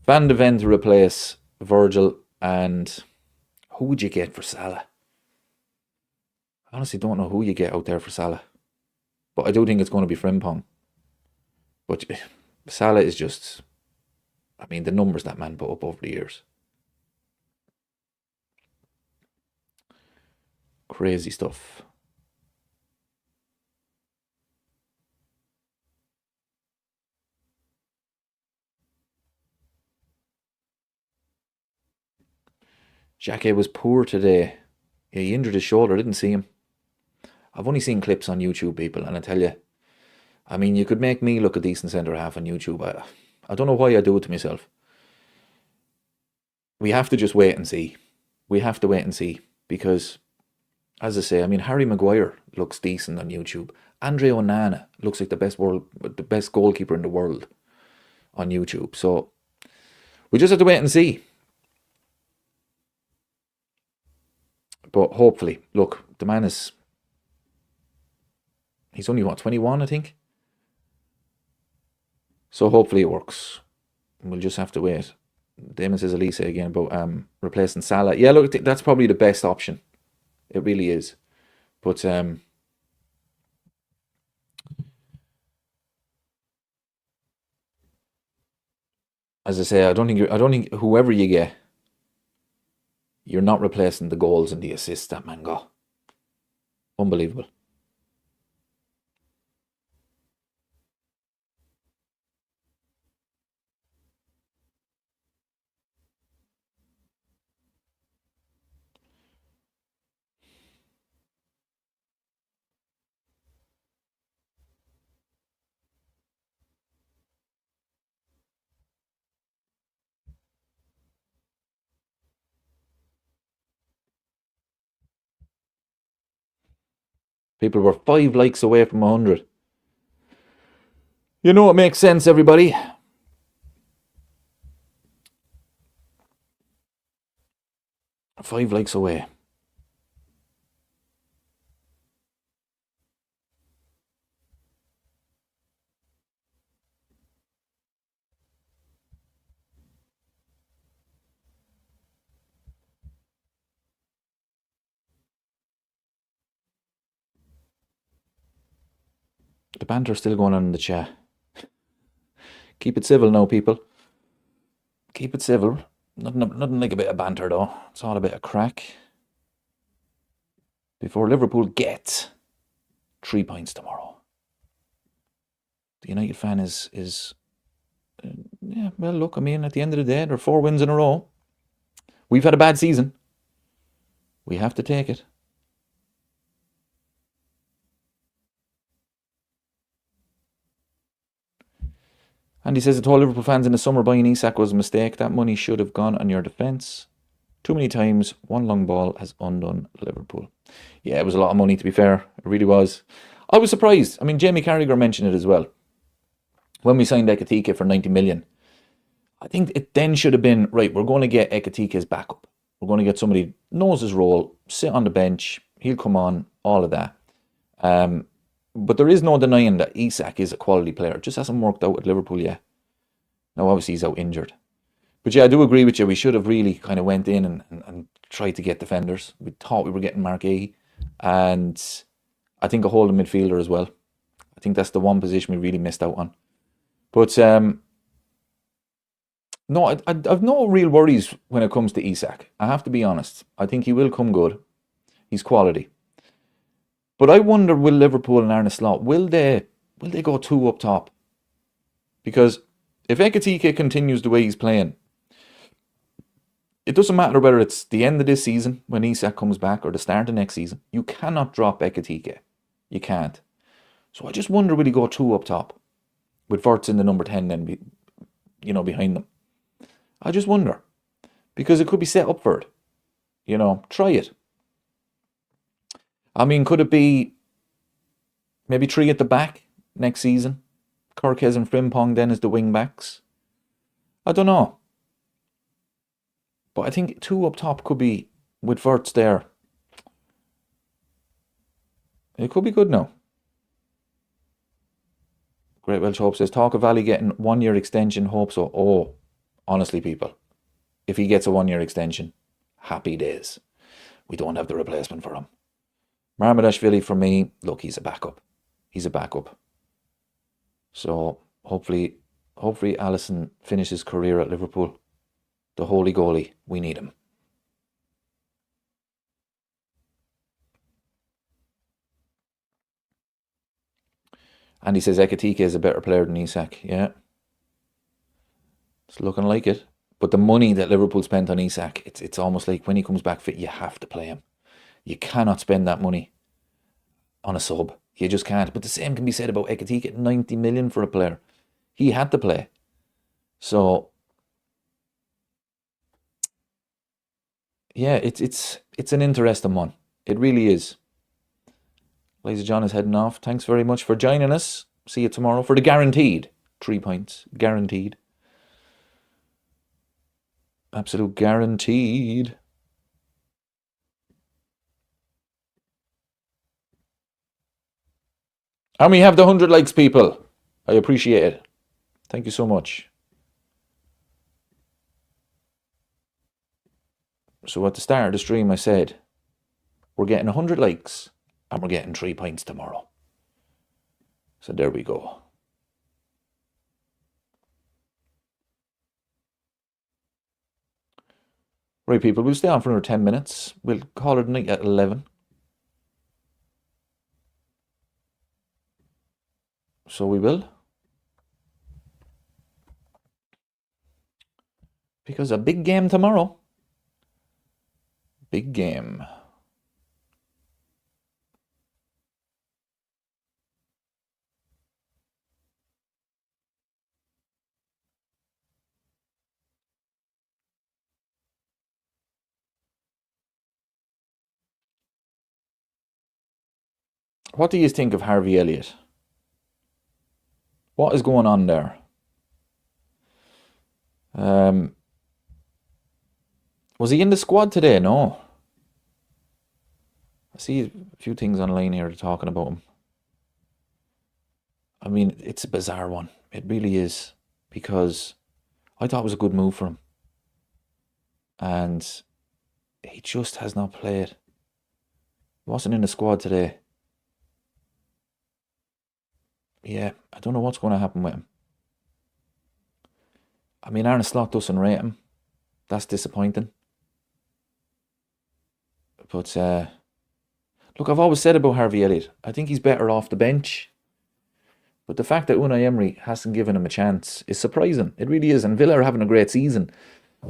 Van de Ven to replace Virgil, and who would you get for Salah? I honestly don't know who you get out there for Salah. But I do think it's going to be Frimpong. But Salah is just, I mean, the numbers that man put up over the years. Crazy stuff. Jacquet was poor today. Yeah, he injured his shoulder. I didn't see him. I've only seen clips on YouTube, people, and I tell you, I mean, you could make me look a decent centre half on YouTube. I don't know why I do it to myself. We have to just wait and see. We have to wait and see because, as I say, I mean, Harry Maguire looks decent on YouTube. Andre Onana looks like the best goalkeeper in the world on YouTube. So we just have to wait and see. But hopefully, look, the man is, he's only, what, 21, I think? So hopefully it works. We'll just have to wait. Damon says Elise again about replacing Salah. Yeah, look, that's probably the best option. It really is. But as I say, I don't think whoever you get, you're not replacing the goals and the assists that man got. Unbelievable. People were 5 likes away from 100. You know it makes sense, everybody. 5 likes away. The banter's still going on in the chat. Keep it civil now, people. Keep it civil. Nothing like a bit of banter, though. It's all a bit of crack. Before Liverpool get 3 points tomorrow. The United fan is yeah, well, look, I mean, at the end of the day, there are 4 wins in a row. We've had a bad season. We have to take it. And he says, I told Liverpool fans in the summer buying Isak was a mistake. That money should have gone on your defence. Too many times, one long ball has undone Liverpool. Yeah, it was a lot of money, to be fair. It really was. I was surprised. I mean, Jamie Carragher mentioned it as well. When we signed Ekitike for 90 million, I think it then should have been, right, we're going to get Ekitike's backup. We're going to get somebody who knows his role, sit on the bench, he'll come on, all of that. But there is no denying that Isak is a quality player. It just hasn't worked out at Liverpool yet. Now, obviously, he's out injured. But yeah, I do agree with you. We should have really kind of went in and tried to get defenders. We thought we were getting Mark A. And I think a holding midfielder as well. I think that's the one position we really missed out on. But no, I've no real worries when it comes to Isak. I have to be honest. I think he will come good. He's quality. But I wonder, will Liverpool and Arne Slot, will they go 2 up top? Because if Ekitike continues the way he's playing, it doesn't matter whether it's the end of this season when Isak comes back or the start of next season. You cannot drop Ekitike. You can't. So I just wonder, will he go 2 up top with Havertz in the number 10 then, behind them? I just wonder. Because it could be set up for it. Try it. I mean, could it be maybe 3 at the back next season? Kirkes and Frimpong then as the wing backs? I don't know. But I think 2 up top could be, with Havertz there, it could be good now. Great Welsh Hope says, talk of Valley getting 1-year extension, hope so. Oh, honestly, people, if he gets a 1-year extension, happy days. We don't have the replacement for him. Marmadashvili, for me, look, he's a backup. He's a backup. So hopefully Alisson finishes his career at Liverpool. The holy goalie, we need him. And he says Ekitike is a better player than Isak. Yeah. It's looking like it. But the money that Liverpool spent on Isak, it's almost like when he comes back fit, you have to play him. You cannot spend that money on a sub. You just can't. But the same can be said about Ekitike. 90 million for a player. He had to play. So yeah, it's an interesting one. It really is. Liza John is heading off. Thanks very much for joining us. See you tomorrow for the guaranteed 3 points. Guaranteed. Absolute guaranteed. And we have the 100 likes, people. I appreciate it. Thank you so much. So at the start of the stream, I said, we're getting 100 likes and we're getting 3 points tomorrow. So there we go. Right, people, we'll stay on for another 10 minutes. We'll call it a night at 11. So we will. Because a big game tomorrow. Big game. What do you think of Harvey Elliott? What is going on there? Was he in the squad today? No. I see a few things online here talking about him. I mean, it's a bizarre one. It really is. Because I thought it was a good move for him. And he just has not played. He wasn't in the squad today. yeah, I don't know what's going to happen with him. I mean, Arne Slot doesn't rate him. That's disappointing. But look, I've always said about Harvey Elliott, I think he's better off the bench. But the fact that Unai Emery hasn't given him a chance is surprising. It really is. And Villa are having a great season.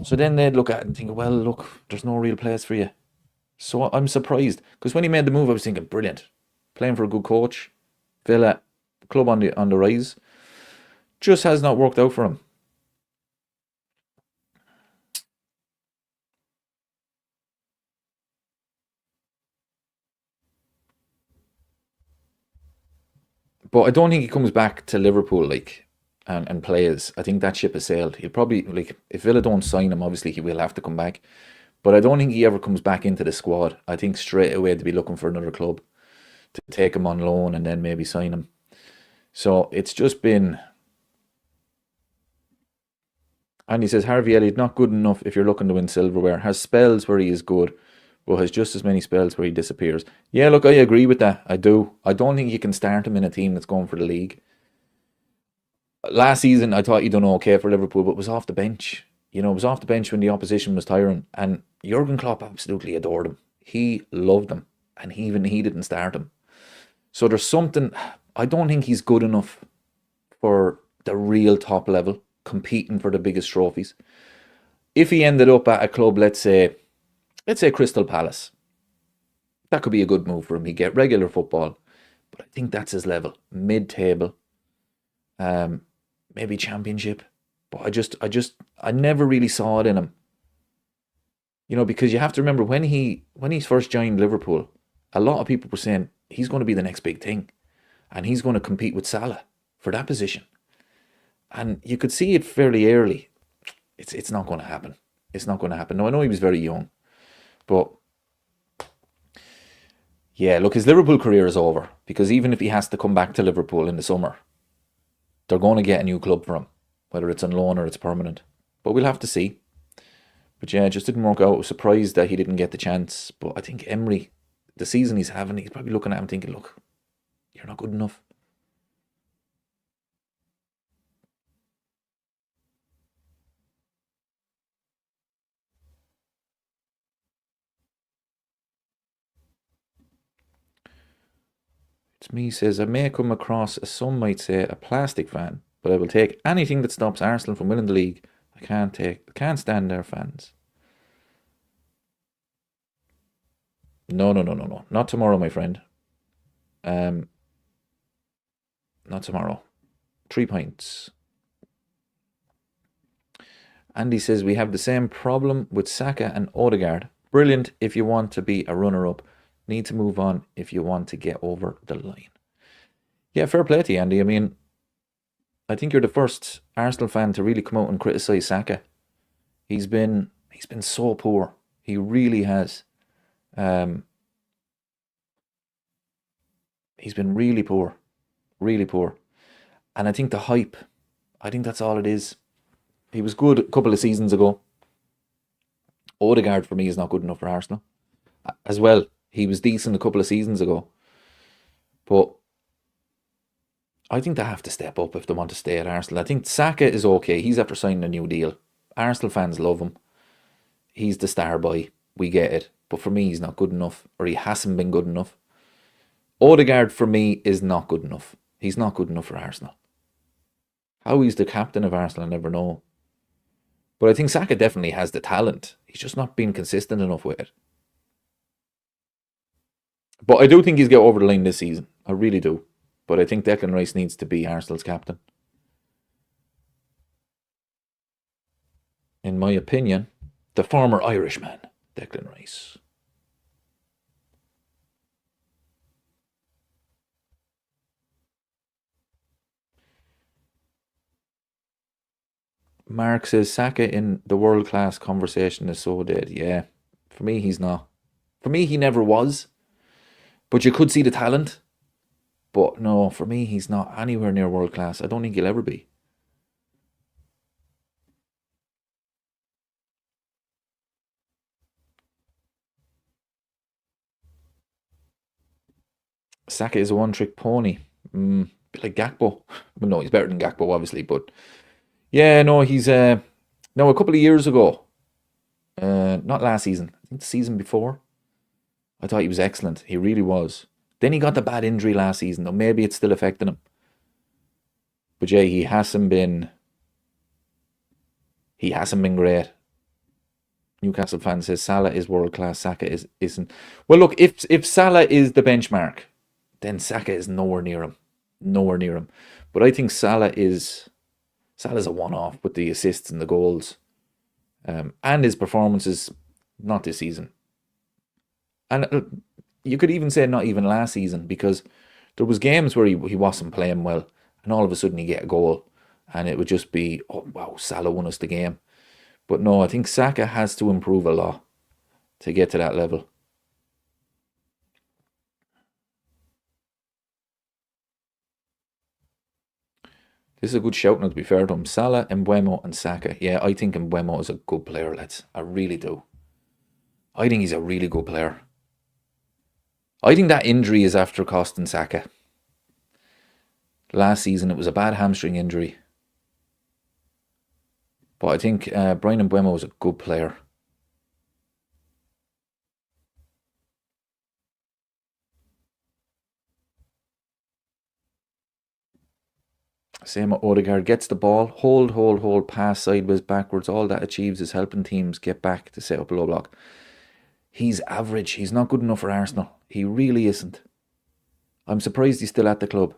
So then they'd look at it and think, well, look, there's no real place for you. So I'm surprised. Because when he made the move, I was thinking, brilliant. Playing for a good coach. Villa, club on the rise. Just has not worked out for him. But I don't think he comes back to Liverpool and plays. I think that ship has sailed. He'll probably if Villa don't sign him, obviously he will have to come back. But I don't think he ever comes back into the squad. I think straight away to be looking for another club to take him on loan and then maybe sign him. So it's just been. And he says Harvey Elliott not good enough if you're looking to win silverware. Has spells where he is good, but has just as many spells where he disappears. Yeah, look, I agree with that. I do. I don't think you can start him in a team that's going for the league. Last season, I thought he done okay for Liverpool, but was off the bench. It was off the bench when the opposition was tiring, and Jurgen Klopp absolutely adored him. He loved him, and he didn't start him. So there's something. I don't think he's good enough for the real top level, competing for the biggest trophies. If he ended up at a club, let's say Crystal Palace, that could be a good move for him. He'd get regular football, but I think that's his level, mid-table, maybe championship. But I never really saw it in him. Because you have to remember when he first joined Liverpool, a lot of people were saying he's going to be the next big thing, and he's going to compete with Salah for that position. And you could see it fairly early. It's not going to happen. It's not going to happen. Now I know he was very young, but yeah, look, his Liverpool career is over because even if he has to come back to Liverpool in the summer, they're going to get a new club for him, whether it's on loan or it's permanent. But we'll have to see. But yeah, it just didn't work out. I was surprised that he didn't get the chance. But I think Emery, the season he's having, he's probably looking at him thinking, look, you're not good enough. It's me says, I may come across, as some might say, a plastic fan, but I will take anything that stops Arsenal from winning the league. I can't stand their fans. No, no, no, no, no. Not tomorrow, my friend. Um, Not tomorrow. 3 points. Andy says we have the same problem with Saka and Odegaard. Brilliant if you want to be a runner-up. Need to move on if you want to get over the line. Yeah, fair play to you, Andy. I mean, I think you're the first Arsenal fan to really come out and criticise Saka. He's been so poor. He really has. He's been really poor. Really poor. And I think the hype, I think that's all it is. He was good a couple of seasons ago. Odegaard for me is not good enough for Arsenal. As well, he was decent a couple of seasons ago. But I think they have to step up if they want to stay at Arsenal. I think Saka is okay. He's after signing a new deal. Arsenal fans love him. He's the star boy. We get it. But for me, he's not good enough. Or he hasn't been good enough. Odegaard for me is not good enough. He's not good enough for Arsenal. How he's the captain of Arsenal, I never know. But I think Saka definitely has the talent. He's just not been consistent enough with it. But I do think he's got over the line this season. I really do. But I think Declan Rice needs to be Arsenal's captain. In my opinion, the former Irishman, Declan Rice. Mark says Saka in the world-class conversation is so dead. Yeah, for me he's not. For me he never was. But you could see the talent. But no, for me he's not anywhere near world-class. I don't think he'll ever be. Saka is a one-trick pony. bit like Gakpo. Well, no, he's better than Gakpo, obviously, but yeah, no, he's no, a couple of years ago, not last season, I think the season before, I thought he was excellent. He really was. Then he got the bad injury last season, though maybe it's still affecting him. But yeah, he hasn't been great. Newcastle fan says Salah is world class, Saka isn't. Well, look, if Salah is the benchmark, then Saka is nowhere near him. Nowhere near him. But I think Salah's a one-off with the assists and the goals. And his performances, not this season. And you could even say not even last season, because there was games where he wasn't playing well, and all of a sudden he get a goal, and it would just be, oh wow, Salah won us the game. But no, I think Saka has to improve a lot to get to that level. This is a good shout now, to be fair to him. Salah, Mbeumo and Saka. Yeah, I think Mbeumo is a good player, lads. I really do. I think he's a really good player. I think that injury is after costing Saka. Last season, it was a bad hamstring injury. But I think Bryan Mbeumo is a good player. Same with Odegaard. Gets the ball, hold, pass sideways, backwards. All that achieves is helping teams get back to set up a low block. He's average. He's not good enough for Arsenal. He really isn't. I'm surprised he's still at the club.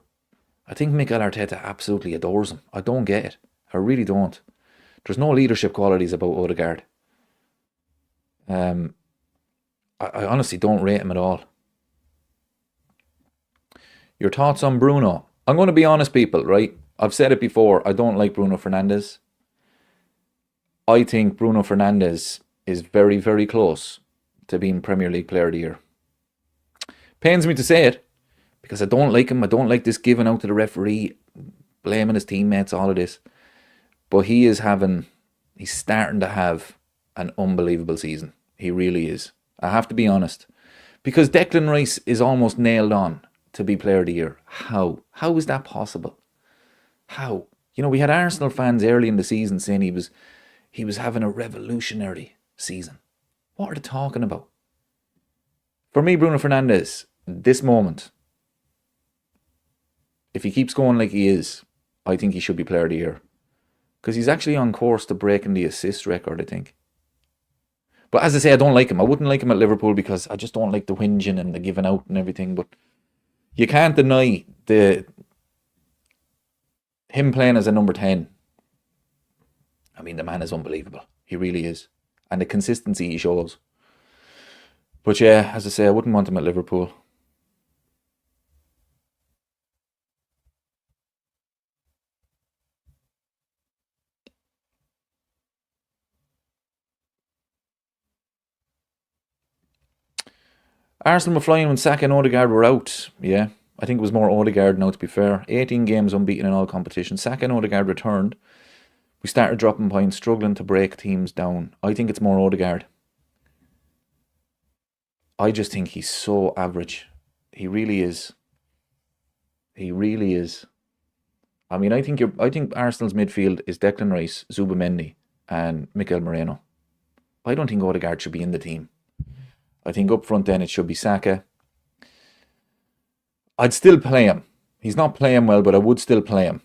I think Mikel Arteta absolutely adores him. I don't get it. I really don't. There's no leadership qualities about Odegaard. I honestly don't rate him at all. Your thoughts on Bruno? I'm going to be honest, people, right? I've said it before. I don't like Bruno Fernandes. I think Bruno Fernandes is very, very close to being Premier League Player of the Year. Pains me to say it, because I don't like him. I don't like this giving out to the referee, blaming his teammates, all of this. But he's starting to have an unbelievable season. He really is. I have to be honest. Because Declan Rice is almost nailed on to be Player of the Year. How? How is that possible? How? You know, we had Arsenal fans early in the season saying he was having a revolutionary season. What are they talking about? For me, Bruno Fernandes, this moment, if he keeps going like he is, I think he should be Player of the Year. Because he's actually on course to breaking the assist record, I think. But as I say, I don't like him. I wouldn't like him at Liverpool because I just don't like the whinging and the giving out and everything. But you can't deny him playing as a number 10. I mean, the man is unbelievable. He really is. And the consistency he shows. But yeah, as I say, I wouldn't want him at Liverpool. Arsenal were flying when Saka and Odegaard were out. Yeah, I think it was more Odegaard now, to be fair. 18 games unbeaten in all competitions. Saka and Odegaard returned. We started dropping points, struggling to break teams down. I think it's more Odegaard. I just think he's so average. He really is. He really is. I mean, I think Arsenal's midfield is Declan Rice, Zubamendi, and Mikel Moreno. I don't think Odegaard should be in the team. I think up front then it should be Saka. I'd still play him. He's not playing well, but I would still play him.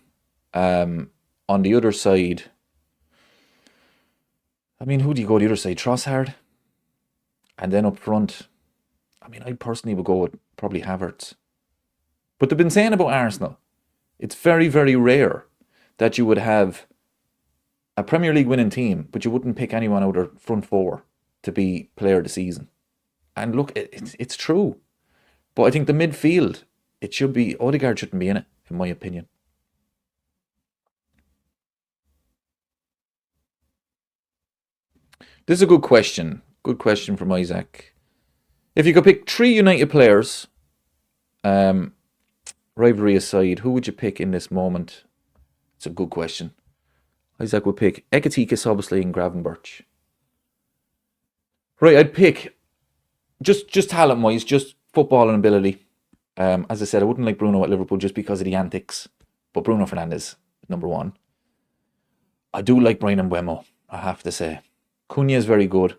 On the other side, I mean, who do you go the other side? Trossard? And then up front, I mean, I personally would go with probably Havertz. But they've been saying about Arsenal, it's very, very rare that you would have a Premier League winning team, but you wouldn't pick anyone out of front four to be player of the season. And look, it's true. But I think the midfield, it should be, Odegaard shouldn't be in it, in my opinion. This is a good question. Good question from Isaac. If you could pick 3 United players, rivalry aside, who would you pick in this moment? It's a good question. Isaac would pick Ekitike, Soboszlai and Gravenberch. Right, I'd pick, just talent-wise, just footballing ability, As I said, I wouldn't like Bruno at Liverpool just because of the antics. But Bruno Fernandes, number one. I do like Brian Mbeumo, I have to say. Cunha is very good.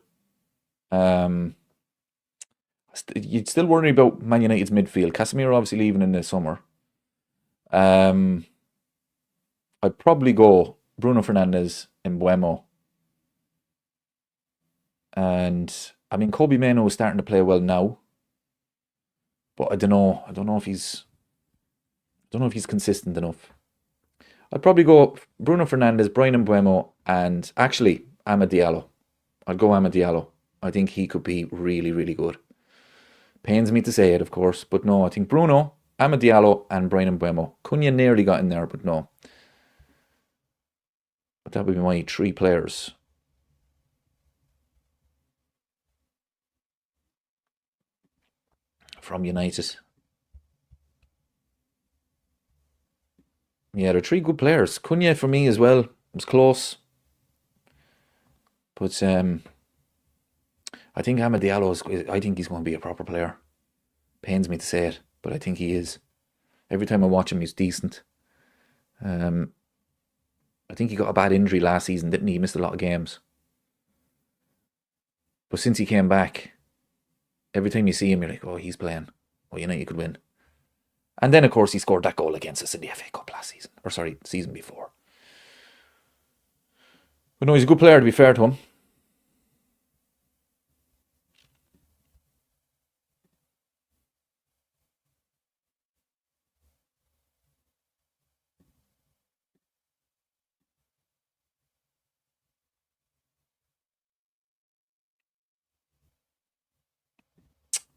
You'd still worry about Man United's midfield. Casemiro obviously leaving in the summer. I'd probably go Bruno Fernandes, Mbeumo. And I mean, Kobe Mainoo is starting to play well now. But I don't know. I don't know if he's consistent enough. I'd probably go Bruno Fernandes, Brian Mbeumo, and actually Amad Diallo. I'd go Amad Diallo. I think he could be really, really good. Pains me to say it, of course, but no, I think Bruno, Amad Diallo, and Brian Mbeumo. Cunha nearly got in there, but no. But that would be my 3 players. From United. Yeah, they're 3 good players. Cunha for me as well was close. But I think Amad Diallo, I think he's going to be a proper player. Pains me to say it, but I think he is. Every time I watch him, he's decent. I think he got a bad injury last season, didn't he? He missed a lot of games. But since he came back, every time you see him, you're like, oh, he's playing. Oh, United could win. And then, of course, he scored that goal against us in the FA Cup last season. Or, sorry, season before. But no, he's a good player, to be fair to him.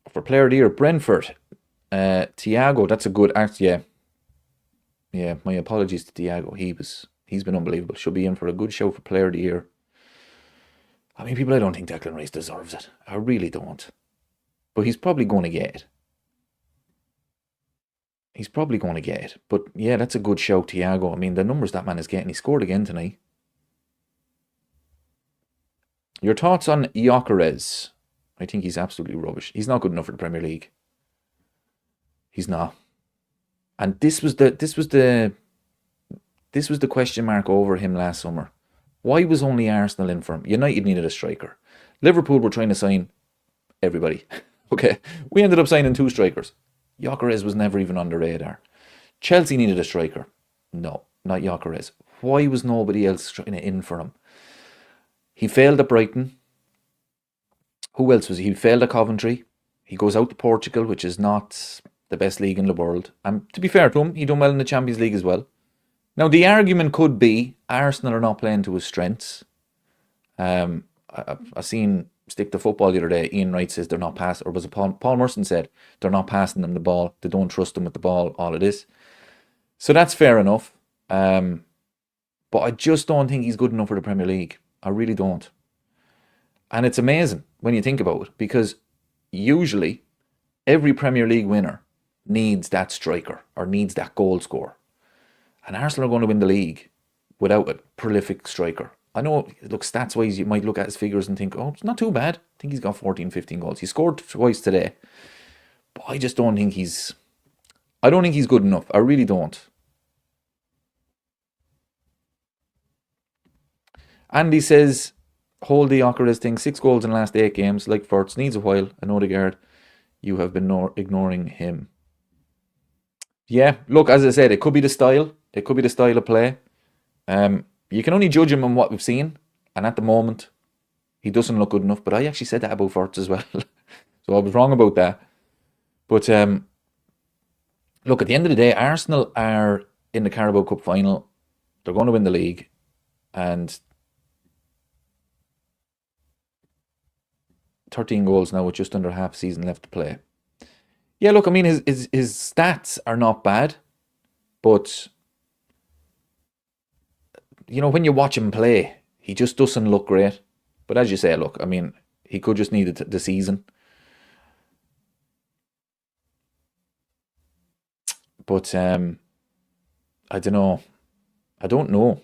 For player of the year, Brentford. Thiago, that's a good act, yeah. Yeah, my apologies to Thiago. He's been unbelievable. Should be in for a good show for player of the year. I mean, people, I don't think Declan Rice deserves it. I really don't. But he's probably going to get it. He's probably going to get it. But yeah, that's a good show, Thiago. I mean, the numbers that man is getting. He scored again tonight. Your thoughts on Gyökeres? I think he's absolutely rubbish. He's not good enough for the Premier League. He's not. And this was the question mark over him last summer. Why was only Arsenal in for him? United needed a striker. Liverpool were trying to sign everybody. Okay, we ended up signing 2 strikers. Gyökeres was never even on the radar. Chelsea needed a striker. No, not Gyökeres. Why was nobody else trying to in for him? He failed at Brighton. Who else was he? He failed at Coventry. He goes out to Portugal, which is not the best league in the world. And to be fair to him, he done well in the Champions League as well. Now, the argument could be Arsenal are not playing to his strengths. I seen Stick to Football the other day. Ian Wright says they're not passing, or was it Paul Merson said they're not passing them the ball. They don't trust them with the ball, all of this. So that's fair enough. But I just don't think he's good enough for the Premier League. I really don't. And it's amazing when you think about it, because usually every Premier League winner needs that striker or needs that goal scorer. And Arsenal are going to win the league without a prolific striker. I know, look, stats-wise, you might look at his figures and think, oh, it's not too bad. I think he's got 14, 15 goals. He scored twice today. But I just don't think he's good enough. I really don't. Andy says, hold the Gyökeres thing. 6 goals in the last 8 games. Like Forts, needs a while. And Odegaard, you have been ignoring him. Yeah, look, as I said, it could be the style. It could be the style of play. You can only judge him on what we've seen. And at the moment, he doesn't look good enough. But I actually said that about Forts as well. So I was wrong about that. But look, at the end of the day, Arsenal are in the Carabao Cup final. They're going to win the league. And 13 goals now with just under half season left to play. Yeah, look, I mean, his stats are not bad. But, you know, when you watch him play, he just doesn't look great. But as you say, look, I mean, he could just need the season. But I don't know. I don't know.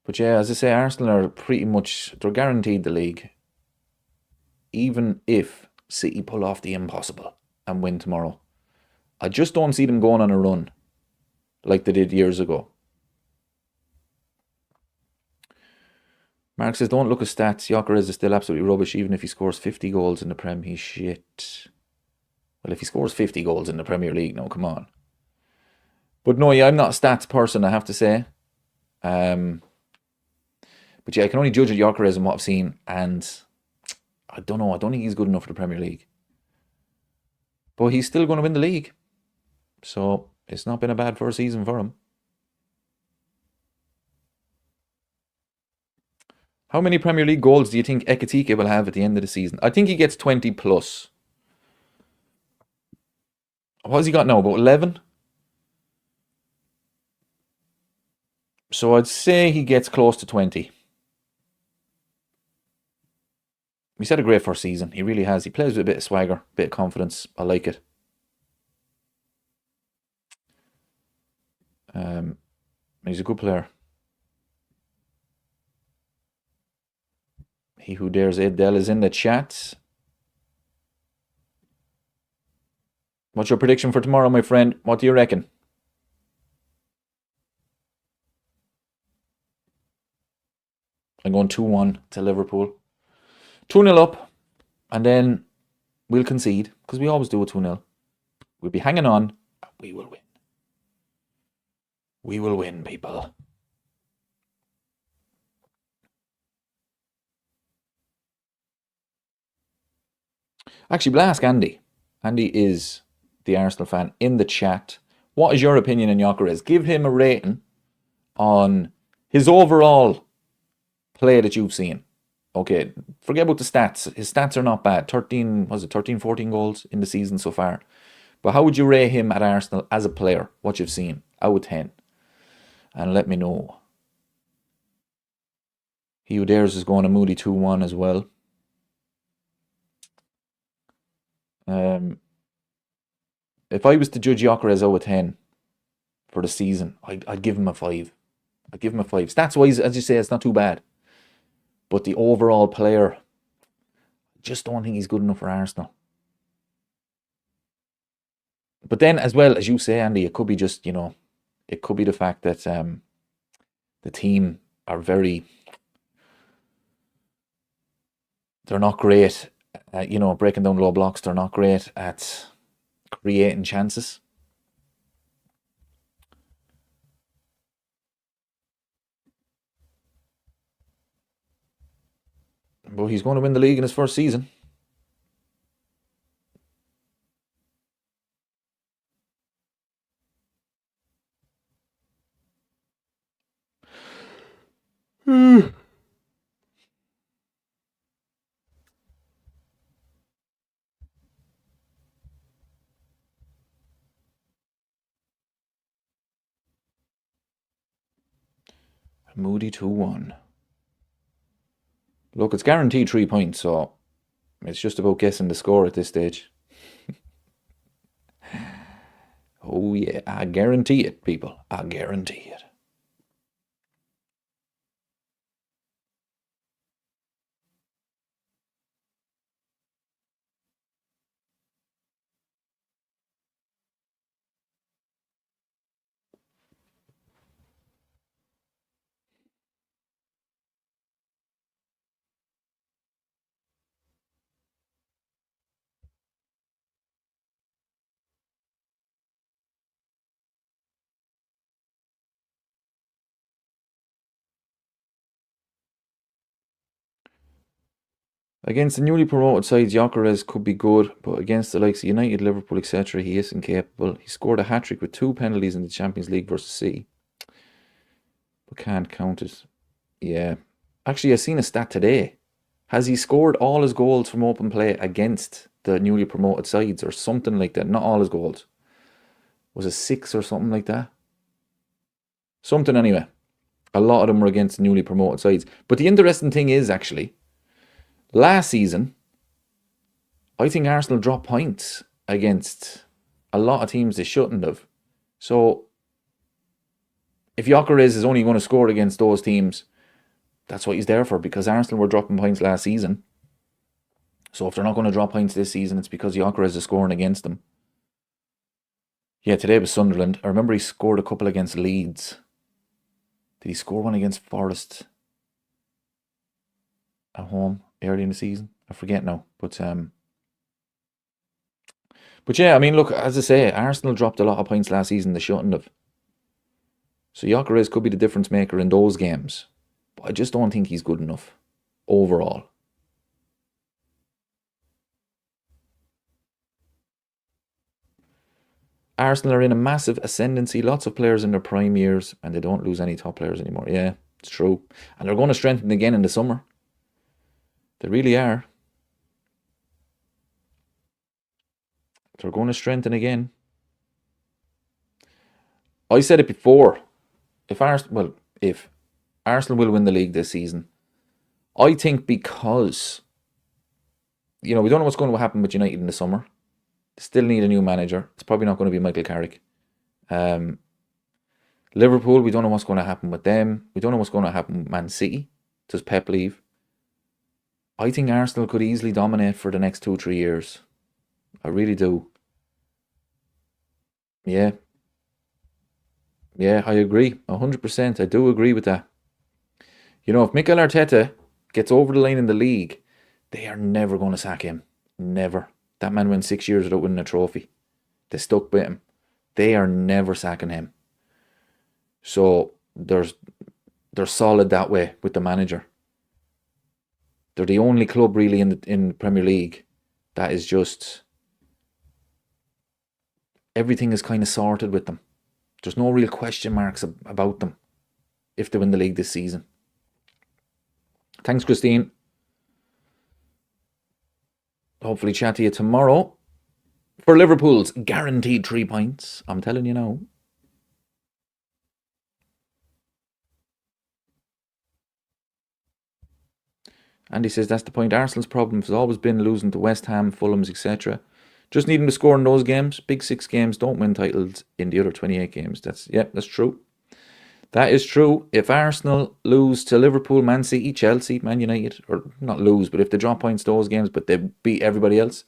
But yeah, as I say, Arsenal are pretty much, they're guaranteed the league. Even if City pull off the impossible and win tomorrow. I just don't see them going on a run like they did years ago. Mark says, don't look at stats. Gyökeres is still absolutely rubbish, even if he scores 50 goals in the Prem. He's shit. Well, if he scores 50 goals in the Premier League, no, come on. But no, yeah, I'm not a stats person, I have to say. But yeah, I can only judge Gyökeres on what I've seen, and I don't know. I don't think he's good enough for the Premier League. But he's still going to win the league. So it's not been a bad first season for him. How many Premier League goals do you think Ekitike will have at the end of the season? I think he gets 20 plus. What has he got now? About 11? So I'd say he gets close to 20. He's had a great first season. He really has. He plays with a bit of swagger, a bit of confidence. I like it. He's a good player. He who dares Adele is in the chat. What's your prediction for tomorrow, my friend? What do you reckon? I'm going 2-1 to Liverpool. 2-0 up, and then we'll concede, because we always do a 2-0. We'll be hanging on, and we will win. We will win, people. Actually, we'll ask Andy. Andy is the Arsenal fan in the chat. What is your opinion on Gyökeres? Give him a rating on his overall play that you've seen. Okay, forget about the stats. His stats are not bad. 13, 14 goals in the season so far. But how would you rate him at Arsenal as a player? What you've seen out of 10? And let me know. He who dares is going to Moody 2-1 as well. If I was to judge Gyökeres out of 10 for the season, I'd give him a 5. I'd give him a 5. Stats-wise, as you say, it's not too bad. But the overall player, I just don't think he's good enough for Arsenal. But then, as well, as you say, Andy, it could be just, it could be the fact that the team are they're not great at, breaking down low blocks. They're not great at creating chances. But he's going to win the league in his first season. Moody 2-1. Look, it's guaranteed 3 points, so it's just about guessing the score at this stage. Oh yeah, I guarantee it, people. I guarantee it. Against the newly promoted sides, Gyökeres could be good, but against the likes of United, Liverpool, etc., he isn't capable. He scored a hat-trick with 2 penalties in the Champions League versus City, but can't count it. Yeah. Actually, I seen a stat today. Has he scored all his goals from open play against the newly promoted sides or something like that? Not all his goals. Was it 6 or something like that? Something anyway. A lot of them were against newly promoted sides. But the interesting thing is, actually, last season, I think Arsenal dropped points against a lot of teams they shouldn't have. So, if Gyökeres is only going to score against those teams, That's what he's there for, because Arsenal were dropping points last season. So if they're not going to drop points this season, it's because Gyökeres is scoring against them. Yeah, today was Sunderland. I remember he scored a couple against Leeds. Did he score one against Forest at home early in the season? I forget now. But yeah, I mean, look, as I say, Arsenal dropped a lot of points last season. They shouldn't have. So Gyökeres could be the difference maker in those games. But I just don't think he's good enough overall. Arsenal are in a massive ascendancy. Lots of players in their prime years, and they don't lose any top players anymore. Yeah, it's true. And they're going to strengthen again in the summer. They really are. They're going to strengthen again. I said it before. If Arsenal will win the league this season, I think because, we don't know what's going to happen with United in the summer. They still need a new manager. It's probably not going to be Michael Carrick. Liverpool, we don't know what's going to happen with them. We don't know what's going to happen with Man City. Does Pep leave? I think Arsenal could easily dominate for the next 2-3 years. I really do. Yeah. Yeah, I agree. 100%. I do agree with that. If Mikel Arteta gets over the line in the league, they are never going to sack him. Never. That man went 6 years without winning a trophy. They stuck with him. They are never sacking him. So they're solid that way with the manager. They're the only club really in the Premier League that is just, everything is kind of sorted with them. There's no real question marks about them if they win the league this season. Thanks, Christine. Hopefully chat to you tomorrow for Liverpool's guaranteed 3 points. I'm telling you now. Andy says that's the point. Arsenal's problem has always been losing to West Ham, Fulham's, etc. Just needing to score in those games. Big 6 games don't win titles in the other 28 games. That's true. That is true. If Arsenal lose to Liverpool, Man City, Chelsea, Man United, or not lose, but if they drop points those games, but they beat everybody else,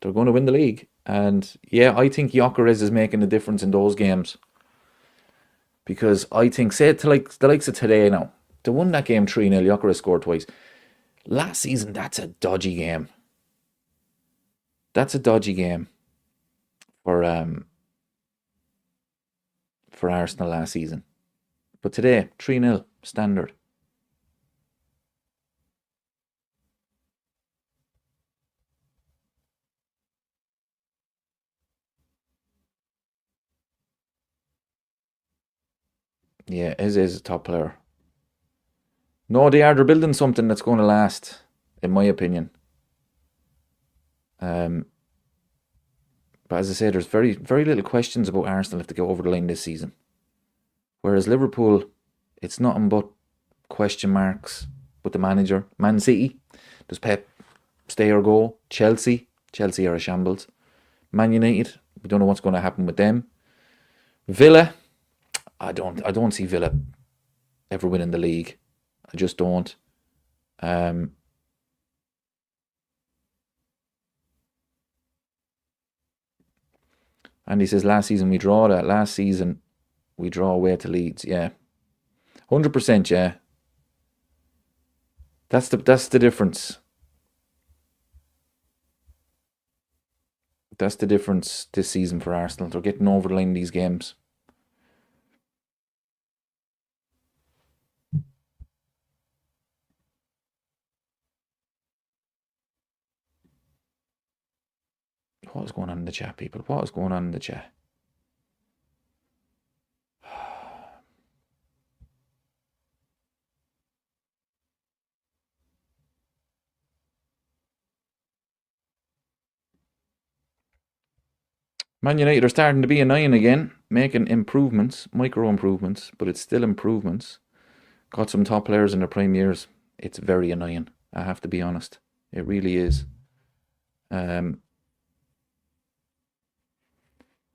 they're going to win the league. And yeah, I think Gyökeres is making a difference in those games. Because I think, say it to the likes of today now, they won that game 3-0, Gyökeres scored twice. Last season, that's a dodgy game. That's a dodgy game for Arsenal last season. But today, 3-0, standard. Yeah, Eze is a top player. No, they're building something that's going to last, in my opinion. But as I say, there's very, very little questions about Arsenal if they go over the line this season. Whereas Liverpool, it's nothing but question marks with the manager. Man City, does Pep stay or go? Chelsea are a shambles. Man United, we don't know what's going to happen with them. Villa, I don't see Villa ever winning the league. I just don't. And he says last season we draw that. Last season we draw away to Leeds. Yeah, 100%. Yeah, that's the difference. That's the difference this season for Arsenal. They're getting over the line in these games. What is going on in the chat, people? What is going on in the chat? Man United are starting to be annoying again, making improvements, micro improvements, but it's still improvements. Got some top players in their prime years. It's very annoying, I have to be honest. It really is.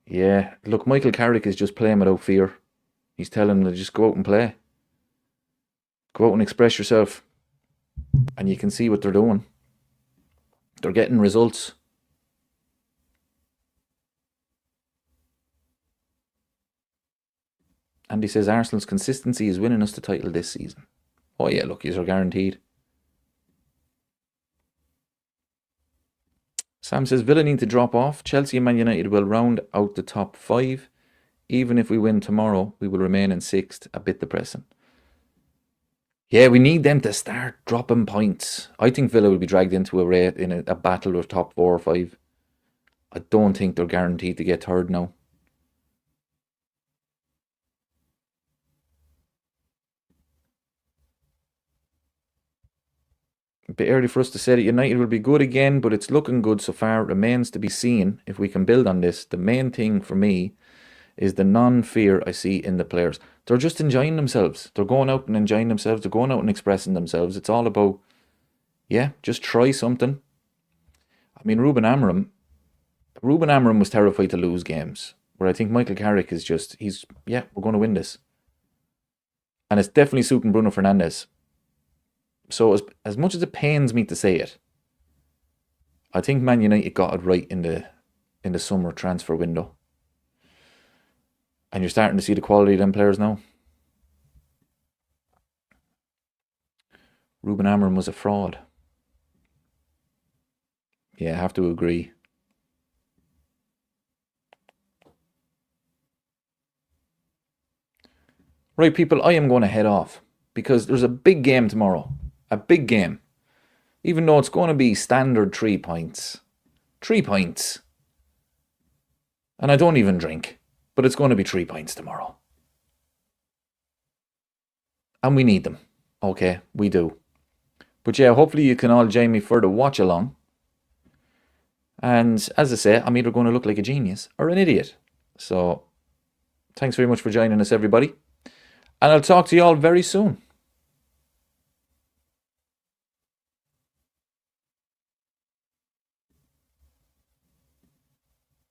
Yeah, look, Michael Carrick is just playing without fear. He's telling them to just go out and play. Go out and express yourself. And you can see what they're doing. They're getting results. Andy says Arsenal's consistency is winning us the title this season. Oh yeah, look, these are guaranteed. Sam says Villa need to drop off. Chelsea and Man United will round out the top 5. Even if we win tomorrow, we will remain in 6th. A bit depressing. Yeah, we need them to start dropping points. I think Villa will be dragged into a battle with top 4 or 5. I don't think they're guaranteed to get third now. A bit early for us to say that United will be good again, but it's looking good so far. It remains to be seen if we can build on this. The main thing for me is the non-fear I see in the players. They're just enjoying themselves. They're going out and enjoying themselves. They're going out and expressing themselves. It's all about, yeah, just try something. I mean, Ruben Amorim was terrified to lose games. Where I think Michael Carrick is just, we're going to win this. And it's definitely suiting Bruno Fernandes. So as much as it pains me to say it, I think Man United got it right in the summer transfer window. And you're starting to see the quality of them players now. Ruben Amorim was a fraud. Yeah, I have to agree. Right, people, I am going to head off because there's a big game tomorrow. A big game. Even though it's going to be standard 3 points. 3 points. And I don't even drink. But it's going to be 3 points tomorrow. And we need them. Okay, we do. But yeah, hopefully you can all join me for the watch along. And as I say, I'm either going to look like a genius or an idiot. So, thanks very much for joining us, everybody. And I'll talk to you all very soon.